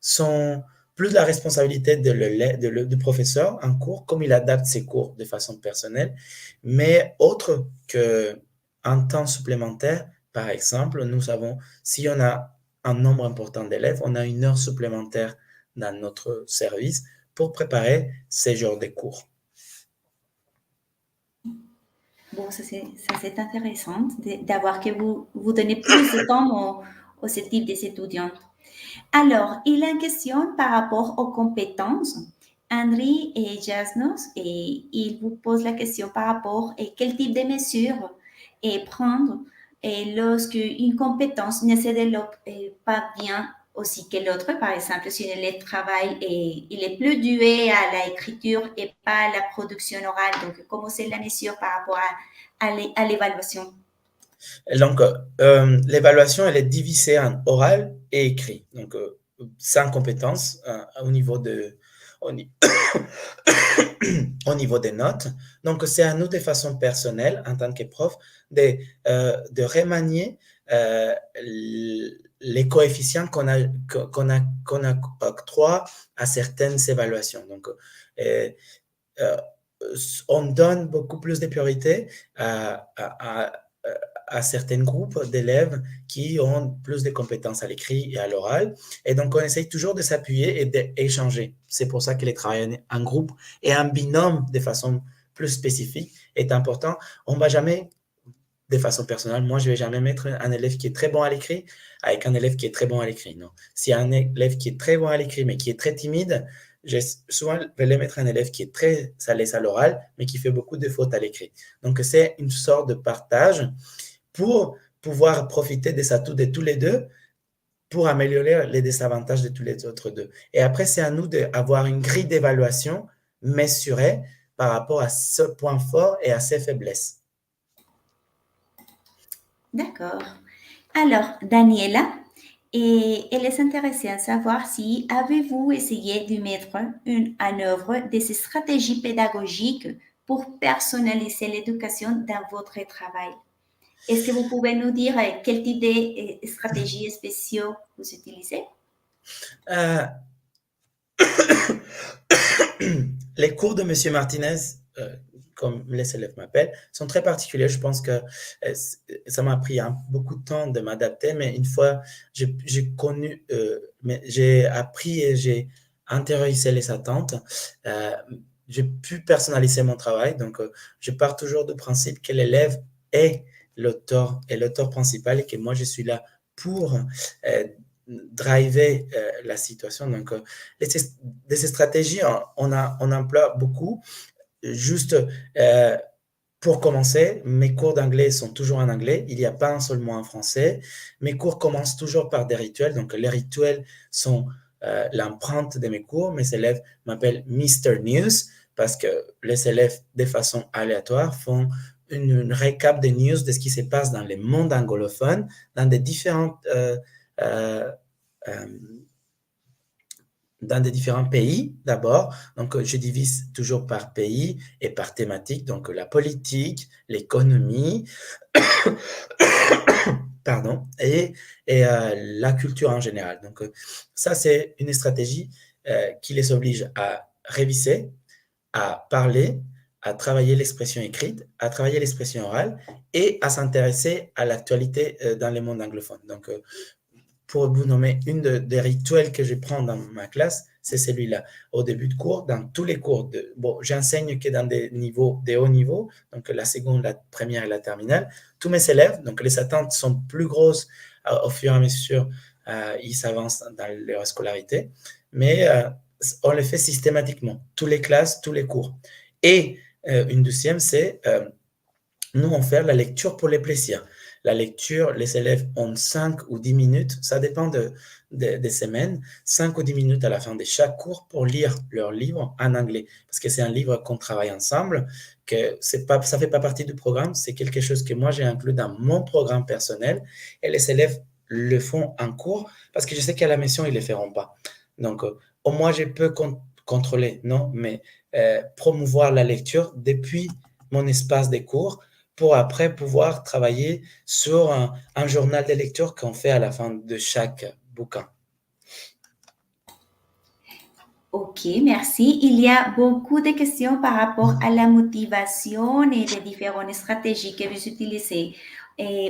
sont plus la responsabilité du professeur en cours, comme il adapte ses cours de façon personnelle, mais autre qu'un temps supplémentaire. Par exemple, nous avons, si on a un nombre important d'élèves, on a 1 heure supplémentaire dans notre service pour préparer ces genres de cours. Bon, ça c'est intéressant d'avoir que vous donnez plus de temps aux types des étudiants. Alors, il y a une question par rapport aux compétences. André et Jasnos, et il vous pose la question par rapport à quel type de mesures prendre lorsque une compétence ne se développe pas bien aussi que l'autre. Par exemple, si un élève travaille et il est plus doué à l'écriture et pas à la production orale, donc comment c'est la mesure par rapport à l'évaluation? Donc, l'évaluation, elle est divisée en oral et écrit. Donc, 5 compétences au niveau au niveau des notes. Donc, c'est à nous de façon personnelle, en tant que prof, de remanier les coefficients qu'on octroie à certaines évaluations. Donc, on donne beaucoup plus de priorité à certains groupes d'élèves qui ont plus de compétences à l'écrit et à l'oral. Et donc, on essaye toujours de s'appuyer et d'échanger. C'est pour ça que les travail en groupe et en binôme de façon plus spécifique est important. On ne va jamais, de façon personnelle, moi, je ne vais jamais mettre un élève qui est très bon à l'écrit avec un élève qui est très bon à l'écrit. Non. Si un élève qui est très bon à l'écrit, mais qui est très timide, souvent, je vais les mettre un élève qui est très à l'aise à l'oral, mais qui fait beaucoup de fautes à l'écrit. Donc, c'est une sorte de partage pour pouvoir profiter des atouts de tous les deux, pour améliorer les désavantages de tous les autres deux. Et après, c'est à nous d'avoir une grille d'évaluation mesurée par rapport à ce point fort et à ses faiblesses. D'accord. Alors, Daniela, et elle est intéressée à savoir si avez-vous essayé de mettre en œuvre des stratégies pédagogiques pour personnaliser l'éducation dans votre travail. Est-ce que vous pouvez nous dire quel type de stratégies spéciaux vous utilisez? Euh, les cours de Monsieur Martinez, comme les élèves m'appellent, sont très particuliers. Je pense que ça m'a pris beaucoup de temps de m'adapter, mais une fois j'ai appris et j'ai intériorisé les attentes, j'ai pu personnaliser mon travail. Donc, je pars toujours du principe que l'élève est l'auteur principal et que moi, je suis là pour driver la situation. Donc, de ces stratégies, on emploie beaucoup. Juste pour commencer, mes cours d'anglais sont toujours en anglais. Il n'y a pas un seul mot en français. Mes cours commencent toujours par des rituels. Donc, les rituels sont l'empreinte de mes cours. Mes élèves m'appellent Mr. News parce que les élèves, de façon aléatoire, font une récap des news de ce qui se passe dans le monde anglophone, dans des différentes dans des différents pays d'abord. Donc, je divise toujours par pays et par thématique. Donc, la politique, l'économie, pardon, et la culture en général. Donc, ça, c'est une stratégie qui les oblige à réviser, à parler, à travailler l'expression écrite, à travailler l'expression orale et à s'intéresser à l'actualité dans le monde anglophone. Donc, pour vous nommer des rituels que je prends dans ma classe, c'est celui-là. Au début de cours, dans tous les cours, j'enseigne que dans des hauts niveaux, donc la seconde, la première et la terminale. Tous mes élèves, donc les attentes sont plus grosses au fur et à mesure ils s'avancent dans leur scolarité, mais on le fait systématiquement, toutes les classes, tous les cours. Et une deuxième, c'est nous, on fait la lecture pour les plaisirs. La lecture, les élèves ont 5 ou 10 minutes, ça dépend des semaines, 5 ou 10 minutes à la fin de chaque cours pour lire leur livre en anglais. Parce que c'est un livre qu'on travaille ensemble, que ça ne fait pas partie du programme, c'est quelque chose que moi j'ai inclus dans mon programme personnel et les élèves le font en cours parce que je sais qu'à la maison, ils ne le feront pas. Donc, au moins, je peux contrôler, non, mais promouvoir la lecture depuis mon espace de cours pour après pouvoir travailler sur un journal de lecture qu'on fait à la fin de chaque bouquin. Ok, merci. Il y a beaucoup de questions par rapport à la motivation et les différentes stratégies que vous utilisez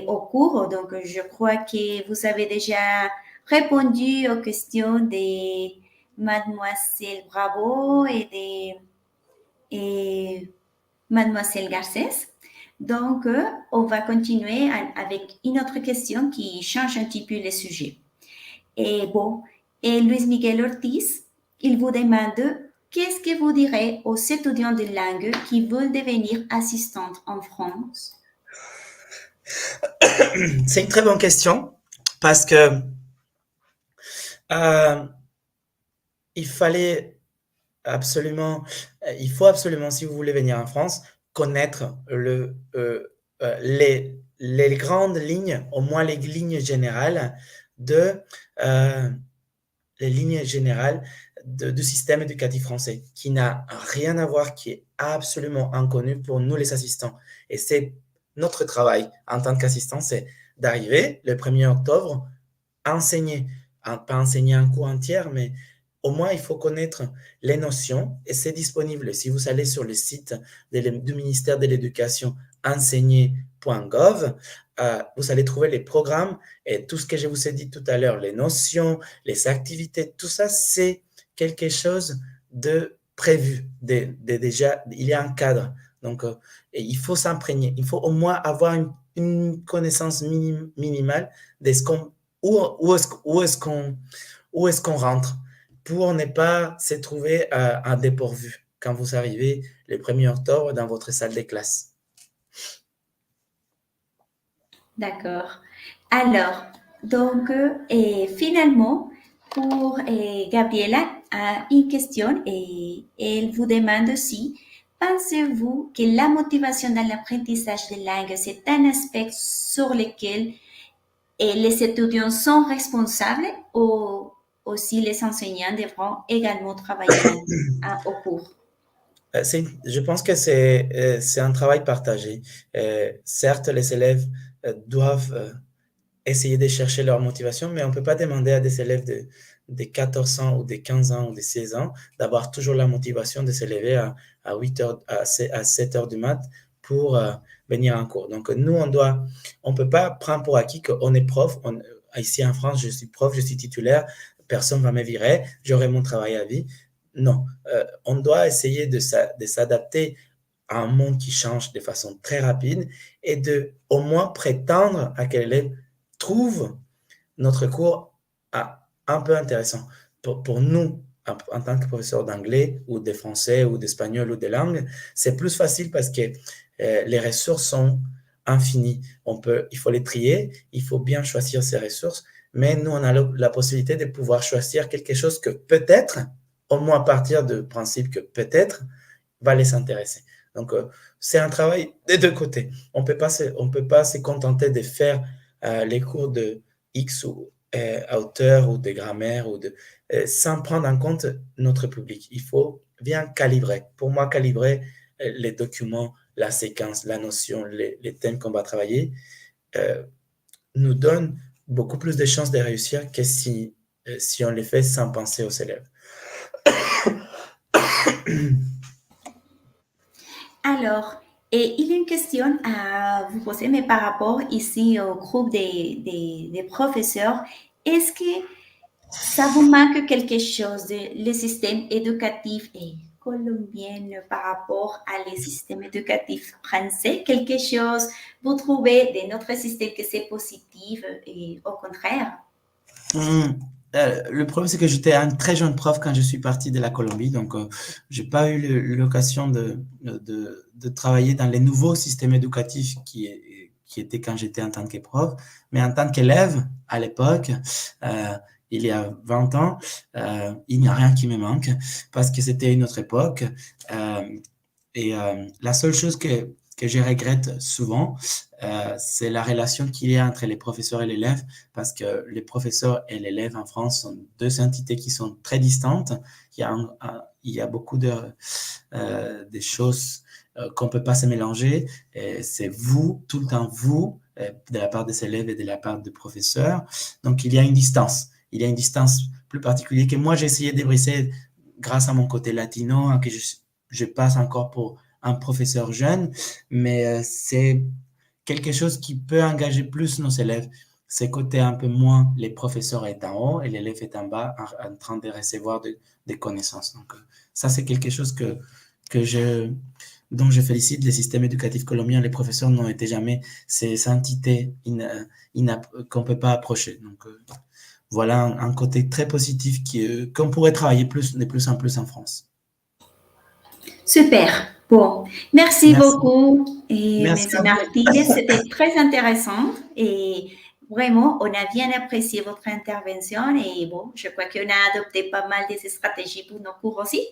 au cours. Donc, je crois que vous avez déjà répondu aux questions de Mademoiselle Bravo et Mademoiselle Garcès. Donc, on va continuer avec une autre question qui change un petit peu le sujet. Et bon, et Luis Miguel Ortiz, il vous demande qu'est-ce que vous direz aux étudiants de langue qui veulent devenir assistantes en France? C'est une très bonne question parce que il faut absolument, si vous voulez venir en France, connaître les grandes lignes, au moins les lignes générales du système éducatif français, qui n'a rien à voir, qui est absolument inconnu pour nous les assistants. Et c'est notre travail en tant qu'assistant, c'est d'arriver le 1er octobre, enseigner, pas enseigner un cours entier, mais au moins il faut connaître les notions et c'est disponible. Si vous allez sur le site du ministère de l'Éducation, enseigner.gov, vous allez trouver les programmes et tout ce que je vous ai dit tout à l'heure, les notions, les activités, tout ça, c'est quelque chose de prévu. Déjà, il y a un cadre. Donc, et il faut s'imprégner. Il faut au moins avoir une connaissance minimale de ce qu'on, où est-ce qu'on rentre pour ne pas se trouver à dépourvu quand vous arrivez le 1er octobre dans votre salle de classe. D'accord. Alors, donc, finalement, pour Gabriela, une question et elle vous demande aussi, pensez-vous que la motivation dans l'apprentissage des langues, c'est un aspect sur lequel Et les étudiants sont responsables ou aussi les enseignants devront également travailler au cours? Je pense que c'est un travail partagé. Certes, les élèves doivent essayer de chercher leur motivation, mais on ne peut pas demander à des élèves de 14 ans ou de 15 ans ou de 16 ans d'avoir toujours la motivation de se lever à 8 heures, à 7 heures du mat pour venir en cours. Donc, nous, on peut pas prendre pour acquis qu'on est prof. Ici en France, je suis prof, je suis titulaire, personne ne va me virer, j'aurai mon travail à vie. Non, on doit essayer de s'adapter à un monde qui change de façon très rapide et de au moins prétendre à quel élève trouve notre cours un peu intéressant. Pour nous, en tant que professeur d'anglais ou de français ou d'espagnol ou de langue, c'est plus facile parce que les ressources sont infinies. Il faut les trier, il faut bien choisir ces ressources, mais nous, on a la possibilité de pouvoir choisir quelque chose que peut-être, au moins à partir du principe que peut-être, va les intéresser. Donc, c'est un travail des deux côtés. On peut pas se contenter de faire les cours de X ou auteur ou de grammaire sans prendre en compte notre public. Il faut bien calibrer. Pour moi, calibrer les documents, la séquence, la notion, les thèmes qu'on va travailler nous donne beaucoup plus de chances de réussir que si on les fait sans penser aux élèves. Alors, il y a une question à vous poser, mais par rapport ici au groupe des professeurs, est-ce que ça vous manque quelque chose de le système éducatif colombien par rapport à le système éducatif français? Quelque chose vous trouvez de notre système que c'est positif et au contraire? Le problème, c'est que j'étais un très jeune prof quand je suis parti de la Colombie, donc j'ai pas eu l'occasion de travailler dans les nouveaux systèmes éducatifs qui étaient quand j'étais en tant que prof, mais en tant qu'élève, à l'époque, il y a 20 ans, il n'y a rien qui me manque parce que c'était une autre époque. La seule chose que je regrette souvent, c'est la relation qu'il y a entre les professeurs et l'élève, parce que les professeurs et l'élève en France sont deux entités qui sont très distantes. Il y a beaucoup de choses qu'on ne peut pas se mélanger. C'est vous, tout le temps vous, de la part des élèves et de la part des professeurs. Donc, il y a une distance. Il y a une distance plus particulière que moi, j'ai essayé de briser grâce à mon côté latino, hein, que je passe encore pour un professeur jeune, mais c'est quelque chose qui peut engager plus nos élèves. C'est côté un peu moins, les professeurs est en haut et l'élève est en bas en train de recevoir des connaissances. Donc, ça, c'est quelque chose dont je félicite les systèmes éducatifs colombiens. Les professeurs n'ont été jamais ces entités qu'on ne peut pas approcher. Donc, voilà un côté très positif qu'on pourrait travailler de plus en plus en France. Super. Bon, merci beaucoup, Merci Monsieur à vous. Martinez. C'était très intéressant et vraiment, on a bien apprécié votre intervention et bon, je crois qu'on a adopté pas mal de ces stratégies pour nos cours aussi.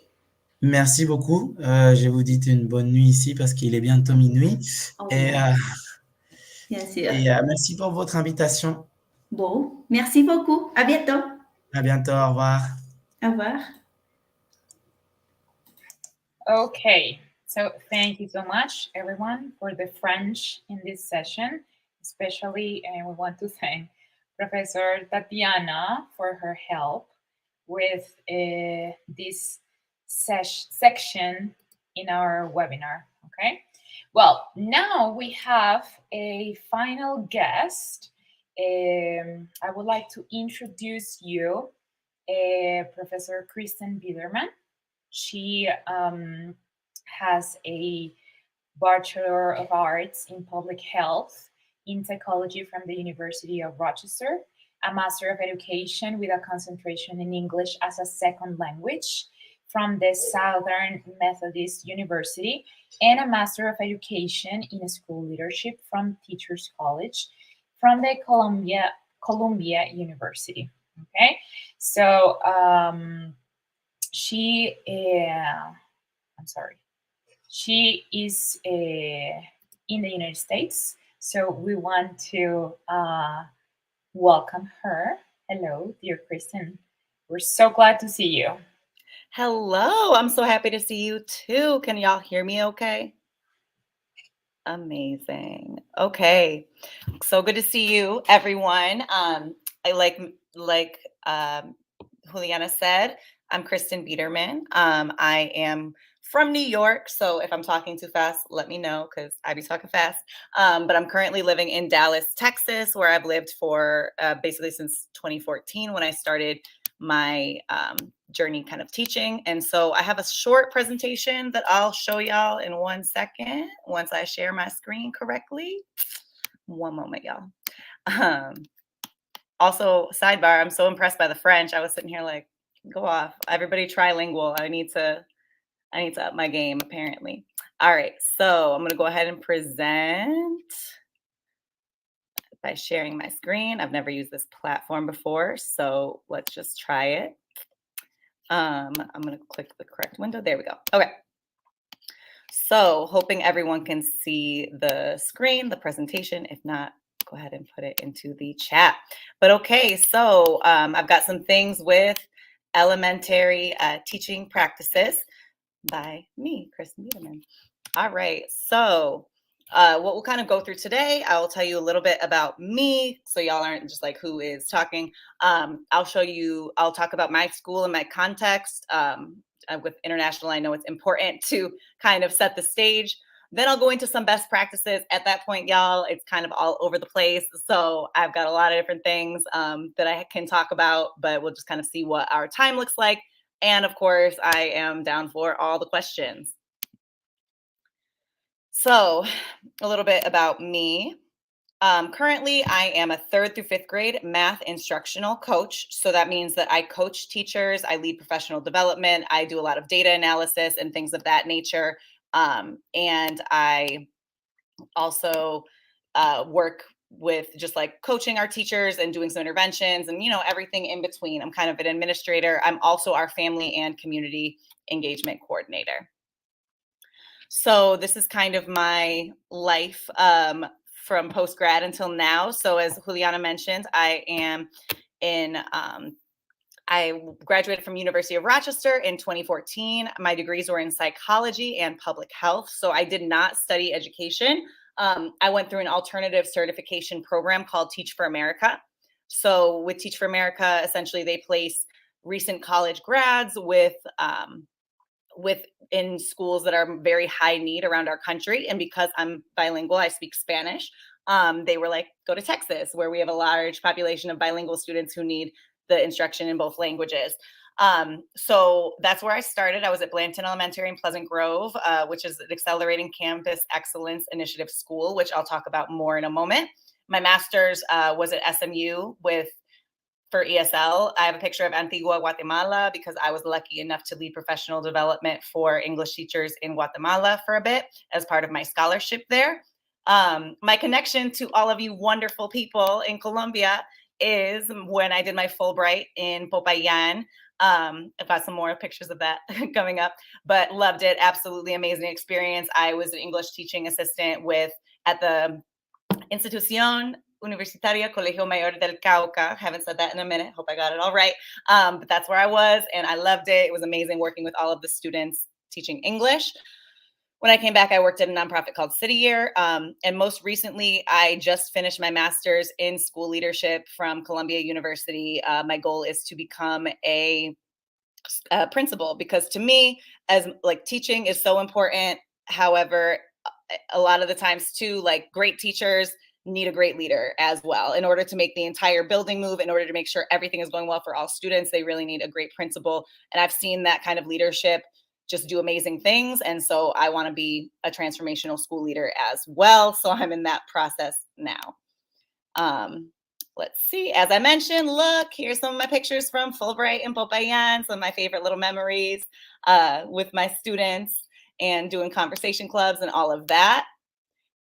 Merci beaucoup. Je vous dis une bonne nuit ici parce qu'il est bientôt minuit. Oh, Et, bien sûr. merci pour votre invitation. Bon, merci beaucoup. À bientôt. À bientôt. Au revoir. Au revoir. Okay, so thank you so much, everyone, for the French in this session. Especially, we want to thank Professor Tatiana for her help with this section in our webinar. Okay, well, now we have a final guest. I would like to introduce you Professor Kristen Bielerman. She has a Bachelor of Arts in Public Health in Psychology from the University of Rochester, a Master of Education with a concentration in English as a second language from the Southern Methodist University, and a Master of Education in School Leadership from Teachers College from the Columbia University. Okay, so she is in the United States, so we want to welcome her. Hello, dear Kristen. We're so glad to see you. Hello, I'm so happy to see you too. Can y'all hear me okay? Amazing. Okay, so good to see you, everyone. I like Juliana said, I'm Kristen Bielerman. I am from New York, so if I'm talking too fast, let me know because I be talking fast. But I'm currently living in Dallas, Texas, where I've lived for basically since 2014 when I started my journey kind of teaching. And so I have a short presentation that I'll show y'all in 1 second once I share my screen correctly. One moment, y'all. Also, sidebar, I'm so impressed by the French. I was sitting here like, go off. Everybody trilingual. I need to up my game, apparently. All right, so I'm gonna go ahead and present by sharing my screen. I've never used this platform before, so let's just try it. I'm gonna click the correct window. There we go. Okay. So hoping everyone can see the screen, the presentation. If not, go ahead and put it into the chat. But okay, so I've got some things with elementary teaching practices by me, Kristen Bielerman. All right, so what we'll kind of go through today, I will tell you a little bit about me, so y'all aren't just like, who is talking. I'll talk about my school and my context. With international, I know it's important to kind of set the stage. Then I'll go into some best practices. At that point, y'all, it's kind of all over the place. So I've got a lot of different things that I can talk about, but we'll just kind of see what our time looks like. And of course, I am down for all the questions. So a little bit about me. Currently, I am a 3rd through 5th grade math instructional coach. So that means that I coach teachers, I lead professional development, I do a lot of data analysis and things of that nature. And I also work with just like coaching our teachers and doing some interventions and, everything in between. I'm kind of an administrator. I'm also our family and community engagement coordinator. So this is kind of my life from post-grad until now. So as Juliana mentioned, I graduated from University of Rochester in 2014. My degrees were in psychology and public health. So I did not study education. I went through an alternative certification program called Teach for America. So with Teach for America, essentially they place recent college grads in schools that are very high need around our country. And because I'm bilingual, I speak Spanish. They were like, go to Texas, where we have a large population of bilingual students who need the instruction in both languages. So that's where I started. I was at Blanton Elementary in Pleasant Grove, which is an Accelerating Campus Excellence Initiative school, which I'll talk about more in a moment. My master's was at SMU for ESL. I have a picture of Antigua, Guatemala, because I was lucky enough to lead professional development for English teachers in Guatemala for a bit as part of my scholarship there. My connection to all of you wonderful people in Colombia is when I did my Fulbright in Popayan. I've got some more pictures of that coming up, but loved it. Absolutely amazing experience. I was an English teaching assistant at the Institución Universitaria Colegio Mayor del Cauca. Haven't said that in a minute. Hope I got it all right. But that's where I was, and I loved it. It was amazing working with all of the students teaching English. When I came back, I worked at a nonprofit called City Year. And most recently, I just finished my master's in school leadership from Columbia University. My goal is to become a principal, because to me, as like teaching is so important. However, a lot of the times too, like great teachers need a great leader as well. In order to make the entire building move, in order to make sure everything is going well for all students, they really need a great principal. And I've seen that kind of leadership just do amazing things. And so I want to be a transformational school leader as well. So I'm in that process now. Let's see, as I mentioned, look, here's some of my pictures from Fulbright and Popayan, some of my favorite little memories with my students and doing conversation clubs and all of that.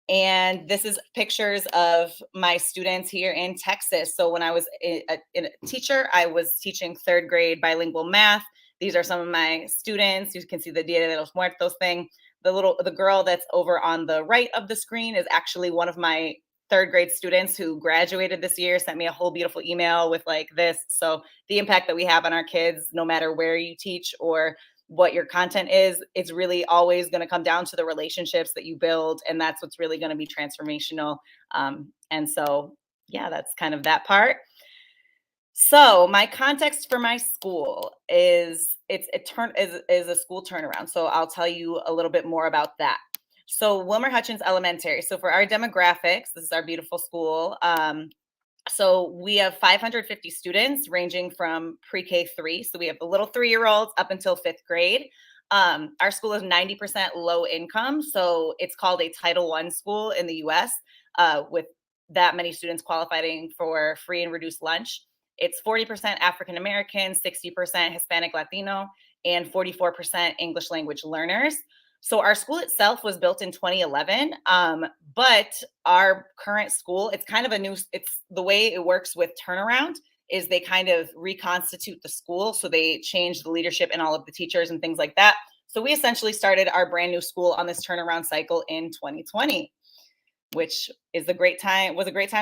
And this is pictures of my students here in Texas. So when I was a teacher, I was teaching 3rd grade bilingual math. These are some of my students. You can see the Dia de los Muertos thing. The girl that's over on the right of the screen is actually one of my third grade students who graduated this year sent me a whole beautiful email with like this. So the impact that we have on our kids, no matter where you teach or what your content is, it's really always going to come down to the relationships that you build. And that's what's really going to be transformational. And so, yeah, that's kind of that part. So my context for my school is a school turnaround. So I'll tell you a little bit more about that. So Wilmer Hutchins Elementary. So for our demographics, this is our beautiful school. So we have 550 students ranging from pre-K 3. So we have the little 3-year-olds up until 5th grade. Our school is 90% low income. So it's called a Title I school in the US with that many students qualifying for free and reduced lunch. It's 40% African American, 60% Hispanic Latino, and 44% English language learners. So our school itself was built in 2011, but our current school, it's kind of it's the way it works with turnaround is they kind of reconstitute the school. So they change the leadership and all of the teachers and things like that. So we essentially started our brand new school on this turnaround cycle in 2020, which is was a great time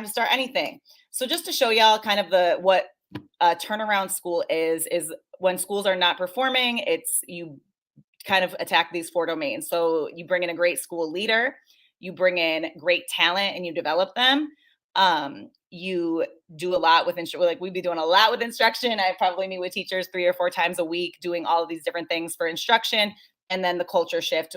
to start anything. So just to show y'all kind of what a turnaround school is when schools are not performing, you kind of attack these 4 domains. So you bring in a great school leader, you bring in great talent and you develop them. You do a lot with like we'd be doing a lot with instruction. I probably meet with teachers 3 or 4 times a week doing all of these different things for instruction. And then the culture shift,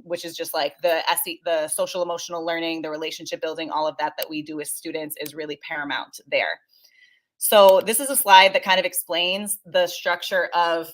which is just like the social emotional learning, the relationship building, all of that we do as students is really paramount there. So this is a slide that kind of explains the structure of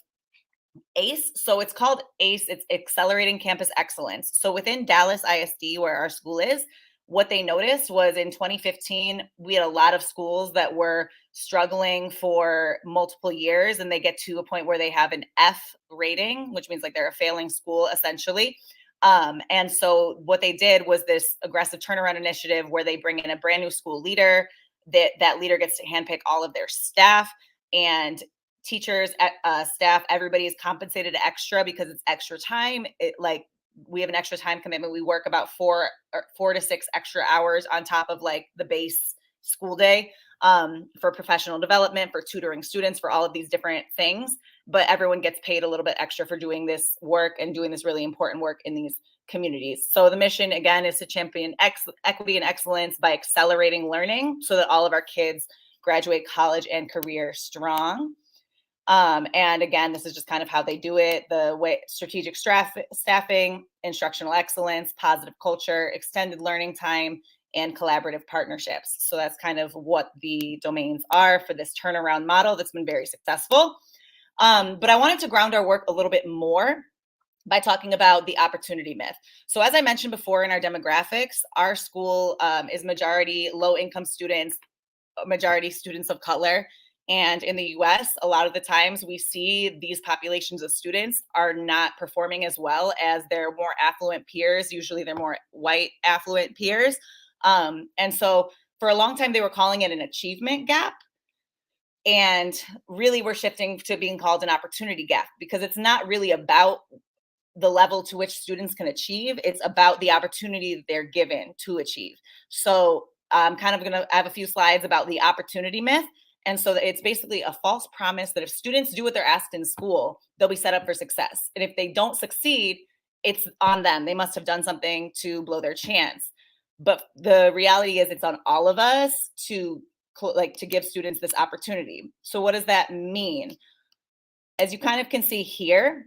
ACE. So it's called ACE. It's Accelerating Campus Excellence. So within Dallas ISD, where our school is, what they noticed was in 2015, we had a lot of schools that were struggling for multiple years, and they get to a point where they have an F rating, which means like they're a failing school essentially. And so what they did was this aggressive turnaround initiative where they bring in a brand new school leader. That leader gets to handpick all of their staff, and teachers, staff, everybody is compensated extra because it's extra time. We have an extra time commitment. We work about 4 to 6 extra hours on top of like the base school day for professional development, for tutoring students, for all of these different things. But everyone gets paid a little bit extra for doing this work and doing this really important work in these communities. So the mission, again, is to champion equity and excellence by accelerating learning so that all of our kids graduate college and career strong. And again, this is just kind of how they do it, the way strategic staffing, instructional excellence, positive culture, extended learning time, and collaborative partnerships. So that's kind of what the domains are for this turnaround model that's been very successful. But I wanted to ground our work a little bit more by talking about the opportunity myth. So as I mentioned before in our demographics, our school is majority low-income students, majority students of color. And in the US, a lot of the times we see these populations of students are not performing as well as their more affluent peers. Usually they're more white affluent peers. And so for a long time, they were calling it an achievement gap. And really we're shifting to being called an opportunity gap because it's not really about the level to which students can achieve. It's about the opportunity that they're given to achieve. So I'm kind of gonna have a few slides about the opportunity myth. And so it's basically a false promise that if students do what they're asked in school, they'll be set up for success. And if they don't succeed, it's on them. They must have done something to blow their chance. But the reality is it's on all of us to give students this opportunity. So what does that mean? As you kind of can see here,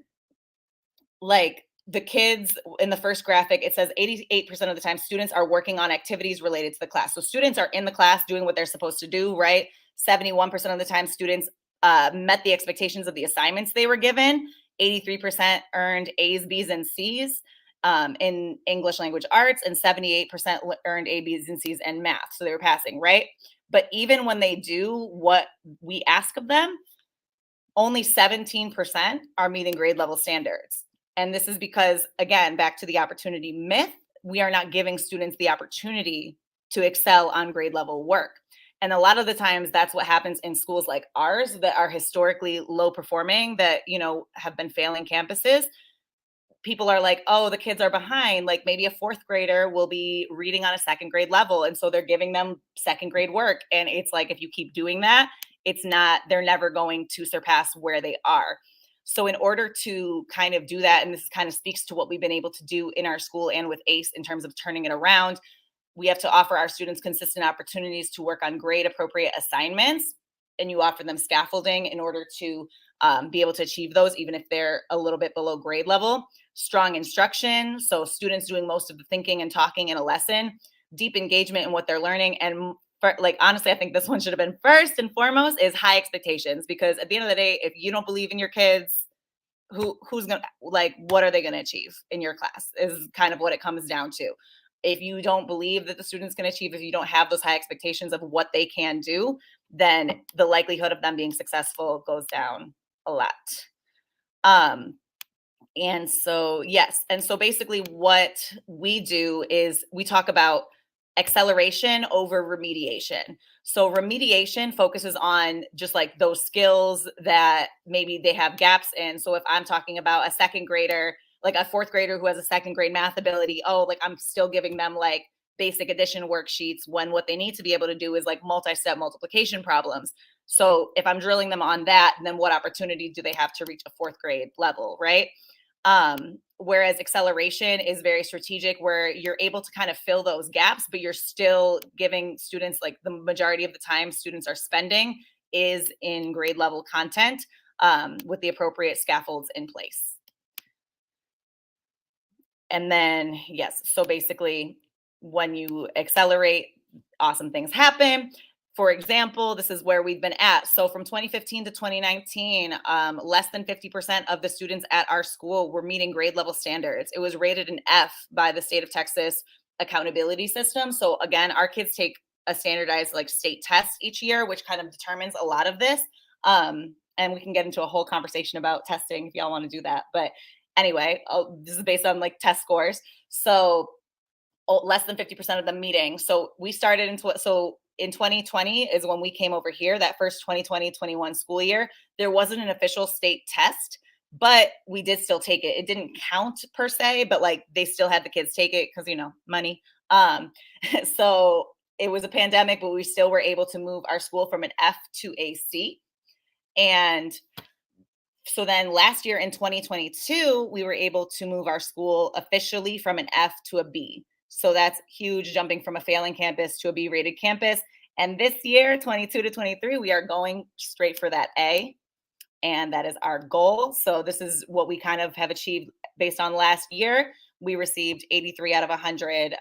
like the kids in the first graphic, it says 88% of the time students are working on activities related to the class. So students are in the class doing what they're supposed to do, right? 71% of the time students met the expectations of the assignments they were given. 83% earned A's, B's, and C's in English language arts, and 78% earned A, B's, and C's in math. So they were passing, right? But even when they do what we ask of them, only 17% are meeting grade level standards. And this is because, again, back to the opportunity myth, we are not giving students the opportunity to excel on grade level work. And a lot of the times that's what happens in schools like ours that are historically low performing, that, have been failing campuses. people are like, oh, the kids are behind. Like maybe a fourth grader will be reading on a second grade level. And so they're giving them second grade work. And it's like, if you keep doing that, they're never going to surpass where they are. So in order to kind of do that, and this kind of speaks to what we've been able to do in our school and with ACE in terms of turning it around, we have to offer our students consistent opportunities to work on grade appropriate assignments. And you offer them scaffolding in order to be able to achieve those, even if they're a little bit below grade level. Strong instruction, so students doing most of the thinking and talking in a lesson. Deep engagement in what they're learning. And honestly, I think this one should have been first and foremost is high expectations, because at the end of the day, if you don't believe in your kids, who's gonna, like, what are they gonna achieve in your class is kind of what it comes down to. If you don't believe that the students can achieve, if you don't have those high expectations of what they can do, then the likelihood of them being successful goes down a lot. And so, yes. And so basically what we do is we talk about acceleration over remediation. So remediation focuses on just like those skills that maybe they have gaps in. So if I'm talking about a second grader, like a fourth grader who has a second grade math ability, I'm still giving them like basic addition worksheets when what they need to be able to do is like multi-step multiplication problems. So if I'm drilling them on that, then what opportunity do they have to reach a fourth grade level, right? Whereas acceleration is very strategic, where you're able to kind of fill those gaps, but you're still giving students, like the majority of the time students are spending is in grade level content with the appropriate scaffolds in place. And then, yes, so basically when you accelerate, awesome things happen. For example, this is where we've been at. So from 2015 to 2019, less than 50% of the students at our school were meeting grade level standards. It was rated an F by the state of Texas accountability system. So again, our kids take a standardized like state test each year, which kind of determines a lot of this. And we can get into a whole conversation about testing if y'all want to do that. But anyway, this is based on like test scores. So less than 50% of them meeting. So we started in 2020 is when we came over here, that first 2020-21 school year. There wasn't an official state test, but we did still take it. It didn't count per se, but like they still had the kids take it because, money. So it was a pandemic, but we still were able to move our school from an F to a C. And so then last year in 2022, we were able to move our school officially from an F to a B. So that's huge, jumping from a failing campus to a B-rated campus. And this year, 22 to 23, we are going straight for that A. And that is our goal. So this is what we kind of have achieved based on last year. We received 83 out of 100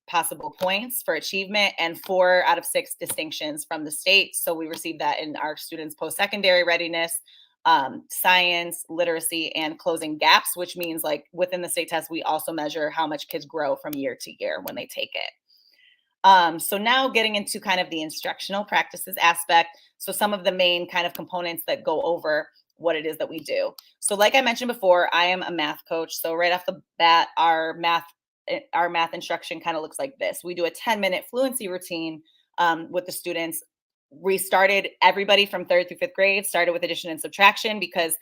possible points for achievement and 4 out of 6 distinctions from the state. So we received that in our students' post-secondary readiness, science, literacy, and closing gaps, which means like within the state test, we also measure how much kids grow from year to year when they take it. So now getting into kind of the instructional practices aspect. So some of the main kind of components that go over what it is that we do. So like I mentioned before, I am a math coach. So right off the bat, our math instruction kind of looks like this. We do a 10-minute fluency routine with the students. We started everybody from 3rd through 5th grade, started with addition and subtraction, because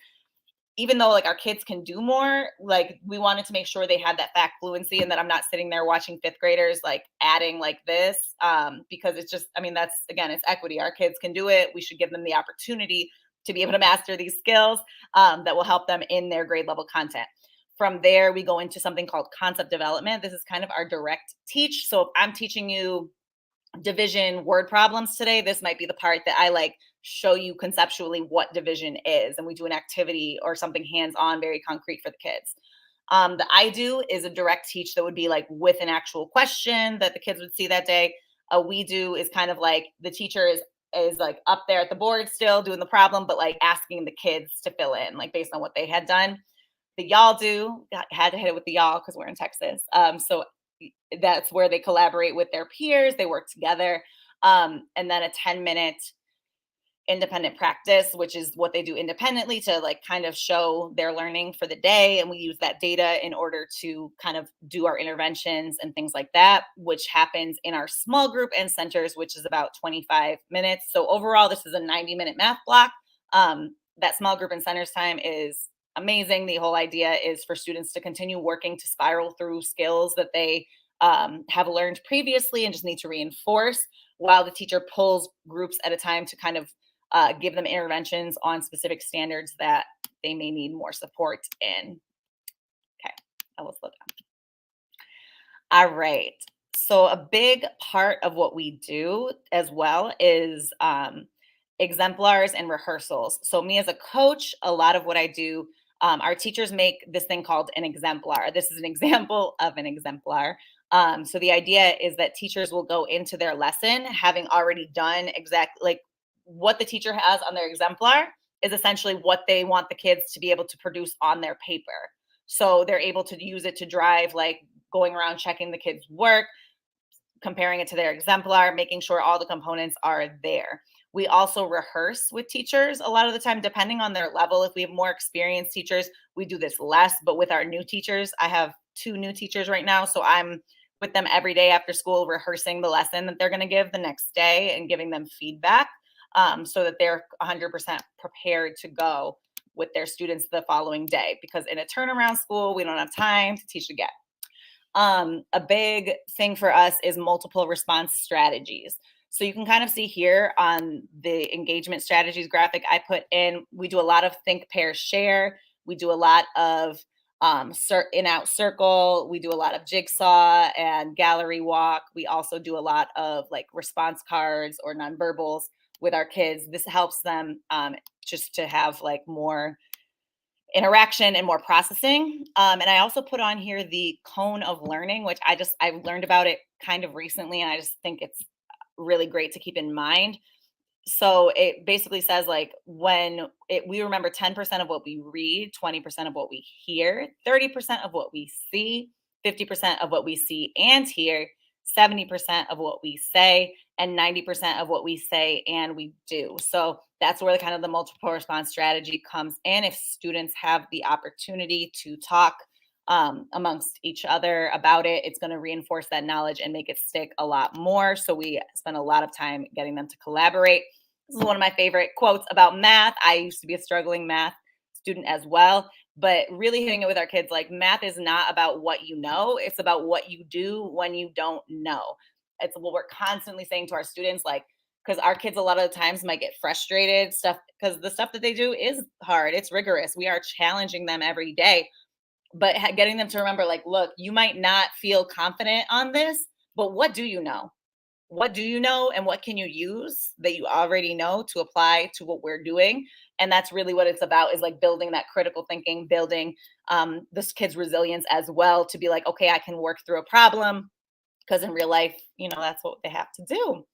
even though like our kids can do more, like we wanted to make sure they had that fact fluency and that I'm not sitting there watching 5th graders like adding like this because it's just, that's, again, it's equity. Our kids can do it. We should give them the opportunity to be able to master these skills that will help them in their grade level content. From there, we go into something called concept development. This is kind of our direct teach. So if I'm teaching you division word problems today, this might be the part that I like show you conceptually what division is, and we do an activity or something hands-on, very concrete for the kids. The I do is a direct teach that would be like with an actual question that the kids would see that day. A we do is kind of like the teacher is like up there at the board still doing the problem, but like asking the kids to fill in like based on what they had done. The y'all do, had to hit it with the y'all because we're in Texas. So that's where they collaborate with their peers, they work together. And then a 10-minute independent practice, which is what they do independently to like kind of show their learning for the day. And we use that data in order to kind of do our interventions and things like that, which happens in our small group and centers, which is about 25 minutes. So overall, this is a 90-minute math block. That small group and centers time is amazing. The whole idea is for students to continue working to spiral through skills that they have learned previously and just need to reinforce, while the teacher pulls groups at a time to kind of give them interventions on specific standards that they may need more support in. Okay, I will slow down. All right. So a big part of what we do as well is exemplars and rehearsals. So me as a coach, a lot of what I do, our teachers make this thing called an exemplar. This is an example of an exemplar. So the idea is that teachers will go into their lesson having already done exactly like what the teacher has on their exemplar is essentially what they want the kids to be able to produce on their paper. So they're able to use it to drive, like going around checking the kids' work, comparing it to their exemplar, making sure all the components are there. We also rehearse with teachers a lot of the time, depending on their level. If we have more experienced teachers, we do this less. But with our new teachers, I have 2 new teachers right now. So I'm with them every day after school, rehearsing the lesson that they're going to give the next day and giving them feedback so that they're 100% prepared to go with their students the following day. Because in a turnaround school, we don't have time to teach again. A big thing for us is multiple response strategies. So you can kind of see here on the engagement strategies graphic I put in, we do a lot of think, pair, share. We do a lot of in-out circle. We do a lot of jigsaw and gallery walk. We also do a lot of like response cards or nonverbals with our kids. This helps them just to have like more interaction and more processing. And I also put on here the cone of learning, which I learned about it kind of recently, and I just think it's really great to keep in mind. So it basically says like we remember 10% of what we read, 20% of what we hear, 30% of what we see, 50% of what we see and hear, 70% of what we say, and 90% of what we say and we do. So that's where kind of the multiple response strategy comes in. If students have the opportunity to talk amongst each other about it, it's going to reinforce that knowledge and make it stick a lot more. So we spend a lot of time getting them to collaborate. This is one of my favorite quotes about math. I used to be a struggling math student as well, but really hitting it with our kids, like math is not about what you know, it's about what you do when you don't know. It's what we're constantly saying to our students, like, because our kids a lot of the times might get frustrated stuff because the stuff that they do is hard. It's rigorous. We are challenging them every day, but getting them to remember, like, look, you might not feel confident on this, but what do you know? What do you know and what can you use that you already know to apply to what we're doing? And that's really what it's about, is like building that critical thinking, building this kid's resilience as well, to be like, okay, I can work through a problem, because in real life, that's what they have to do.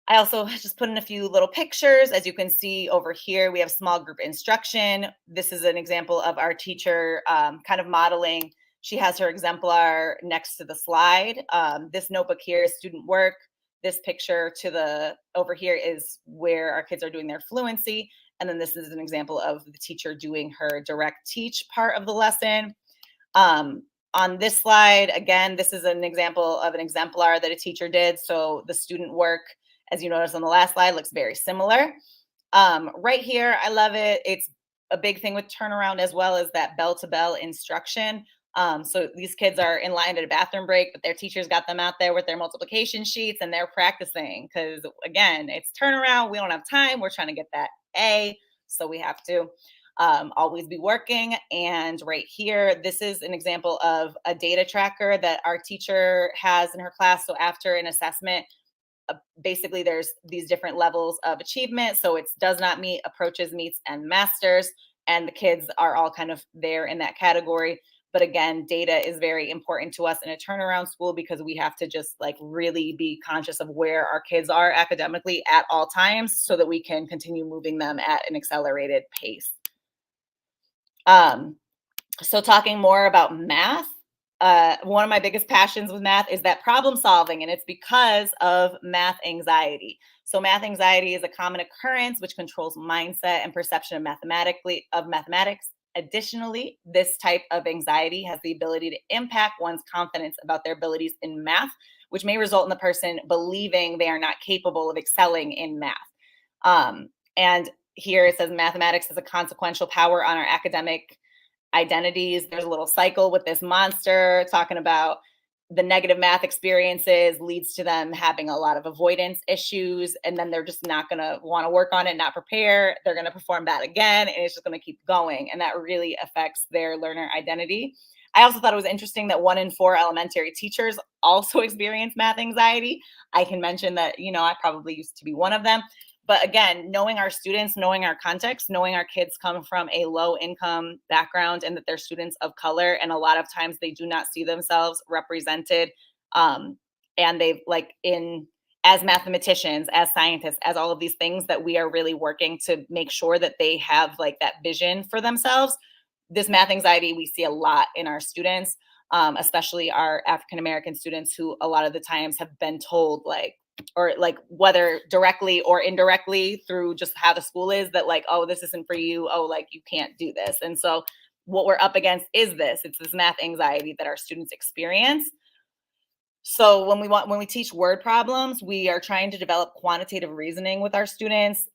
I also just put in a few little pictures. As you can see over here, we have small group instruction. This is an example of our teacher kind of modeling. She has her exemplar next to the slide. This notebook here is student work. This picture over here is where our kids are doing their fluency. And then this is an example of the teacher doing her direct teach part of the lesson. On this slide, again, this is an example of an exemplar that a teacher did. So the student work, as you noticed on the last slide, looks very similar. Right here, I love it. It's a big thing with turnaround, as well as that bell-to-bell instruction. So these kids are in line at a bathroom break, but their teachers got them out there with their multiplication sheets and they're practicing, because again, it's turnaround. We don't have time. We're trying to get that A. So we have to always be working. And right here, this is an example of a data tracker that our teacher has in her class. So after an assessment, basically there's these different levels of achievement. So it's does not meet, approaches, meets, and masters. And the kids are all kind of there in that category. But again, data is very important to us in a turnaround school, because we have to just like really be conscious of where our kids are academically at all times, so that we can continue moving them at an accelerated pace. So talking more about math, one of my biggest passions with math is that problem solving, and it's because of math anxiety. So math anxiety is a common occurrence which controls mindset and perception of mathematics. Additionally, this type of anxiety has the ability to impact one's confidence about their abilities in math, which may result in the person believing they are not capable of excelling in math. And here it says mathematics is a consequential power on our academic identities. There's a little cycle with this monster talking about the negative math experiences leads to them having a lot of avoidance issues, and then they're just not going to want to work on it, not prepare. They're going to perform bad again, and it's just going to keep going. And that really affects their learner identity. I also thought it was interesting that 1 in 4 elementary teachers also experience math anxiety. I can mention that, you know, I probably used to be one of them. But again, knowing our students, knowing our context, knowing our kids come from a low income background and that they're students of color, and a lot of times they do not see themselves represented, and they've like as mathematicians, as scientists, as all of these things, that we are really working to make sure that they have like that vision for themselves. This math anxiety we see a lot in our students, especially our African American students, who a lot of the times have been told or whether directly or indirectly through just how the school is, that like, oh, this isn't for you. Oh, like you can't do this. And so what we're up against is it's this math anxiety that our students experience. So when we teach word problems, we are trying to develop quantitative reasoning with our students.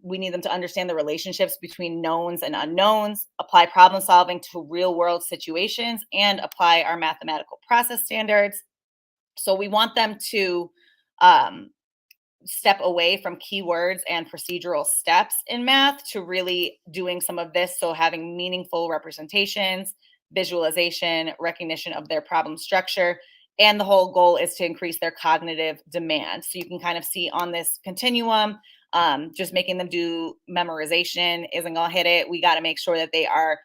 We need them to understand the relationships between knowns and unknowns, apply problem solving to real world situations, and apply our mathematical process standards. So we want them to step away from keywords and procedural steps in math to really doing some of this. So having meaningful representations, visualization, recognition of their problem structure. And the whole goal is to increase their cognitive demand. So you can kind of see on this continuum, just making them do memorization isn't going to hit it. We got to make sure that they are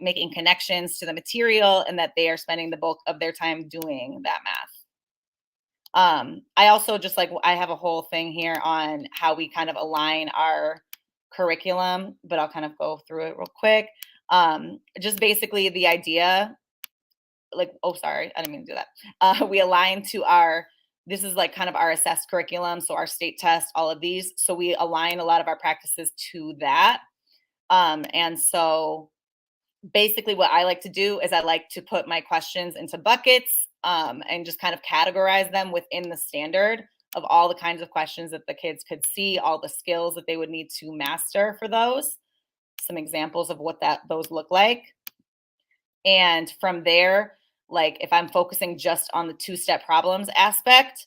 making connections to the material, and that they are spending the bulk of their time doing that math. I also I have a whole thing here on how we kind of align our curriculum, but I'll kind of go through it real quick. Just basically the idea, sorry, I didn't mean to do that. We align to this is like kind of our assessed curriculum. So our state test, all of these. So we align a lot of our practices to that. And so basically what I like to do is I like to put my questions into buckets, and just kind of categorize them within the standard of all the kinds of questions that the kids could see, all the skills that they would need to master for those. Some examples of what those look like. And from there, like if I'm focusing just on the 2-step problems aspect,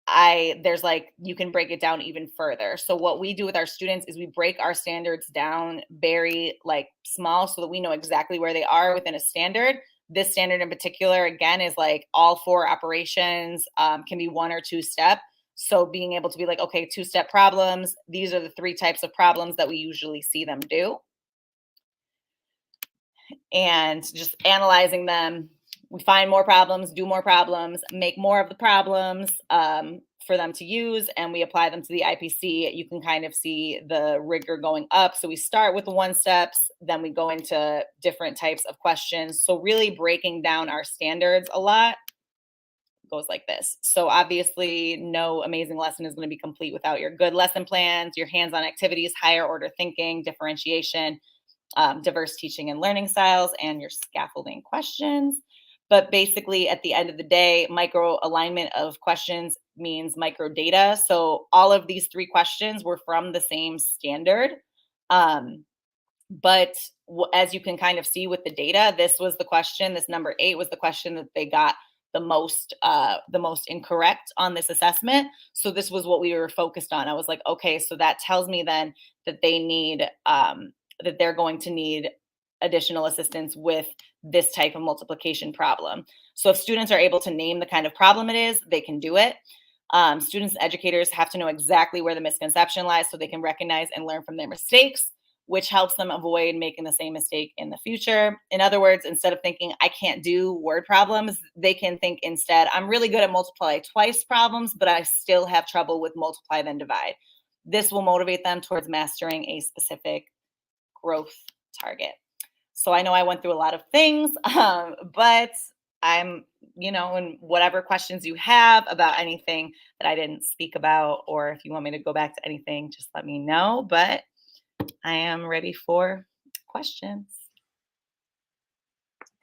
you can break it down even further. So what we do with our students is we break our standards down very small, so that we know exactly where they are within a standard. This standard in particular, again, is like all 4 operations, can be 1 or 2 step. So being able to be like, okay, 2-step problems, these are the 3 types of problems that we usually see them do. And just analyzing them, we find more problems, do more problems, make more of the problems for them to use, and we apply them to the IPC. You can kind of see the rigor going up. So we start with the 1 steps, then we go into different types of questions. So really breaking down our standards a lot goes like this. So obviously no amazing lesson is going to be complete without your good lesson plans, your hands-on activities, higher order thinking, differentiation, diverse teaching and learning styles, and your scaffolding questions. But basically, at the end of the day, micro alignment of questions means micro data. So all of these 3 questions were from the same standard. But as you can kind of see with the data, this was the question, this number 8 was the question that they got the most incorrect on this assessment. So this was what we were focused on. I was like, okay, so that tells me then that that they're going to need additional assistance with this type of multiplication problem. So if students are able to name the kind of problem it is, they can do it. Students and educators have to know exactly where the misconception lies so they can recognize and learn from their mistakes, which helps them avoid making the same mistake in the future. In other words, instead of thinking, I can't do word problems, they can think instead, I'm really good at multiply twice problems, but I still have trouble with multiply then divide. This will motivate them towards mastering a specific growth target. So I know I went through a lot of things, but I'm, and whatever questions you have about anything that I didn't speak about, or if you want me to go back to anything, just let me know. But I am ready for questions.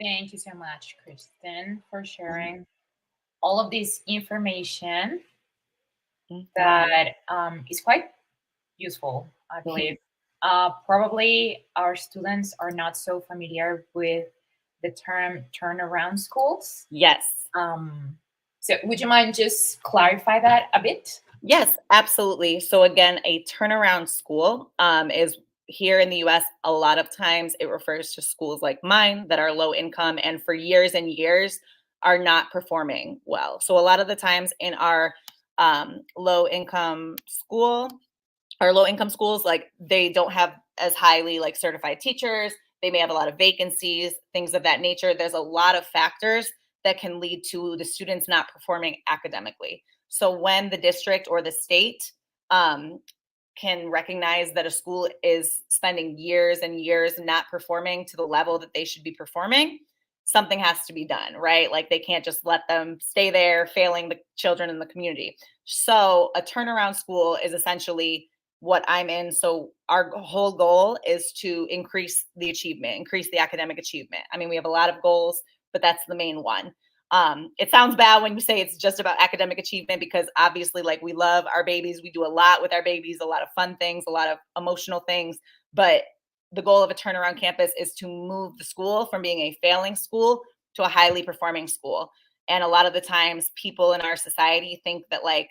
Thank you so much, Kristen, for sharing all of this information that is quite useful, I believe, Probably our students are not so familiar with the term turnaround schools. Yes. So would you mind just clarify that a bit? Yes, absolutely. So again, a turnaround school is here in the US. A lot of times it refers to schools like mine that are low income and for years and years are not performing well. So a lot of the times in our low income school, our low income schools, like they don't have as highly like certified teachers. They may have a lot of vacancies, things of that nature. There's a lot of factors that can lead to the students not performing academically. So when the district or the state can recognize that a school is spending years and years not performing to the level that they should be performing, something has to be done, right? Like they can't just let them stay there, failing the children in the community. So a turnaround school is essentially what I'm in. So our whole goal is to increase the achievement, increase the academic achievement. I mean, we have a lot of goals, but that's the main one. It sounds bad when you say it's just about academic achievement because obviously like we love our babies. We do a lot with our babies, a lot of fun things, a lot of emotional things, but the goal of a turnaround campus is to move the school from being a failing school to a highly performing school. And a lot of the times people in our society think that like,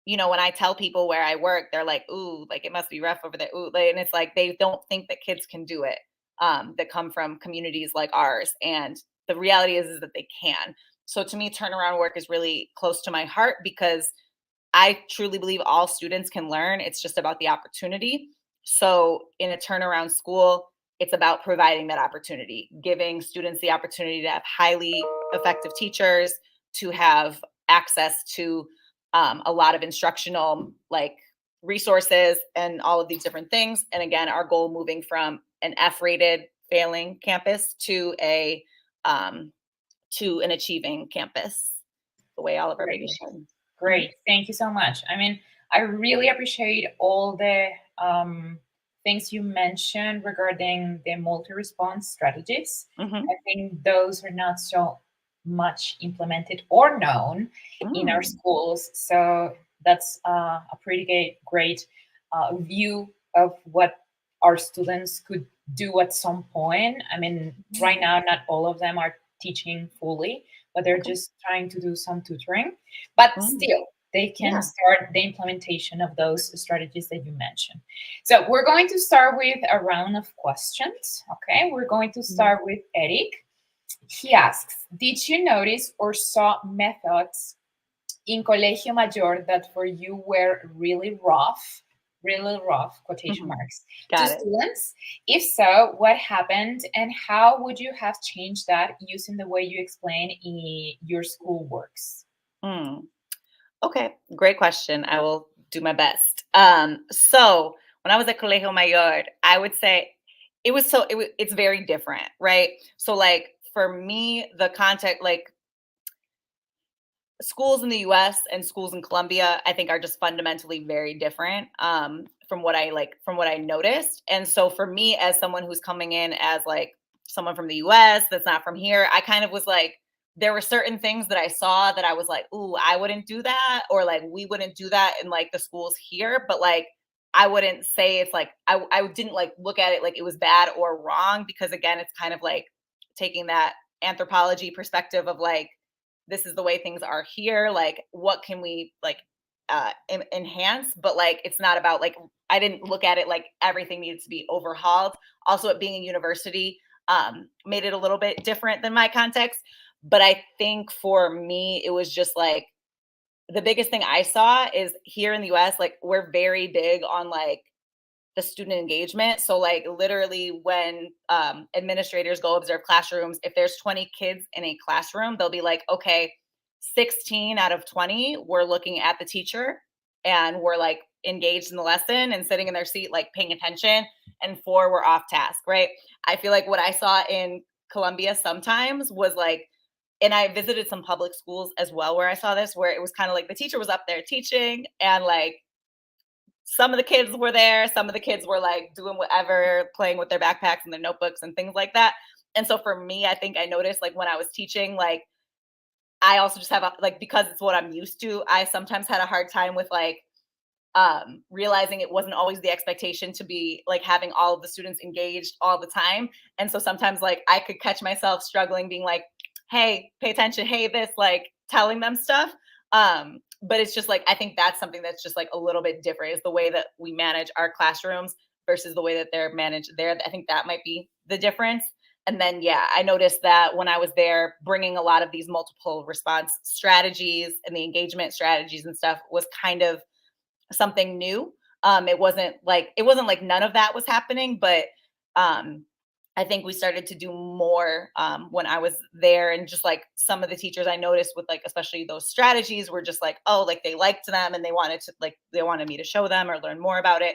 you know, when I tell people where I work, they're like, ooh, like it must be rough over there. Ooh, and it's like they don't think that kids can do it that come from communities like ours. And the reality is that they can. So to me, turnaround work is really close to my heart because I truly believe all students can learn. It's just about the opportunity. So in a turnaround school, it's about providing that opportunity, giving students the opportunity to have highly effective teachers, to have access to a lot of instructional like resources and all of these different things. And again, our goal moving from an F-rated failing campus to an achieving campus, the way all of our babies should. Great. Thank you so much. I mean, I really appreciate all the things you mentioned regarding the multi-response strategies. Mhm. I think those are not so much implemented or known in our schools. So that's a pretty great view of what our students could do at some point. I mean, right now, not all of them are teaching fully, but they're just trying to do some tutoring. But still, they can start the implementation of those strategies that you mentioned. So we're going to start with a round of questions. Okay, we're going to start with Eric. He asks, did you notice or saw methods in Colegio Mayor that for you were really rough, quotation marks, to students? If so, what happened and how would you have changed that using the way you explain in your school works? Okay, great question. I will do my best. So when I was at Colegio Mayor, I would say it's very different, right? So like for me, the context, like schools in the US and schools in Colombia, I think are just fundamentally very different from what I noticed. And so for me, as someone who's coming in as like someone from the US that's not from here, I kind of was like, there were certain things that I saw that I was like, ooh, I wouldn't do that, or like we wouldn't do that in like the schools here. But like I wouldn't say it's like I didn't like look at it like it was bad or wrong, because again, it's kind of like taking that anthropology perspective of like, this is the way things are here, like what can we like enhance, but like it's not about like, I didn't look at it like everything needs to be overhauled. Also, it being a university made it a little bit different than my context. But I think for me, it was just like the biggest thing I saw is here in the US, like we're very big on like the student engagement. So like literally when administrators go observe classrooms, if there's 20 kids in a classroom, they'll be like, okay, 16 out of 20 we're looking at the teacher and we're like engaged in the lesson and sitting in their seat like paying attention, and 4 were off task, right? I feel like what I saw in Colombia sometimes was like, and I visited some public schools as well where I saw this, where it was kind of like the teacher was up there teaching and like some of the kids were there, some of the kids were like doing whatever, playing with their backpacks and their notebooks and things like that. And so for me, I think I noticed like when I was teaching, like I also just have like, because it's what I'm used to, I sometimes had a hard time with like realizing it wasn't always the expectation to be like having all of the students engaged all the time. And so sometimes like I could catch myself struggling being like, hey, pay attention, hey, this, like telling them stuff. But it's just like, I think that's something that's just like a little bit different, is the way that we manage our classrooms versus the way that they're managed there. I think that might be the difference. And then, yeah, I noticed that when I was there, bringing a lot of these multiple response strategies and the engagement strategies and stuff was kind of something new. It wasn't like none of that was happening, but I think we started to do more when I was there, and just like some of the teachers I noticed with like especially those strategies were just like, oh, like they liked them and they wanted me to show them or learn more about it.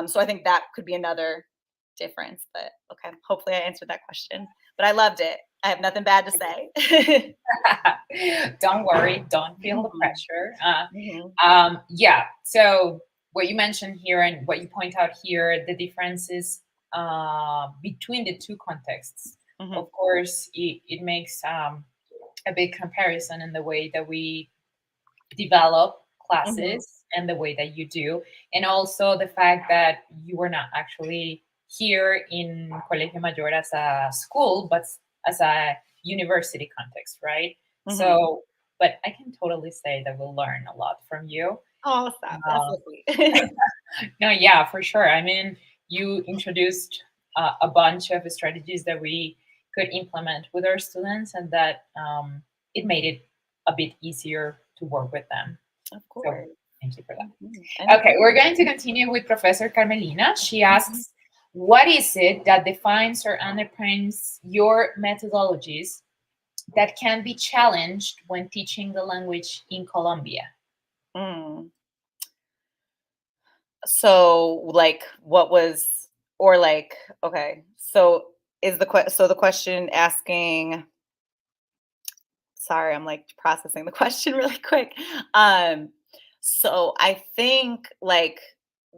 So I think that could be another difference. But okay, hopefully I answered that question. But I loved it. I have nothing bad to say. Don't worry, don't feel the Mhm. pressure. Mhm. Yeah, so what you mentioned here and what you point out here, the differences between the two contexts. Mhm. Of course, it makes a big comparison in the way that we develop classes and the way that you do. And also the fact that you were not actually here in Colegio Mayor as a school, but as a university context, right? Mhm. So, but I can totally say that we'll learn a lot from you. Oh, stop. That's Uh, so sweet. no, yeah, for sure. I mean, you introduced a bunch of strategies that we could implement with our students, and that it made it a bit easier to work with them. Of So course. thank you for that. Mhm. Okay, we're going to continue with Professor Carmelina. She Mm-hmm. asks, what is it that defines or underpins your methodologies that can be challenged when teaching the language in Colombia? Mm. So, like, what was, or like, okay. So, the question asking? Sorry, I'm like processing the question really quick. Um, so I think like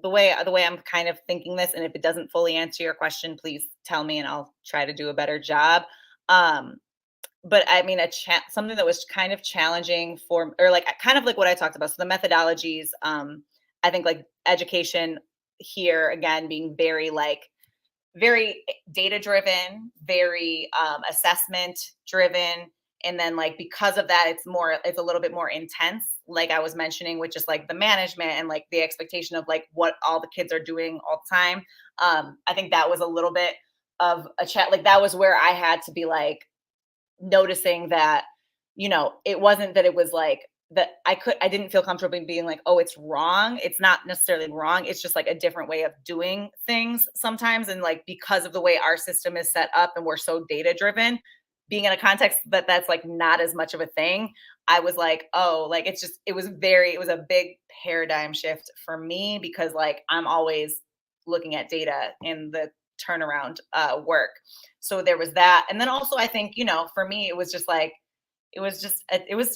the way I'm kind of thinking this, and if it doesn't fully answer your question, please tell me, and I'll try to do a better job. Um, but I mean, something that was kind of challenging for, or like kind of like what I talked about. So the methodologies, I think like education here again being very data driven, very assessment driven. And then like because of that, it's a little bit more intense, like I was mentioning, with just like the management and like the expectation of like what all the kids are doing all the time. I think that was a little bit of a chat. Like that was where I had to be like noticing that, it wasn't that it was like that I didn't feel comfortable being like, oh, it's wrong. It's not necessarily wrong. It's just like a different way of doing things sometimes. And like, because of the way our system is set up and we're so data driven, being in a context that's like not as much of a thing, I was like, oh, like it was a big paradigm shift for me, because like I'm always looking at data in the turnaround work. So there was that. And then also I think, for me, it was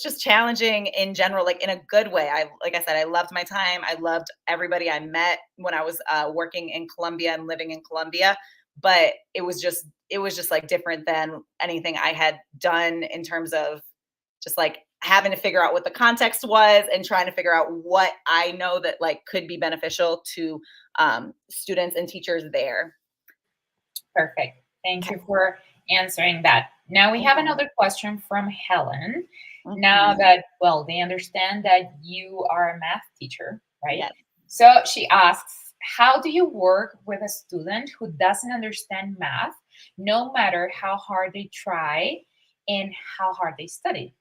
just challenging in general, like in a good way. Like I said, I loved my time. I loved everybody I met when I was working in Colombia and living in Colombia. But it was just like different than anything I had done, in terms of just like having to figure out what the context was and trying to figure out what I know that like could be beneficial to students and teachers there. Perfect. Thank you for answering that. Now we have another question from Helen. Now that, well, they understand that you are a math teacher, right? Yes. So she asks, how do you work with a student who doesn't understand math, no matter how hard they try and how hard they study?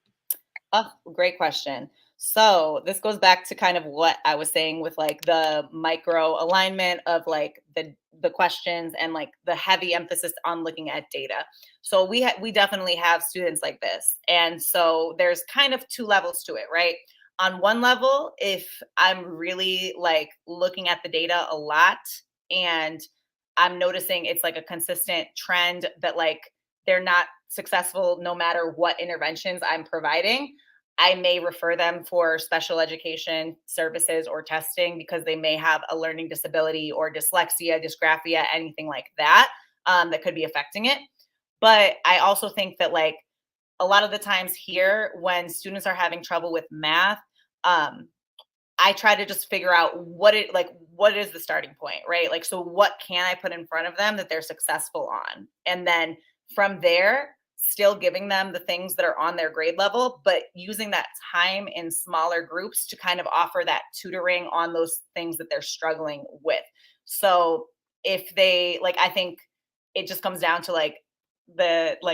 Oh, great question. So this goes back to kind of what I was saying with like the micro alignment of like the questions and like the heavy emphasis on looking at data. So we definitely have students like this. And so there's kind of two levels to it, right? On one level, if I'm really like looking at the data a lot and I'm noticing it's like a consistent trend that like they're not successful no matter what interventions I'm providing, I may refer them for special education services or testing, because they may have a learning disability or dyslexia, dysgraphia, anything like that, that could be affecting it. But I also think that like a lot of the times here, when students are having trouble with math, I try to just figure out what is the starting point, right? Like, so what can I put in front of them that they're successful on? And then from there, still giving them the things that are on their grade level, but using that time in smaller groups to kind of offer that tutoring on those things that they're struggling with. So if they, like, I think it just comes down to like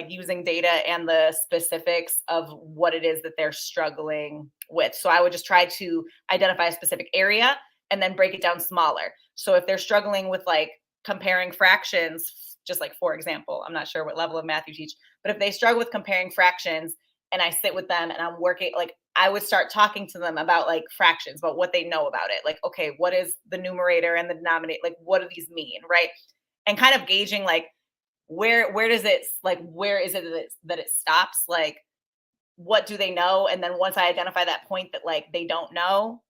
using data and the specifics of what it is that they're struggling with. So I would just try to identify a specific area and then break it down smaller. So if they're struggling with like comparing fractions, just like, for example, I'm not sure what level of math you teach, but if they struggle with comparing fractions and I sit with them and I'm working, like I would start talking to them about like fractions, about what they know about it. Like, okay, what is the numerator and the denominator? Like, what do these mean? Right. And kind of gauging like, where does it, like, where is it that it stops? Like, what do they know? And then once I identify that point that like they don't know,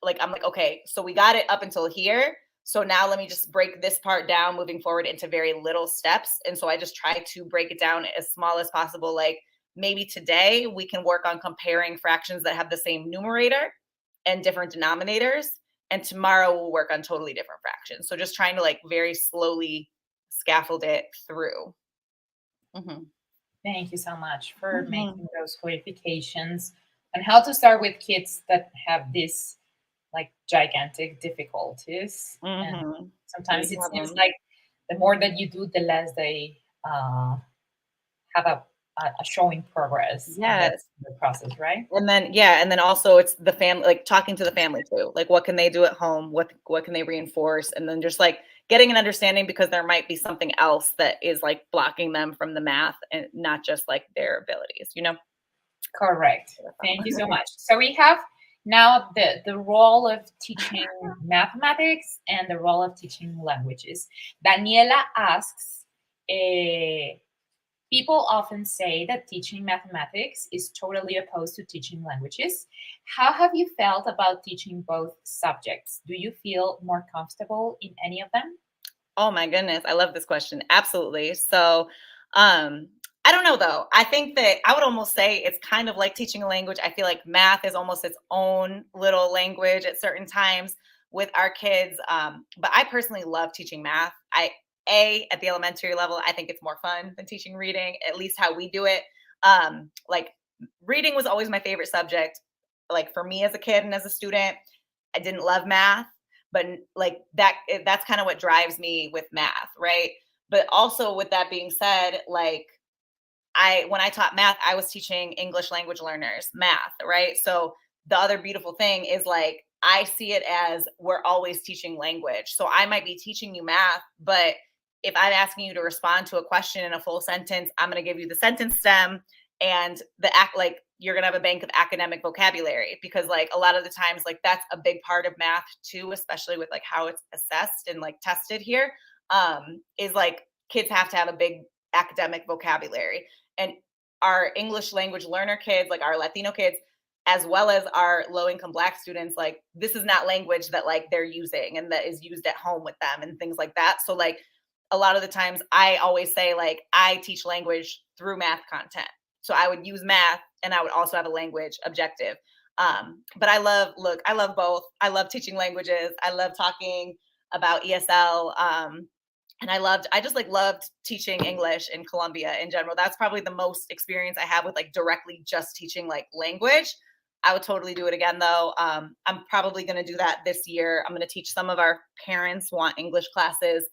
like I'm like, okay, so we got it up until here. So now let me just break this part down moving forward into very little steps. And so I just try to break it down as small as possible. Like maybe today we can work on comparing fractions that have the same numerator and different denominators. And tomorrow we'll work on totally different fractions. So just trying to like very slowly scaffold it through. Mm-hmm. Thank you so much for making those clarifications on how to start with kids that have these like gigantic difficulties. And sometimes it seems like the more that you do, the less they have a showing progress. Yes. In the process, right? And then also it's the family, like talking to the family too. Like what can they do at home? What can they reinforce? And then just like getting an understanding, because there might be something else that is like blocking them from the math and not just like their abilities, you know? Correct. Thank you so much. So we have now the role of teaching mathematics and the role of teaching languages. Daniela asks, people often say that teaching mathematics is totally opposed to teaching languages. How have you felt about teaching both subjects? Do you feel more comfortable in any of them? Oh my goodness, I love this question. Absolutely. So, I don't know though. I think that I would almost say it's kind of like teaching a language. I feel like math is almost its own little language at certain times with our kids. But I personally love teaching math. At the elementary level, I think it's more fun than teaching reading, at least how we do it. Like reading was always my favorite subject. Like for me as a kid and as a student, I didn't love math, but like that's kind of what drives me with math, right? But also with that being said, like when I taught math, I was teaching English language learners math, right? So the other beautiful thing is like I see it as we're always teaching language. So I might be teaching you math, but if I'm asking you to respond to a question in a full sentence, I'm going to give you the sentence stem and like you're going to have a bank of academic vocabulary, because like a lot of the times like that's a big part of math too, especially with like how it's assessed and like tested here, is like kids have to have a big academic vocabulary. And our English language learner kids, like our Latino kids, as well as our low-income Black students, like this is not language that like they're using and that is used at home with them and things like that. So like a lot of the times I always say like I teach language through math content. So I would use math and I would also have a language objective. But I love both. I love teaching languages. I love talking about ESL. And I just loved teaching English in Colombia in general. That's probably the most experience I have with like directly just teaching like language. I would totally do it again though. I'm probably going to do that this year. I'm going to teach some of our parents want English classes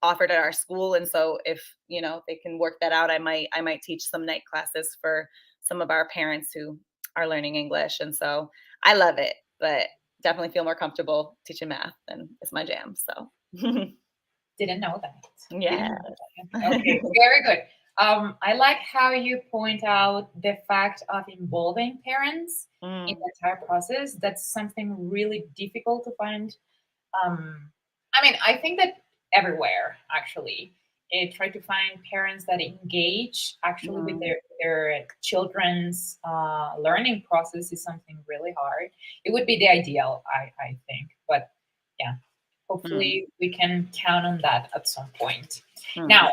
offered at our school. And so if, they can work that out, I might teach some night classes for some of our parents who are learning English. And so I love it, but definitely feel more comfortable teaching math, and it's my jam. So didn't know that. Yeah. Okay, very good. I like how you point out the fact of involving parents in the entire process. That's something really difficult to find. I think that everywhere actually, try to find parents that engage actually with their children's learning process is something really hard. It would be the ideal, I think, but yeah. Hopefully we can count on that at some point. Now,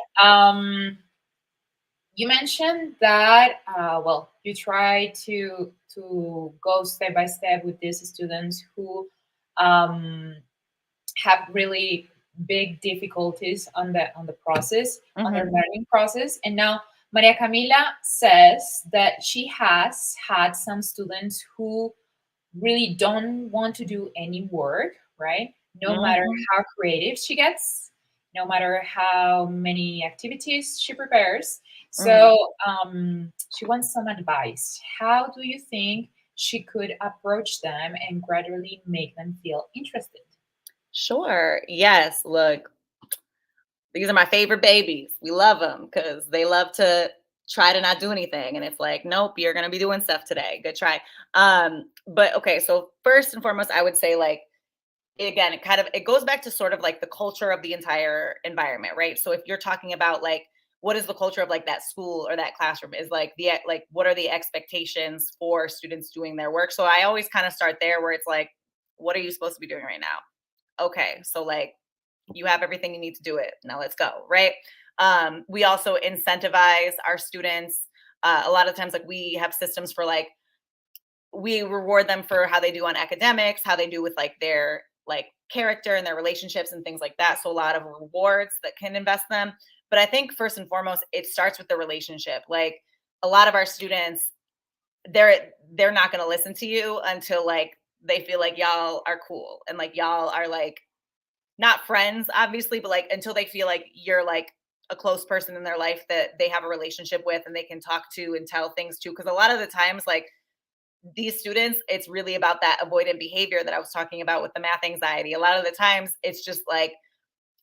you mentioned that, you try to to go step by step with these students who have really big difficulties on the process, on their learning process. And now Maria Camila says that she has had some students who really don't want to do any work, right? No matter how creative she gets, no matter how many activities she prepares. So she wants some advice. How do you think she could approach them and gradually make them feel interested? Sure. Yes. Look, these are my favorite babies. We love them because they love to try to not do anything. And it's like, nope, you're going to be doing stuff today. Good try. But okay. So first and foremost, I would say like, again, it goes back to sort of like the culture of the entire environment, right? So if you're talking about like, what is the culture of like that school or that classroom, is like what are the expectations for students doing their work? So I always kind of start there where it's like, what are you supposed to be doing right now? Okay. So like, you have everything you need to do it. Now let's go. Right. We also incentivize our students. A lot of times, like we have systems for like, we reward them for how they do on academics, how they do with like their like character and their relationships and things like that. So a lot of rewards that can invest them. But I think first and foremost, it starts with the relationship. Like a lot of our students, they're not going to listen to you until like they feel like y'all are cool and like y'all are like not friends, obviously, but like until they feel like you're like a close person in their life that they have a relationship with and they can talk to and tell things to. Because a lot of the times, like these students, it's really about that avoidant behavior that I was talking about with the math anxiety. A lot of the times, it's just like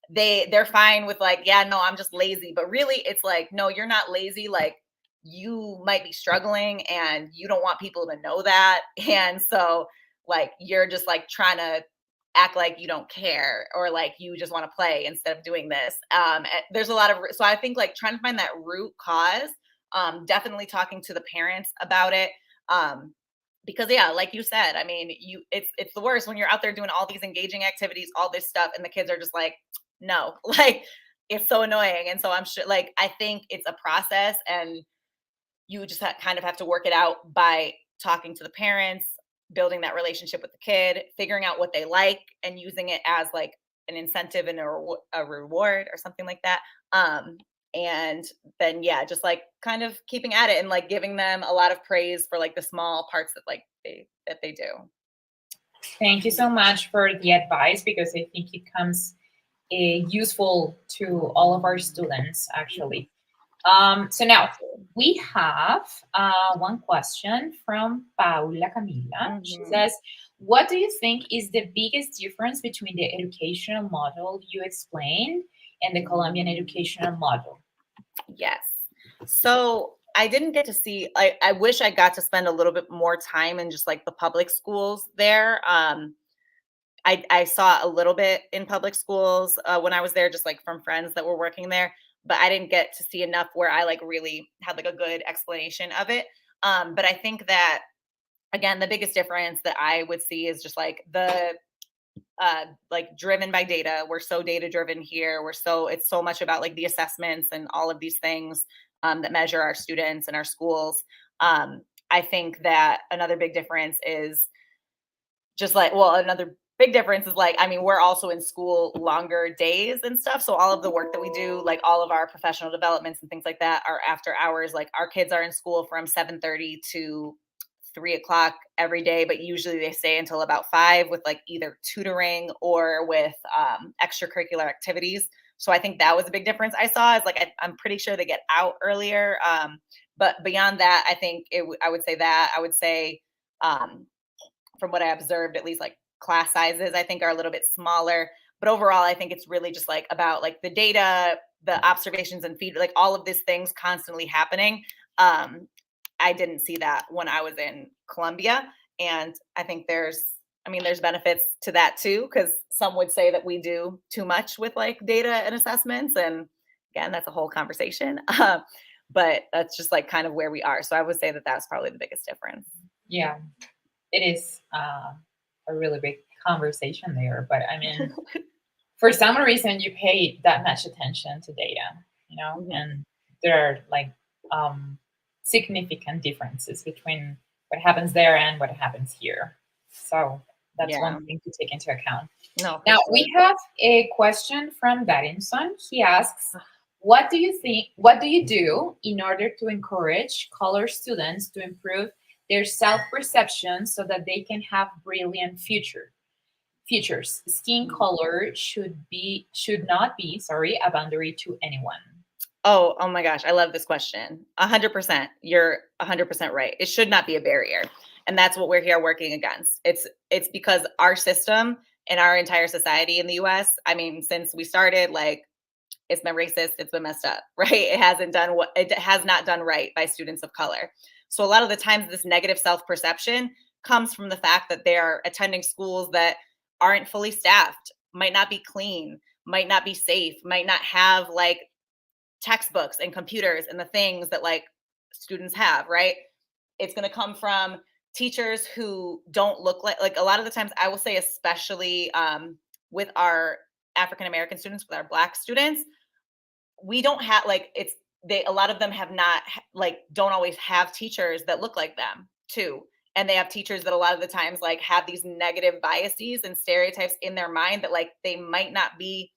they're fine with like, yeah, no, I'm just lazy. But really, it's like, no, you're not lazy. Like you might be struggling and you don't want people to know that. And so like you're just like trying to act like you don't care or like you just want to play instead of doing this. There's a lot of, so I think like trying to find that root cause, definitely talking to the parents about it. Because yeah, like you said, I mean, it's the worst when you're out there doing all these engaging activities, all this stuff, and the kids are just like, no, like it's so annoying. And so I'm sure, like, I think it's a process and you just kind of have to work it out by talking to the parents, building that relationship with the kid, figuring out what they like and using it as like an incentive and a reward or something like that. And then, yeah, just like kind of keeping at it and like giving them a lot of praise for like the small parts that like they do. Thank you so much for the advice, because I think it comes useful to all of our students, actually. So now we have one question from Paula Camila. She says, what do you think is the biggest difference between the educational model you explained and the Colombian educational model? Yes. So I didn't get to see, I wish I got to spend a little bit more time in just like the public schools there. I saw a little bit in public schools when I was there, just like from friends that were working there, but I didn't get to see enough where I like really had like a good explanation of it. But I think that, again, the biggest difference that I would see is just like like driven by data. We're so data driven here. It's so much about like the assessments and all of these things that measure our students and our schools. I think that another big difference is just like, well, another big difference is like, I mean, we're also in school longer days and stuff. So all of the work that we do, like all of our professional developments and things like that are after hours. Like our kids are in school from 7:30 to 3:00 every day, but usually they stay until about 5 with like either tutoring or with extracurricular activities. So I think that was a big difference I saw, is like, I'm pretty sure they get out earlier. But beyond that, I think I would say from what I observed, at least like class sizes, I think are a little bit smaller. But overall, I think it's really just like about like the data, the observations and feedback, like all of these things constantly happening. I didn't see that when I was in Colombia. And I think there's benefits to that too, because some would say that we do too much with like data and assessments. And again, that's a whole conversation. But that's just like kind of where we are. So I would say that that's probably the biggest difference. Yeah, it is a really big conversation there. But I mean, for some reason, you pay that much attention to data, you know, and there are like significant differences between what happens there and what happens here. So that's Yeah. one thing to take into account. No. Now for we sure. have a question from Darinson. He asks, what do you do in order to encourage color students to improve their self-perception so that they can have brilliant futures? Skin color should not be a boundary to anyone. Oh my gosh, I love this question. 100%. You're 100% right. It should not be a barrier. And that's what we're here working against. It's because our system and our entire society in the US, I mean, since we started, like, it's been racist, it's been messed up, right? It has not done right by students of color. So a lot of the times this negative self-perception comes from the fact that they are attending schools that aren't fully staffed, might not be clean, might not be safe, might not have like textbooks and computers and the things that like students have, right? It's going to come from teachers who don't look like a lot of the times, I will say, especially with our African American students, with our Black students, we don't have a lot of them have not don't always have teachers that look like them too. And they have teachers that a lot of the times like have these negative biases and stereotypes in their mind that like they might not be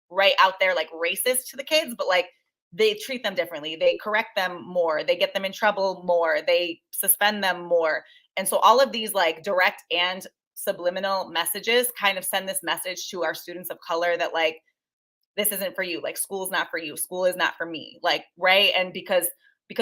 right out there like racist to the kids, but like they treat them differently. They correct them more. They get them in trouble more. They suspend them more. And so all of these like direct and subliminal messages kind of send this message to our students of color that like, this isn't for you. Like school's not for you. School is not for me. Like, right. And because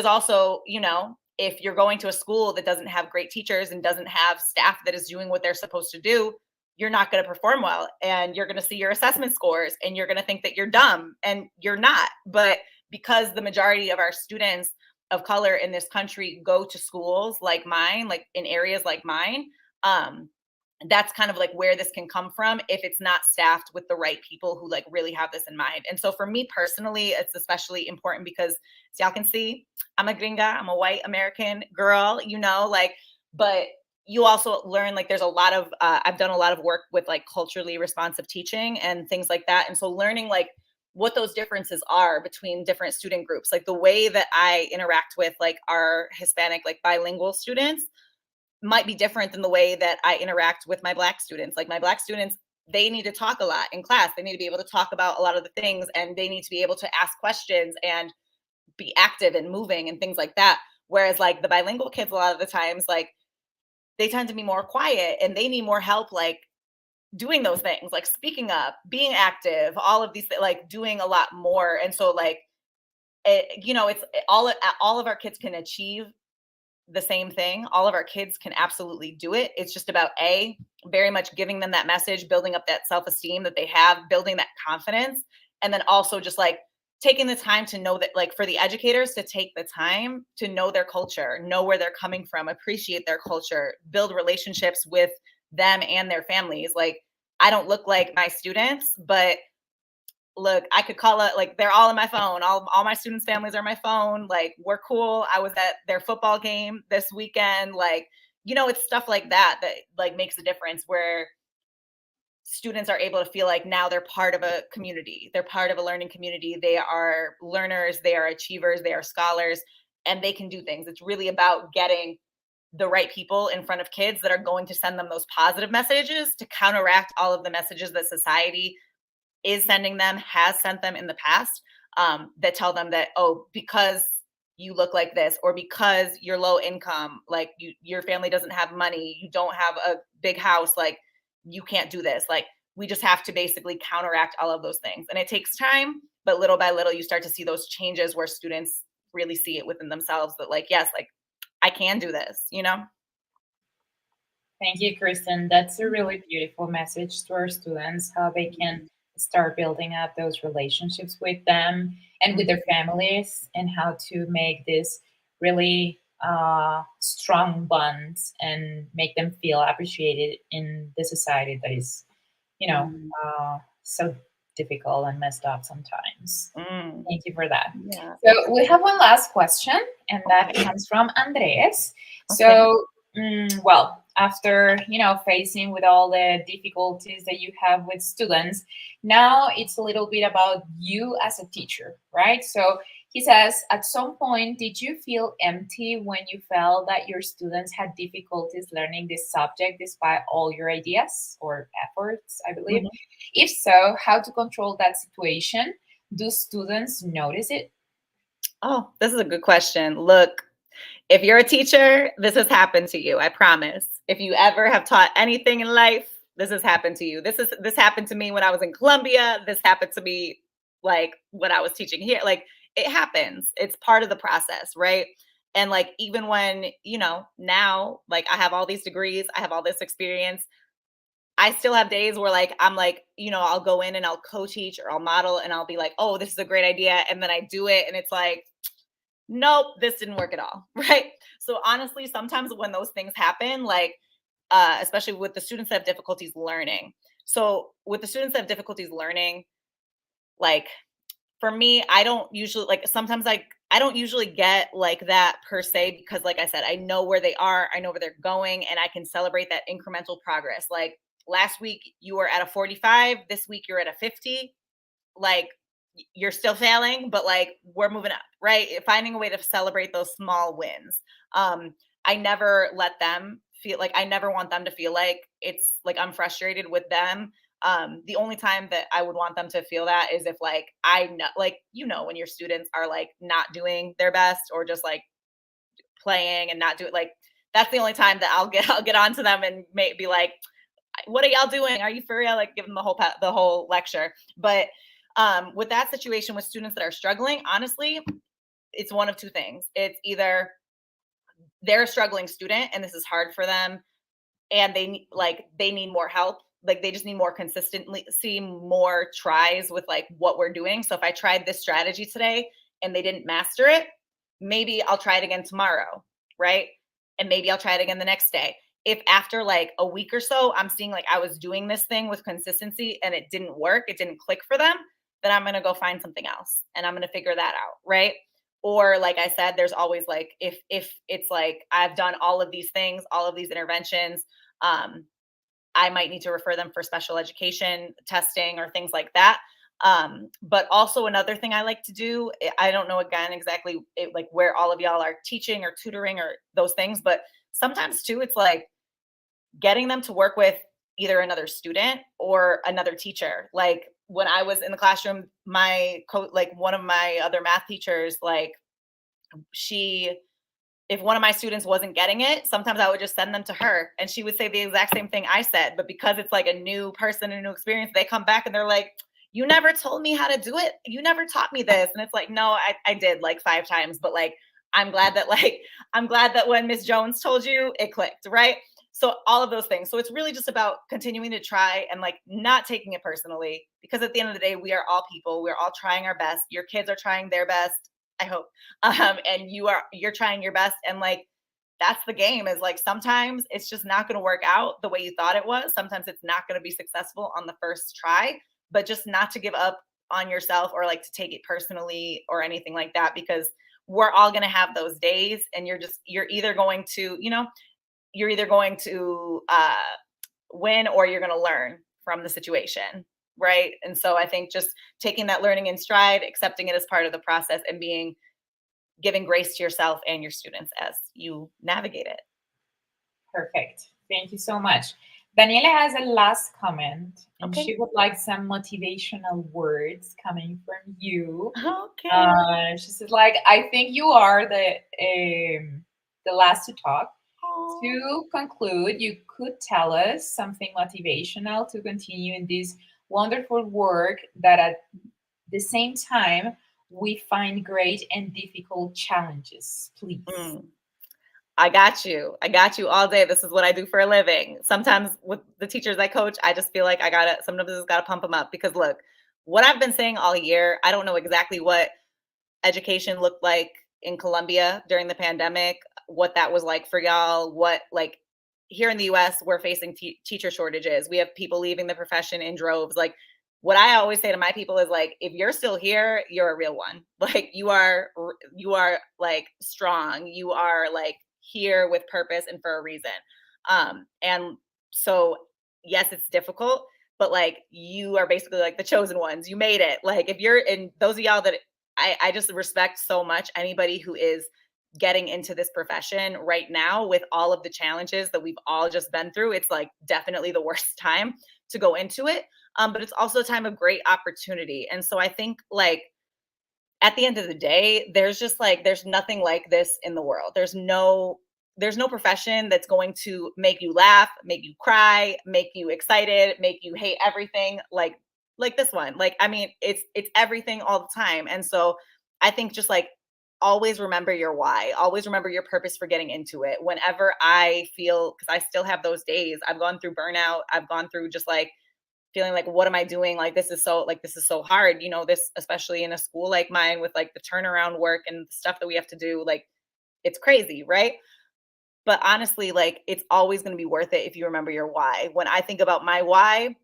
also, you know, if you're going to a school that doesn't have great teachers and doesn't have staff that is doing what they're supposed to do, you're not going to perform well. And you're going to see your assessment scores and you're going to think that you're dumb, and you're not. But because the majority of our students of color in this country go to schools like mine, like in areas like mine, that's kind of like where this can come from if it's not staffed with the right people who like really have this in mind. And so for me personally, it's especially important because, as y'all can see, I'm a gringa, I'm a white American girl, you know, like, but you also learn like there's a lot of, I've done a lot of work with like culturally responsive teaching and things like that. And so learning like what those differences are between different student groups, like the way that I interact with like our Hispanic, like bilingual students might be different than the way that I interact with my Black students. Like my Black students, they need to talk a lot in class. They need to be able to talk about a lot of the things, and they need to be able to ask questions and be active and moving and things like that. Whereas like the bilingual kids, a lot of the times, like they tend to be more quiet and they need more help, like doing those things, like speaking up, being active, all of these, like doing a lot more. And so like, you know, it's all of our kids can achieve the same thing. All of our kids can absolutely do it. It's just about very much giving them that message, building up that self-esteem that they have, building that confidence. And then also just like taking the time to know that, like for the educators to take the time to know their culture, know where they're coming from, appreciate their culture, build relationships with them and their families. Like I don't look like my students, but look, I could call it, like they're all in my phone. All my students' families are my phone. Like we're cool. I was at their football game this weekend. Like, you know, it's stuff like that that like makes a difference, where students are able to feel like now they're part of a community. They're part of a learning community. They are learners, they are achievers, they are scholars, and they can do things. It's really about getting the right people in front of kids that are going to send them those positive messages to counteract all of the messages that society is sending them, has sent them in the past, that tell them that, oh, because you look like this, or because you're low income, like your family doesn't have money, you don't have a big house, like you can't do this. Like we just have to basically counteract all of those things. And it takes time, but little by little, you start to see those changes where students really see it within themselves that like, yes, like I can do this, you know? Thank you, Kristen. That's a really beautiful message to our students, how they can start building up those relationships with them and with their families, and how to make this really strong bonds and make them feel appreciated in the society that is, you know, so difficult and messed up sometimes. Thank you for that. Yeah. So we have one last question, and that comes from Andres. Okay. So, well, after, you know, facing with all the difficulties that you have with students, now it's a little bit about you as a teacher, right? So He says, at some point, did you feel empty when you felt that your students had difficulties learning this subject despite all your ideas or efforts, I believe? If so, how to control that situation? Do students notice it? Oh, this is a good question. Look, if you're a teacher, this has happened to you, I promise. If you ever have taught anything in life, this has happened to you. This happened to me when I was in Colombia. This happened to me like when I was teaching here. Like it happens. It's part of the process, right? And like even when, now like I have all these degrees, I have all this experience, I still have days where like I'm like, I'll go in and I'll co-teach or I'll model and I'll be like, "Oh, this is a great idea." And then I do it and it's like, nope, this didn't work at all. Right. So honestly, sometimes when those things happen, like, especially with the students that have difficulties learning. So with the students that have difficulties learning, like for me, I don't usually like sometimes I don't usually get like that per se because like I said, I know where they are, I know where they're going, and I can celebrate that incremental progress. Like last week you were at a 45, this week you're at a 50. Like you're still failing, but like we're moving up, right? Finding a way to celebrate those small wins. I never let them feel like I never want them to feel like it's like I'm frustrated with them. The only time that I would want them to feel that is if like I know, like when your students are like not doing their best or just like playing and not do it, like that's the only time that I'll get onto them and be like, what are y'all doing? Are you for real? Like give them the whole lecture. But with that situation with students that are struggling, honestly, it's one of two things. It's either they're a struggling student and this is hard for them and they need more help. Like they just need more consistently see more tries with like what we're doing. So if I tried this strategy today and they didn't master it, maybe I'll try it again tomorrow, right? And maybe I'll try it again the next day. If after like a week or so, I'm seeing like I was doing this thing with consistency and it didn't work, it didn't click for them, then I'm going to go find something else and I'm going to figure that out, right? Or like I said, there's always like if it's like I've done all of these things, all of these interventions, I might need to refer them for special education testing or things like that. But also another thing I like to do, I don't know again exactly like where all of y'all are teaching or tutoring or those things, but sometimes too, it's like getting them to work with either another student or another teacher. Like when I was in the classroom, like one of my other math teachers, like if one of my students wasn't getting it, sometimes I would just send them to her and she would say the exact same thing I said. But because it's like a new person, a new experience, they come back and they're like, you never told me how to do it. You never taught me this. And it's like, no, I did like 5 times, but like, I'm glad that when Miss Jones told you, it clicked, right? So all of those things. So it's really just about continuing to try and like not taking it personally, because at the end of the day, we are all people. We're all trying our best. Your kids are trying their best, I hope. And you're trying your best. And like, that's the game, is like, sometimes it's just not going to work out the way you thought it was. Sometimes it's not going to be successful on the first try, but just not to give up on yourself or like to take it personally or anything like that, because we're all going to have those days and you're either going to, win or you're going to learn from the situation. Right. And so I think just taking that learning in stride, accepting it as part of the process, and giving grace to yourself and your students as you navigate it. Perfect. Thank you so much. Daniela has a last comment, and Okay. she would like some motivational words coming from you. Okay. She says, like, I think you are the last to talk. Aww. To conclude, you could tell us something motivational to continue in this wonderful work that at the same time we find great and difficult challenges, please. I got you all day. This is what I do for a living. Sometimes with the teachers I coach, I just feel like sometimes I just gotta pump them up, because look, what I've been saying all year, I don't know exactly what education looked like in Colombia during the pandemic, what that was like for y'all, what like here in the US, we're facing teacher shortages. We have people leaving the profession in droves. Like what I always say to my people is like, if you're still here, you're a real one. Like you are like strong. You are like here with purpose and for a reason. And so yes, it's difficult, but like you are basically like the chosen ones. You made it. Like if you're in, those of y'all that I just respect so much anybody who is getting into this profession right now with all of the challenges that we've all just been through. It's like definitely the worst time to go into it. But it's also a time of great opportunity. And so I think like at the end of the day, there's nothing like this in the world. There's no profession that's going to make you laugh, make you cry, make you excited, make you hate everything like this one. Like, I mean, it's everything all the time. And so I think just like always remember your why, always remember your purpose for getting into it. Whenever I feel, because I still have those days, I've gone through burnout, I've gone through just like feeling like, what am I doing? Like, this is so hard, you know, this, especially in a school like mine with like the turnaround work and the stuff that we have to do, like it's crazy, right? But honestly, like it's always going to be worth it if you remember your why. When I think about my why,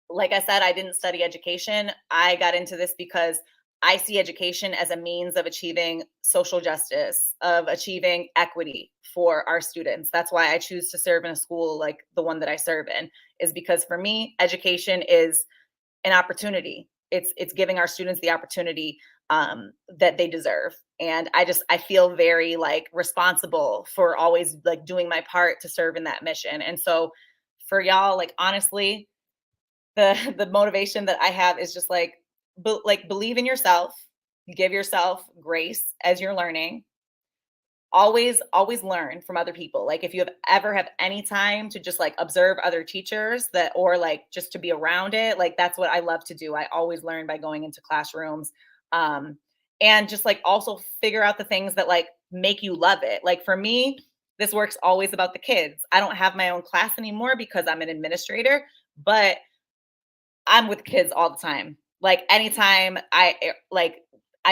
like I said, I didn't study education. I got into this because I see education as a means of achieving social justice, of achieving equity for our students. That's why I choose to serve in a school like the one that I serve in, is because for me, education is an opportunity. It's giving our students the opportunity that they deserve. And I feel very like responsible for always like doing my part to serve in that mission. And so for y'all, like honestly, the motivation that I have is just like believe in yourself, give yourself grace as you're learning. Always learn from other people. Like if you have any time to just like observe other teachers that, or like just to be around it, like that's what I love to do. I always learn by going into classrooms. And just like also figure out the things that like make you love it. Like for me, this work's always about the kids. I don't have my own class anymore because I'm an administrator, but I'm with kids all the time. Like anytime I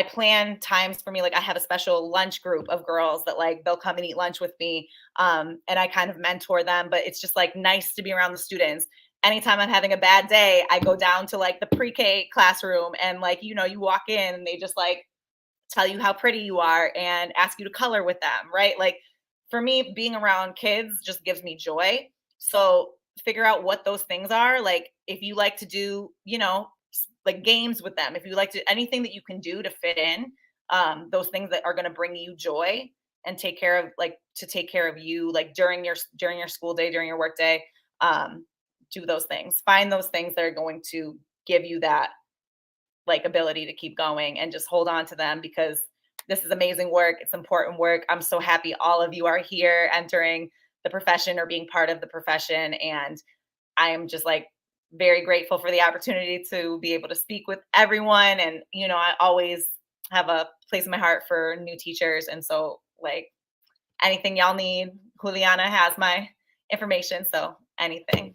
plan times for me, like I have a special lunch group of girls that like they'll come and eat lunch with me, and I kind of mentor them, but it's just like nice to be around the students. Anytime I'm having a bad day, I go down to like the pre-K classroom and like, you know, you walk in and they just like tell you how pretty you are and ask you to color with them, right? Like for me, being around kids just gives me joy. So figure out what those things are. Like if you like to do, you know, like games with them, if you like to, anything that you can do to fit in, those things that are going to bring you joy and take care of you, like during your school day, during your work day, do those things, find those things that are going to give you that like ability to keep going and just hold on to them, because this is amazing work. It's important work. I'm so happy all of you are here entering the profession or being part of the profession. And I am just like very grateful for the opportunity to be able to speak with everyone. And, you know, I always have a place in my heart for new teachers. And so like anything y'all need, Juliana has my information. So anything.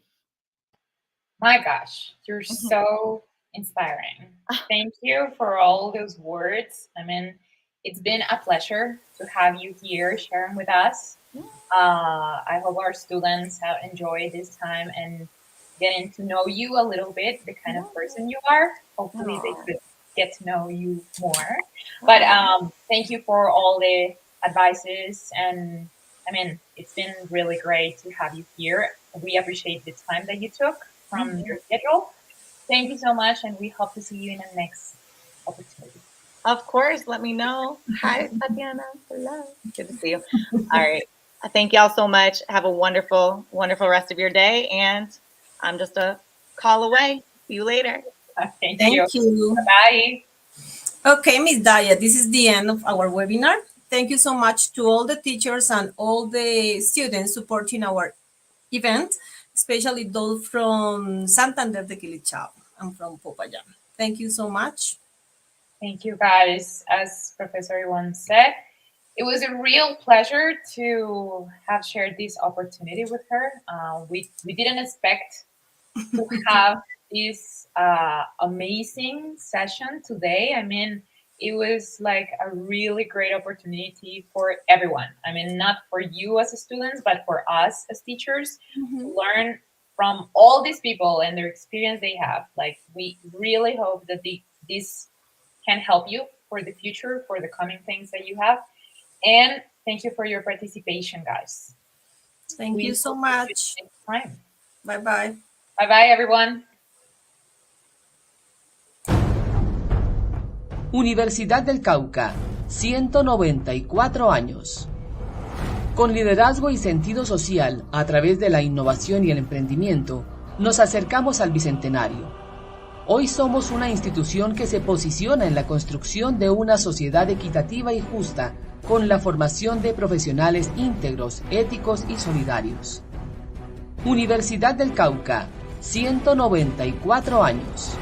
My gosh, you're so inspiring. Thank you for all those words. I mean, it's been a pleasure to have you here sharing with us. I hope our students have enjoyed this time and getting to know you a little bit, the kind of person you are. Hopefully they could get to know you more. But thank you for all the advices. And I mean, it's been really great to have you here. We appreciate the time that you took from your schedule. Thank you so much, and we hope to see you in the next opportunity. Of course, let me know. Hi, Tatiana. Hello. Good to see you. All right. Thank y'all so much. Have a wonderful, wonderful rest of your day. And I'm just a call away. See you later. Thank you. Bye. Okay, Ms. Daya, this is the end of our webinar. Thank you so much to all the teachers and all the students supporting our event, especially those from Santander de Quilichao and from Popayán. Thank you so much. Thank you, guys. As Professor Iwan said, it was a real pleasure to have shared this opportunity with her. We didn't expect to have this amazing session today. I mean, it was like a really great opportunity for everyone. I mean, not for you as students, but for us as teachers to learn from all these people and their experience they have. Like, we really hope that this can help you for the future, for the coming things that you have. And thank you for your participation, guys. Thank you so much. Bye-bye. Bye-bye, everyone. Universidad del Cauca, 194 años. Con liderazgo y sentido social a través de la innovación y el emprendimiento, nos acercamos al bicentenario. Hoy somos una institución que se posiciona en la construcción de una sociedad equitativa y justa con la formación de profesionales íntegros, éticos y solidarios. Universidad del Cauca, 194 años.